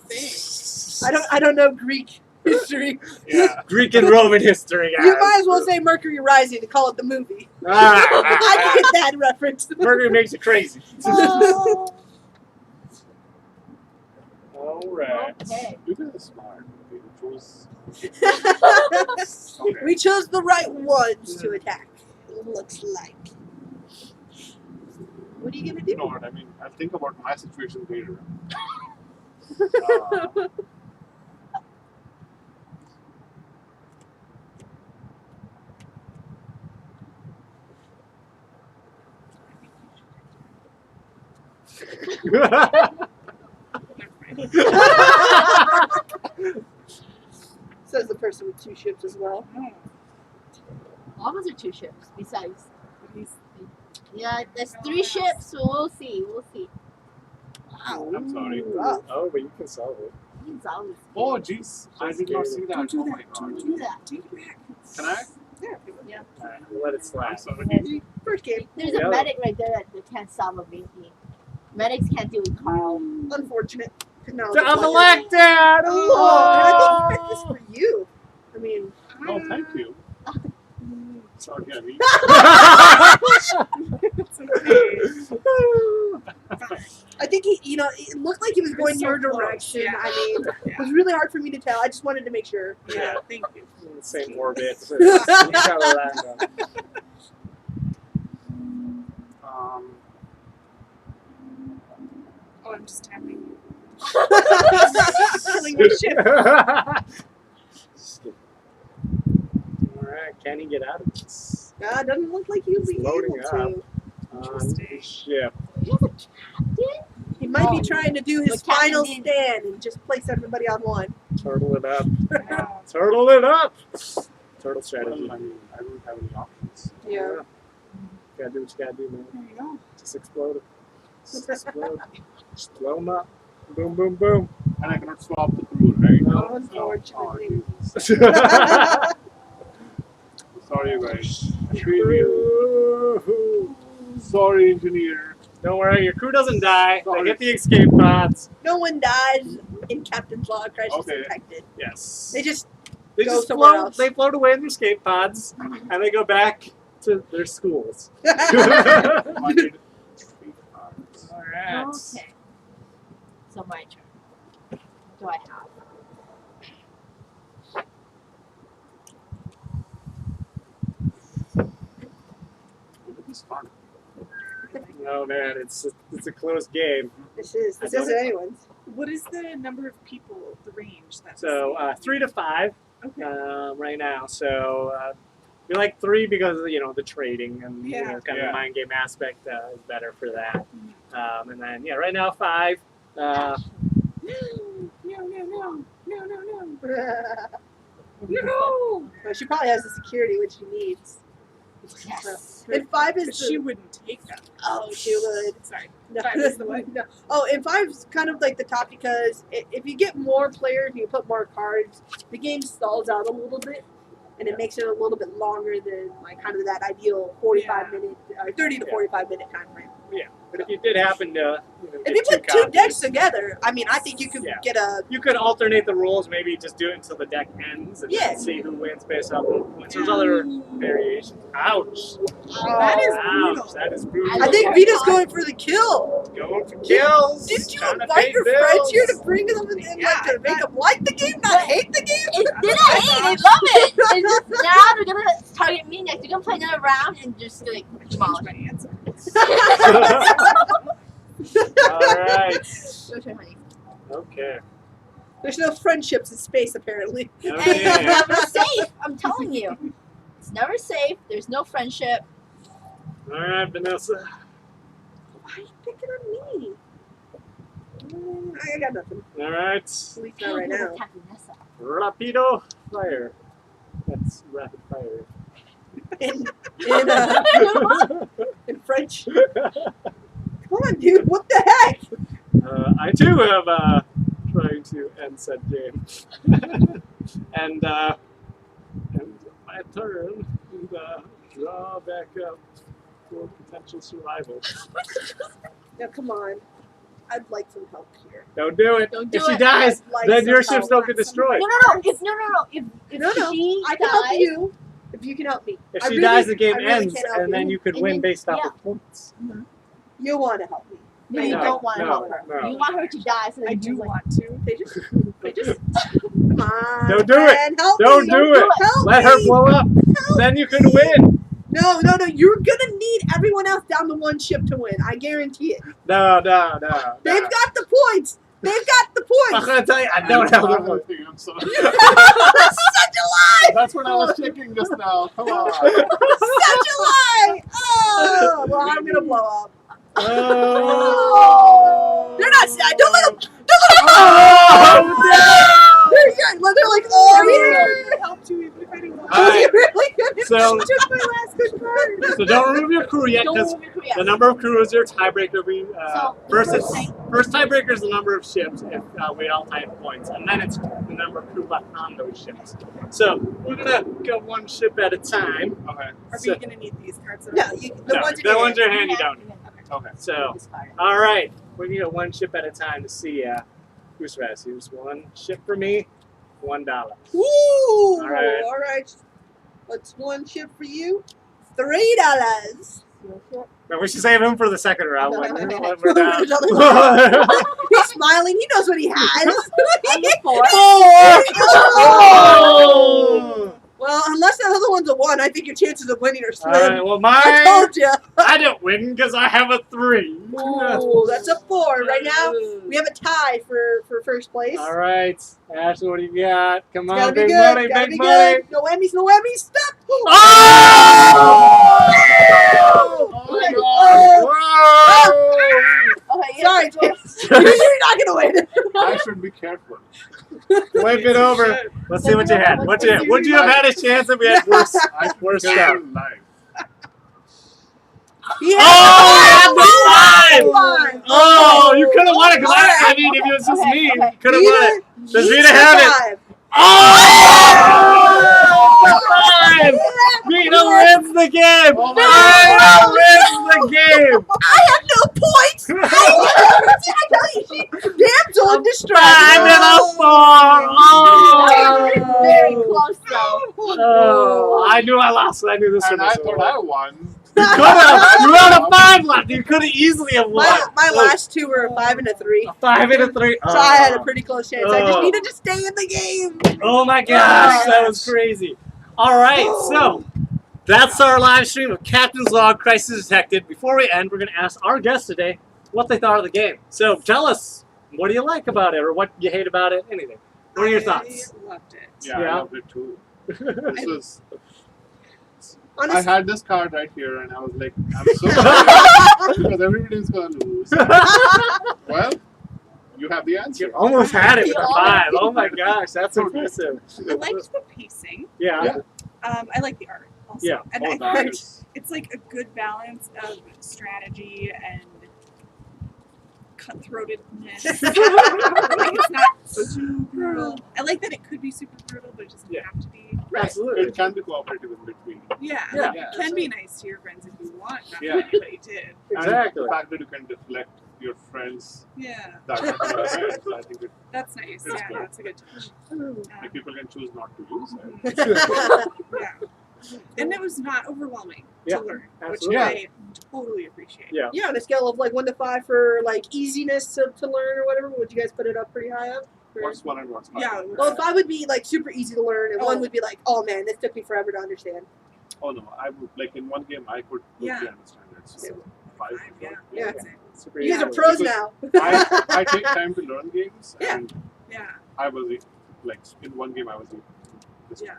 [SPEAKER 3] thing.
[SPEAKER 2] I don't know Greek history.
[SPEAKER 4] Yeah.
[SPEAKER 1] Greek and Roman history, guys.
[SPEAKER 2] You might as well say Mercury Rising to call it the movie. I
[SPEAKER 1] Ah,
[SPEAKER 2] can get that reference.
[SPEAKER 1] Mercury makes you crazy.
[SPEAKER 5] Oh,
[SPEAKER 1] All right.
[SPEAKER 5] okay.
[SPEAKER 4] You did smart. You chose.
[SPEAKER 2] We chose the right ones to attack. Looks like. What are you gonna
[SPEAKER 4] You
[SPEAKER 2] do?
[SPEAKER 4] know what I mean? I'll think about my situation later.
[SPEAKER 2] Says the person with 2 ships as well.
[SPEAKER 5] All of us are 2 ships. Besides, yeah, there's 3 ships. So we'll see. We'll see.
[SPEAKER 2] Wow.
[SPEAKER 4] I'm sorry.
[SPEAKER 2] Rough.
[SPEAKER 1] Oh, but you can solve it.
[SPEAKER 5] It's always
[SPEAKER 4] Oh, jeez. I did not see that.
[SPEAKER 3] Don't do
[SPEAKER 4] Oh my
[SPEAKER 3] that.
[SPEAKER 4] god.
[SPEAKER 5] Don't do that.
[SPEAKER 3] Take it back.
[SPEAKER 4] Can I?
[SPEAKER 5] Yeah.
[SPEAKER 1] All right, we'll let it slide.
[SPEAKER 4] I'm sorry.
[SPEAKER 2] First game.
[SPEAKER 5] There's
[SPEAKER 1] Yeah.
[SPEAKER 5] a medic right there that can't solve a big game. Medics can't deal with Carl.
[SPEAKER 2] Unfortunate. 'Cause now
[SPEAKER 1] On
[SPEAKER 2] it's
[SPEAKER 1] the
[SPEAKER 2] like-
[SPEAKER 1] left, Dad!
[SPEAKER 2] Oh, and I think he meant this for you. I mean,
[SPEAKER 4] Oh, thank you. Sorry, Abby.
[SPEAKER 3] It's okay.
[SPEAKER 2] I think he, you know, it looked like he was going
[SPEAKER 3] so
[SPEAKER 2] your
[SPEAKER 3] close,
[SPEAKER 2] direction.
[SPEAKER 3] yeah.
[SPEAKER 2] I mean, it
[SPEAKER 3] Yeah.
[SPEAKER 2] was really hard for me to tell. I just wanted to make sure.
[SPEAKER 3] Yeah, thank you.
[SPEAKER 1] Same orbit. You gotta land on.
[SPEAKER 3] Oh, I'm just tapping. Killing my ship.
[SPEAKER 1] Alright, can he get out of this?
[SPEAKER 2] Doesn't look like he'll be
[SPEAKER 1] It's loading
[SPEAKER 2] able
[SPEAKER 1] up.
[SPEAKER 2] to.
[SPEAKER 1] On the ship.
[SPEAKER 5] You have a captain?
[SPEAKER 2] He might be
[SPEAKER 5] Oh.
[SPEAKER 2] trying to do his
[SPEAKER 5] But Captain
[SPEAKER 2] final
[SPEAKER 5] didn't-
[SPEAKER 2] stand and just place everybody on one.
[SPEAKER 1] Turtle it up.
[SPEAKER 3] Wow.
[SPEAKER 1] Turtle it up! Turtle
[SPEAKER 4] I
[SPEAKER 1] strategy.
[SPEAKER 4] don't have any options.
[SPEAKER 2] Yeah.
[SPEAKER 1] Gotta do what you gotta do, man.
[SPEAKER 3] There you go.
[SPEAKER 1] Just explode it. Just explode. Just blow them up. Boom, boom, boom.
[SPEAKER 4] And I cannot swap the crew. There you go.
[SPEAKER 2] Unfortunately.
[SPEAKER 4] Oh, sorry, you guys. I treated you. Sorry, engineer.
[SPEAKER 1] Don't worry, your crew doesn't die. They
[SPEAKER 4] Sorry.
[SPEAKER 1] get the escape pods.
[SPEAKER 2] No one dies in Captain's Log Crisis
[SPEAKER 4] Okay.
[SPEAKER 2] Infected.
[SPEAKER 1] Yes.
[SPEAKER 2] They just
[SPEAKER 1] They
[SPEAKER 2] go
[SPEAKER 1] just
[SPEAKER 2] somewhere
[SPEAKER 1] float.
[SPEAKER 2] else.
[SPEAKER 1] They float away in their escape pods, and they go back to their schools. All
[SPEAKER 4] I need 3 cards.
[SPEAKER 1] right.
[SPEAKER 5] Okay. So my turn. What do I have?
[SPEAKER 4] This is fun.
[SPEAKER 1] Oh man, it's a close game.
[SPEAKER 2] This isn't anyone's.
[SPEAKER 3] What is the number of people, the range? That's
[SPEAKER 1] So 3 to 5
[SPEAKER 3] okay.
[SPEAKER 1] right now. So we like 3 because the trading and
[SPEAKER 3] Yeah.
[SPEAKER 1] kind of
[SPEAKER 4] Yeah.
[SPEAKER 1] the mind game aspect is better for that. And then right now 5.
[SPEAKER 3] No, no, no, no, no, no. No!
[SPEAKER 2] Well, she probably has the security which she needs.
[SPEAKER 5] Yes.
[SPEAKER 2] And 5
[SPEAKER 3] But
[SPEAKER 2] is
[SPEAKER 3] she
[SPEAKER 2] the,
[SPEAKER 3] wouldn't take that.
[SPEAKER 2] oh, she would.
[SPEAKER 3] Sorry.
[SPEAKER 2] No,
[SPEAKER 3] 5 is the one.
[SPEAKER 2] no. Oh, and 5's kind of like the top because if you get more players and you put more cards, the game stalls out a little bit, and it makes it a little bit longer than like kind of that ideal 45 minute, 30 to 45 minute time frame.
[SPEAKER 1] But if you did happen to,
[SPEAKER 2] If you
[SPEAKER 1] get
[SPEAKER 2] put 2
[SPEAKER 1] copies,
[SPEAKER 2] decks together, I mean, I think you could
[SPEAKER 1] Yeah.
[SPEAKER 2] get a.
[SPEAKER 1] you could alternate the rules. Maybe just do it until the deck ends and
[SPEAKER 2] Yeah.
[SPEAKER 1] then see who wins based off the points. There's other variations. Ouch!
[SPEAKER 3] That is
[SPEAKER 1] Ouch!
[SPEAKER 3] brutal.
[SPEAKER 1] That is brutal.
[SPEAKER 2] I think Vita's going for the kill.
[SPEAKER 1] Going for kills.
[SPEAKER 2] Didn't you
[SPEAKER 1] trying to
[SPEAKER 2] invite
[SPEAKER 1] pay
[SPEAKER 2] your
[SPEAKER 1] bills.
[SPEAKER 2] friends here to bring them in,
[SPEAKER 3] Yeah,
[SPEAKER 2] like, to make them like the game, not hate the game?
[SPEAKER 5] It didn't hate. They love it. It's just now they're gonna target me next. They're gonna play another round and just like
[SPEAKER 3] Change
[SPEAKER 5] demolish
[SPEAKER 3] my
[SPEAKER 5] me.
[SPEAKER 3] answer.
[SPEAKER 1] All right.
[SPEAKER 5] Your turn, honey.
[SPEAKER 1] Okay.
[SPEAKER 2] There's no friendships in space, apparently.
[SPEAKER 5] Hey, it's
[SPEAKER 1] Okay.
[SPEAKER 5] never safe. I'm telling you, it's never safe. There's no friendship.
[SPEAKER 1] All right, Vanessa.
[SPEAKER 2] Why are you picking on me? I got nothing.
[SPEAKER 1] All right.
[SPEAKER 2] At least not right now.
[SPEAKER 5] Attack Vanessa.
[SPEAKER 1] Rapido fire. That's rapid fire.
[SPEAKER 2] In French. Come on, dude. What the heck?
[SPEAKER 1] I too am trying to end said game. and my turn and draw back up for potential survival.
[SPEAKER 2] Now, come on. I'd like some help here.
[SPEAKER 1] Don't do it.
[SPEAKER 5] Don't do
[SPEAKER 1] if she
[SPEAKER 5] it.
[SPEAKER 1] dies,
[SPEAKER 2] I'd like
[SPEAKER 1] then your
[SPEAKER 2] some
[SPEAKER 1] ships
[SPEAKER 2] help.
[SPEAKER 1] don't get destroyed.
[SPEAKER 5] No. If
[SPEAKER 2] No,
[SPEAKER 5] she
[SPEAKER 2] I can help
[SPEAKER 5] dies,
[SPEAKER 2] you if you can help me.
[SPEAKER 1] If
[SPEAKER 2] I
[SPEAKER 1] she
[SPEAKER 2] really-
[SPEAKER 1] dies, the game
[SPEAKER 2] I really
[SPEAKER 1] ends,
[SPEAKER 2] can't help
[SPEAKER 1] and then you could
[SPEAKER 5] And
[SPEAKER 1] win
[SPEAKER 5] then-
[SPEAKER 1] based off
[SPEAKER 5] yeah.
[SPEAKER 1] of points.
[SPEAKER 2] You want to help me.
[SPEAKER 5] No, you
[SPEAKER 1] No,
[SPEAKER 5] don't want to
[SPEAKER 1] no,
[SPEAKER 5] help her.
[SPEAKER 1] no.
[SPEAKER 5] You want her to die so that
[SPEAKER 3] I
[SPEAKER 5] you
[SPEAKER 3] do
[SPEAKER 5] can win.
[SPEAKER 3] want to.
[SPEAKER 2] They just come on.
[SPEAKER 1] Don't do it.
[SPEAKER 2] man, help
[SPEAKER 1] Don't
[SPEAKER 2] me.
[SPEAKER 1] do it.
[SPEAKER 2] Help
[SPEAKER 1] Let her
[SPEAKER 2] me.
[SPEAKER 1] blow up. Then you could win.
[SPEAKER 2] No. You're gonna need everyone else down to one ship to win. I guarantee it.
[SPEAKER 1] No.
[SPEAKER 2] They've got the points. They've got the
[SPEAKER 1] I'm
[SPEAKER 2] points.
[SPEAKER 1] gonna tell you, I don't have the
[SPEAKER 4] I'm
[SPEAKER 1] points.
[SPEAKER 4] sorry.
[SPEAKER 2] That's such a lie.
[SPEAKER 4] That's what I was thinking just now. Come on.
[SPEAKER 2] Such a lie. Oh, well, I'm gonna blow up.
[SPEAKER 1] Oh.
[SPEAKER 2] They're not sad. Don't let them.
[SPEAKER 1] Oh,
[SPEAKER 2] They're like, oh,
[SPEAKER 3] I helped you even if I didn't want to.
[SPEAKER 1] Alright.
[SPEAKER 2] you're really good.
[SPEAKER 1] So-
[SPEAKER 2] Took my last good card.
[SPEAKER 1] So don't remove your crew yet,
[SPEAKER 5] Don't
[SPEAKER 1] because
[SPEAKER 5] move your crew yet.
[SPEAKER 1] the number of crew is your tiebreaker.
[SPEAKER 5] So,
[SPEAKER 1] First,
[SPEAKER 5] the
[SPEAKER 1] it's first tiebreaker is the number of ships if we all tie points, and then it's the number of crew left on those ships. So we're gonna go one ship at a time.
[SPEAKER 4] Okay.
[SPEAKER 3] Are
[SPEAKER 1] So-
[SPEAKER 3] we going to need these cards?
[SPEAKER 2] No, the
[SPEAKER 1] No,
[SPEAKER 2] ones
[SPEAKER 1] the ones are handy
[SPEAKER 5] Yeah,
[SPEAKER 1] down.
[SPEAKER 5] you can
[SPEAKER 4] Okay.
[SPEAKER 1] So,
[SPEAKER 5] discard it.
[SPEAKER 1] all right, we need a one ship at a time to see who's fast. Here's one ship for me, $1.
[SPEAKER 2] Ooh.
[SPEAKER 1] All right.
[SPEAKER 2] All right. What's one ship for you? $3.
[SPEAKER 1] No, we should save him for the second round when we're
[SPEAKER 2] For
[SPEAKER 1] down.
[SPEAKER 2] another round. He's smiling. He knows what he has.
[SPEAKER 5] I'm the 4.
[SPEAKER 1] Oh!
[SPEAKER 2] Well, unless that other one's a 1, I I think your chances of winning are slim.
[SPEAKER 1] All right, well,
[SPEAKER 2] I
[SPEAKER 1] mine,
[SPEAKER 2] told you.
[SPEAKER 1] I didn't win because I have a 3.
[SPEAKER 2] Ooh, that's a 4. Right now, we have a tie for first place.
[SPEAKER 1] All right, Ashley, what do you got? Come
[SPEAKER 2] It's
[SPEAKER 1] on,
[SPEAKER 2] gotta be
[SPEAKER 1] big
[SPEAKER 2] good.
[SPEAKER 1] money,
[SPEAKER 2] Gotta
[SPEAKER 1] big
[SPEAKER 2] be
[SPEAKER 1] money.
[SPEAKER 2] good. No whammies, no whammies. Stop.
[SPEAKER 1] Oh!
[SPEAKER 2] Okay.
[SPEAKER 5] Okay, yeah.
[SPEAKER 2] Sorry, James. You're not gonna win.
[SPEAKER 4] I should be careful.
[SPEAKER 1] Flip it over. Let's see what you had. What you had? Would you have had a chance if we had worse
[SPEAKER 4] Worse
[SPEAKER 1] stuff?
[SPEAKER 4] stuff. Live.
[SPEAKER 2] Yeah.
[SPEAKER 1] Oh,
[SPEAKER 2] Fine.
[SPEAKER 1] Oh, you could have won it. 'Cause I mean, if it was just
[SPEAKER 5] Okay,
[SPEAKER 1] me,
[SPEAKER 5] okay.
[SPEAKER 1] could have won it. Does Vita have it?
[SPEAKER 2] 5.
[SPEAKER 1] Oh! 5! Vita wins the game!
[SPEAKER 4] Oh my
[SPEAKER 1] Vita wins the game!
[SPEAKER 2] I have no points. I tell you, she damsel in distress.
[SPEAKER 1] 5 and a 4! Oh!
[SPEAKER 5] Very close though.
[SPEAKER 1] Oh, I knew I lost. I knew this one
[SPEAKER 4] And I
[SPEAKER 1] was
[SPEAKER 4] thought
[SPEAKER 1] over.
[SPEAKER 4] I won.
[SPEAKER 1] You could have. You had a 5 left. You could have easily have won.
[SPEAKER 2] My last 2 were a 5 and a 3.
[SPEAKER 1] 5 and a 3.
[SPEAKER 2] So I had a pretty close chance. I just needed to stay in the game.
[SPEAKER 1] Oh my gosh, that was crazy. All right, so that's our live stream of Captain's Log Crisis Detected. Before we end, we're going to ask our guests today what they thought of the game. So tell us, what do you like about it or what you hate about it? Anything. What are your thoughts?
[SPEAKER 3] I loved it.
[SPEAKER 4] Yeah,
[SPEAKER 1] Yeah.
[SPEAKER 4] I loved it too. This was. I
[SPEAKER 2] Honestly,
[SPEAKER 4] had this card right here, and I was like, I'm so sorry because everybody's gonna lose. Well, you have the answer.
[SPEAKER 1] You almost had it with a
[SPEAKER 5] You
[SPEAKER 1] 5.
[SPEAKER 5] almost-
[SPEAKER 1] Oh my gosh, that's impressive.
[SPEAKER 3] I liked the pacing.
[SPEAKER 1] Yeah.
[SPEAKER 4] Yeah.
[SPEAKER 3] I like the art also.
[SPEAKER 1] Yeah.
[SPEAKER 3] And
[SPEAKER 4] Oh,
[SPEAKER 3] I think
[SPEAKER 4] nice.
[SPEAKER 3] it's like a good balance of strategy and cutthroatedness. Like it's not super brutal. I like that it could be super brutal, but it doesn't
[SPEAKER 1] Yeah.
[SPEAKER 3] have to be.
[SPEAKER 1] Absolutely.
[SPEAKER 4] It can be cooperative in between.
[SPEAKER 3] Yeah,
[SPEAKER 1] Yeah.
[SPEAKER 3] like, it can be nice to your friends if you want, not
[SPEAKER 4] Yeah.
[SPEAKER 3] that anybody did.
[SPEAKER 1] Exactly.
[SPEAKER 4] And the fact that you can deflect your friends
[SPEAKER 3] Yeah,
[SPEAKER 4] that are not your friends, I think it,
[SPEAKER 3] that's nice.
[SPEAKER 4] That's
[SPEAKER 3] Yeah,
[SPEAKER 4] good.
[SPEAKER 3] that's a good touch.
[SPEAKER 4] like, people can choose not to use it.
[SPEAKER 3] Yeah. And it was not overwhelming
[SPEAKER 1] Yeah,
[SPEAKER 3] to learn,
[SPEAKER 1] absolutely.
[SPEAKER 3] which I totally appreciate.
[SPEAKER 1] Yeah.
[SPEAKER 2] yeah, on a scale of like 1 to 5 for like easiness to learn or whatever, would you guys put it up pretty high up? Or-
[SPEAKER 4] What's 1 and what's 5?
[SPEAKER 3] Yeah.
[SPEAKER 2] Well, 5 would be like super easy to learn, and 1
[SPEAKER 3] Oh.
[SPEAKER 2] would be like, oh man, this took me forever to understand.
[SPEAKER 4] Oh no, I would like in one game I could
[SPEAKER 3] Yeah.
[SPEAKER 4] totally understand it. So
[SPEAKER 3] Five,
[SPEAKER 4] 5.
[SPEAKER 3] yeah.
[SPEAKER 2] Yeah.
[SPEAKER 3] That's it.
[SPEAKER 1] Super
[SPEAKER 2] You guys are
[SPEAKER 1] easy.
[SPEAKER 2] pros
[SPEAKER 4] Because-
[SPEAKER 2] now.
[SPEAKER 4] I take time to learn games,
[SPEAKER 2] Yeah.
[SPEAKER 4] and
[SPEAKER 3] Yeah.
[SPEAKER 4] I was like in one game I was just
[SPEAKER 3] Yeah.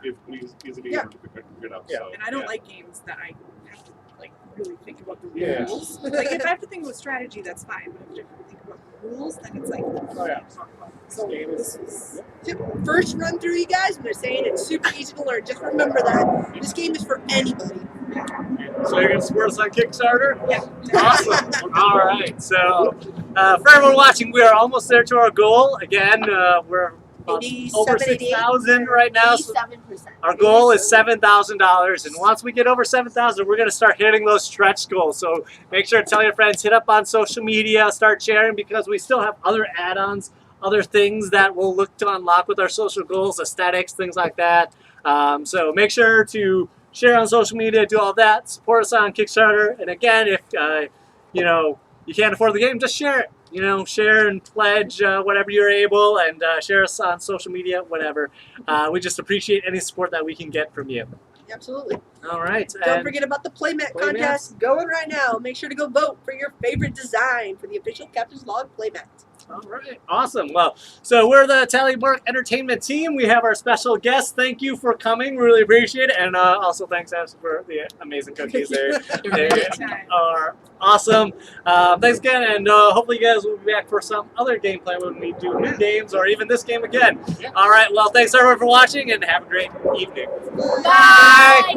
[SPEAKER 4] easily
[SPEAKER 2] Yeah.
[SPEAKER 4] able to pick it up.
[SPEAKER 1] Yeah.
[SPEAKER 4] So,
[SPEAKER 3] And I don't
[SPEAKER 4] yeah.
[SPEAKER 3] like games that I have to like really think about the
[SPEAKER 1] Yeah.
[SPEAKER 3] rules. Like if I have to think about strategy, that's fine. But if I have to think about the rules, then it's like
[SPEAKER 1] Oh, yeah.
[SPEAKER 3] it's not fun.
[SPEAKER 1] This game
[SPEAKER 3] This
[SPEAKER 1] is.
[SPEAKER 3] is
[SPEAKER 2] First run through, you guys, I'm just saying it's super easy to learn. Just remember that. This game is for anybody.
[SPEAKER 1] So you're going to support us on Kickstarter?
[SPEAKER 3] yeah.
[SPEAKER 1] Awesome. All right. So, for everyone watching, we are almost there to our goal. Again, we're over
[SPEAKER 2] 87,
[SPEAKER 1] 6,000 right now. So
[SPEAKER 5] 87%.
[SPEAKER 1] our goal is $7,000, and once we get over 7,000, we're going to start hitting those stretch goals. So make sure to tell your friends, hit up on social media, start sharing, because we still have other add-ons, other things that we'll look to unlock with our social goals, aesthetics, things like that. So make sure to share on social media, do all that, support us on Kickstarter, and again, if you know you can't afford the game, just share it. You know, share and pledge whatever you're able, and share us on social media, whatever. We just appreciate any support that we can get from you.
[SPEAKER 2] Absolutely.
[SPEAKER 1] All right.
[SPEAKER 2] Don't
[SPEAKER 1] and
[SPEAKER 2] forget about the playmat
[SPEAKER 1] Playmat.
[SPEAKER 2] contest going right now. Make sure to go vote for your favorite design for the official Captain's Log playmat.
[SPEAKER 1] all right. Awesome. Well, so we're the Tally Mark Entertainment team. We have our special guest. Thank you for coming. Really appreciate it. And also thanks, Ash, for the amazing cookies there. They
[SPEAKER 3] Anytime.
[SPEAKER 1] are awesome. Thanks again, and hopefully you guys will be back for some other gameplay when we do new games or even this game again.
[SPEAKER 4] Yeah.
[SPEAKER 1] All right. Well, thanks everyone for watching, and have a great evening.
[SPEAKER 5] Bye.